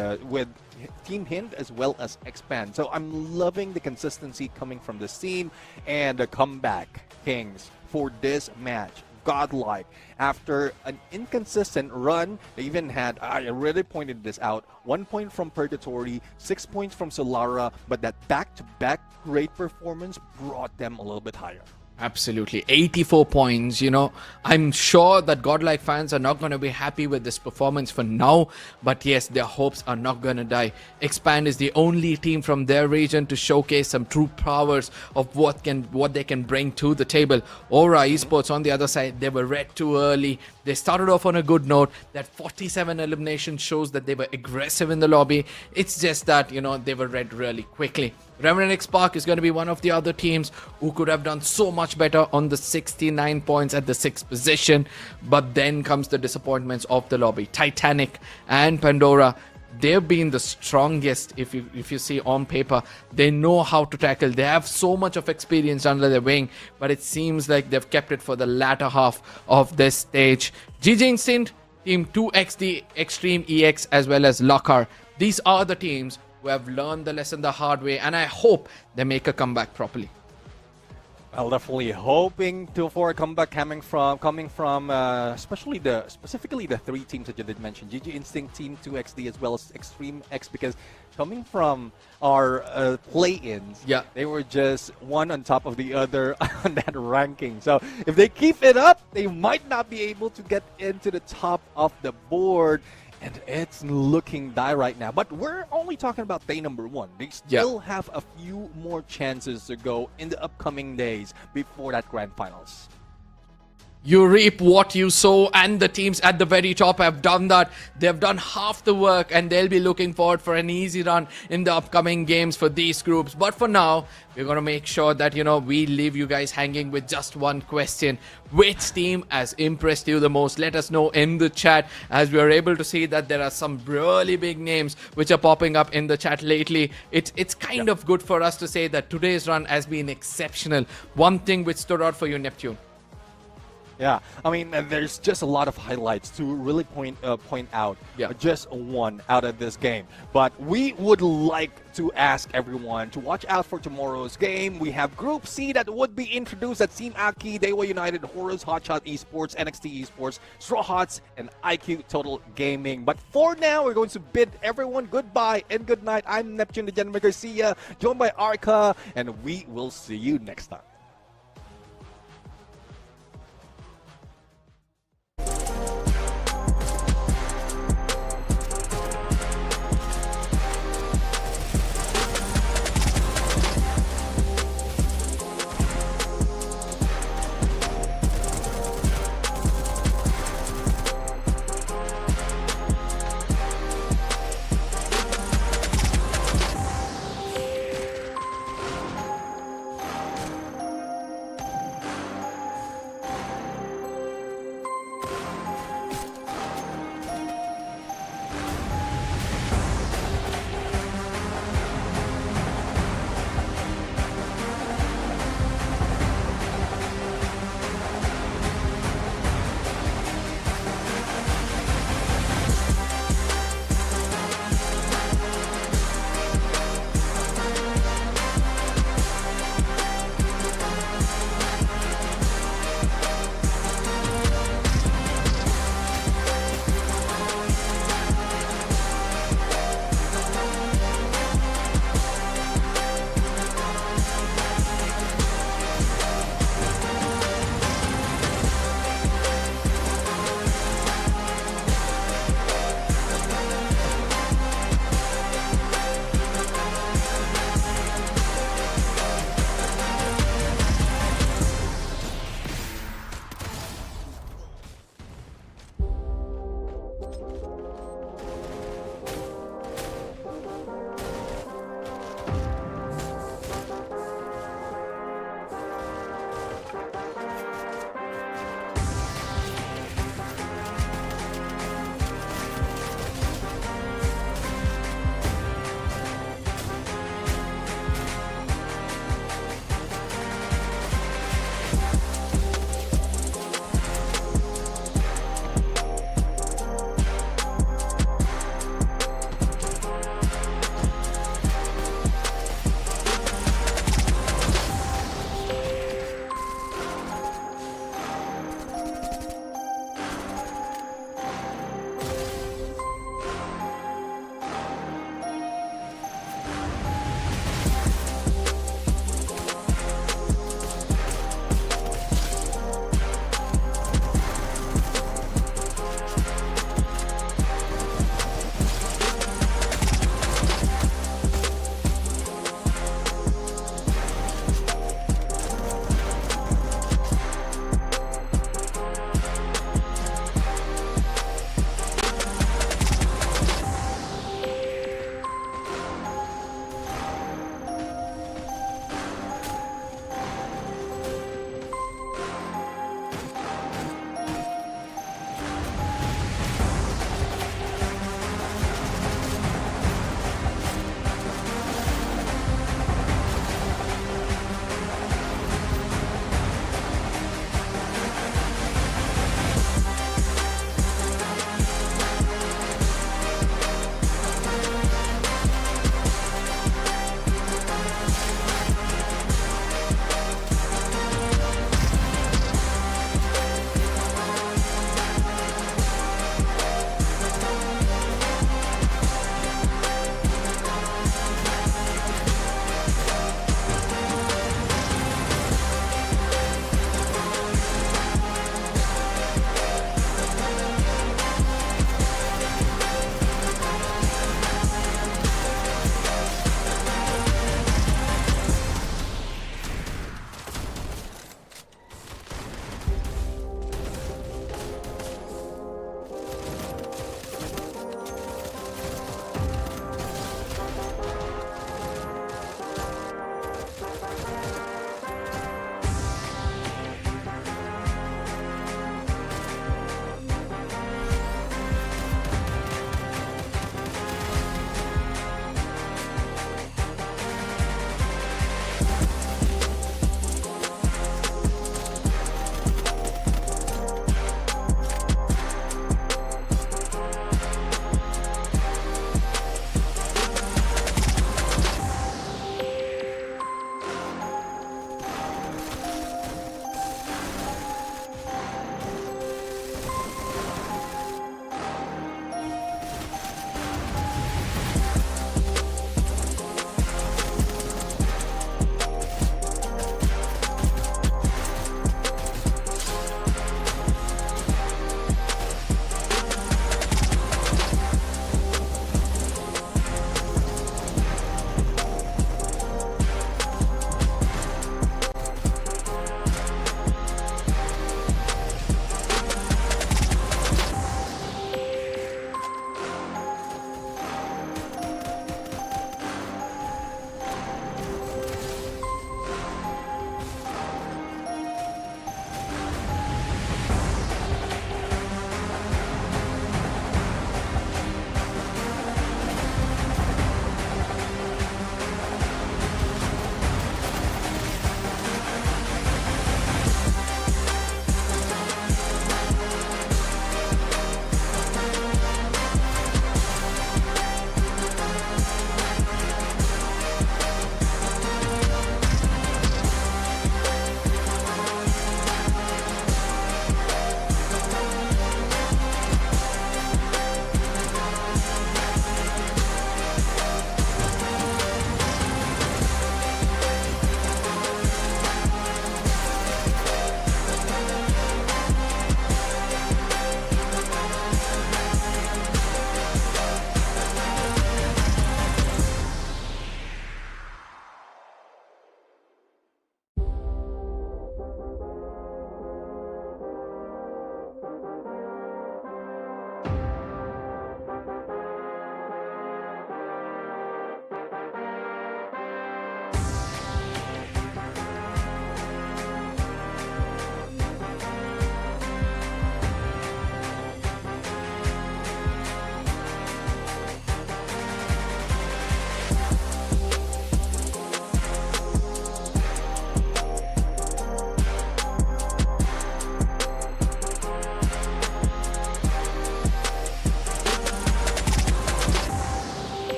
Team Hind as well as Expand. So I'm loving the consistency coming from the scene and the comeback kings for this match. Godlike, after an inconsistent run, they even had, I already pointed this out, 1 point from Purgatory, 6 points from Solara, but that back-to-back great performance brought them a little bit higher. Absolutely. 84 points, you know. I'm sure that Godlike fans are not going to be happy with this performance for now. But yes, their hopes are not going to die. Expand is the only team from their region to showcase some true powers of what they can bring to the table. Horaa Esports on the other side, they were red too early. They started off on a good note. That 47 elimination shows that they were aggressive in the lobby. It's just that, you know, they were red really quickly. Revenant XSpark is going to be one of the other teams who could have done so much better on the 69 points at the 6th position. But then comes the disappointments of the lobby. Titanic and Pandora, they've been the strongest if you see on paper. They know how to tackle. They have so much of experience under their wing, but it seems like they've kept it for the latter half of this stage. GG Instinct, Team 2XD, Extreme EX, as well as Lakar. These are the teams who have learned the lesson the hard way, and I hope they make a comeback properly. Well, definitely hoping for a comeback coming from specifically the three teams that you did mention, GG Instinct, Team 2XD, as well as Extreme X, because coming from our play-ins, Yeah. they were just one on top of the other on that ranking. So if they keep it up, they might not be able to get into the top of the board. And it's looking dire right now. But we're only talking about day number 1. They still have a few more chances to go in the upcoming days before that grand finals. You reap what you sow, and the teams at the very top have done that. They've done half the work, and they'll be looking forward for an easy run in the upcoming games for these groups. But for now, we're going to make sure that, we leave you guys hanging with just one question. Which team has impressed you the most? Let us know in the chat, as we are able to see that there are some really big names which are popping up in the chat lately. It's kind of good for us to say that today's run has been exceptional. One thing which stood out for you, Neptune? Yeah, I mean, there's just a lot of highlights to really point out. Just one out of this game. But we would like to ask everyone to watch out for tomorrow's game. We have Group C that would be introduced at Team Aki, Dewa United, Hora's Hotshot Esports, NXT Esports, Straw Hots, and IQ Total Gaming. But for now, we're going to bid everyone goodbye and good night. I'm Neptune the Gentleman Garcia, joined by Arca, and we will see you next time.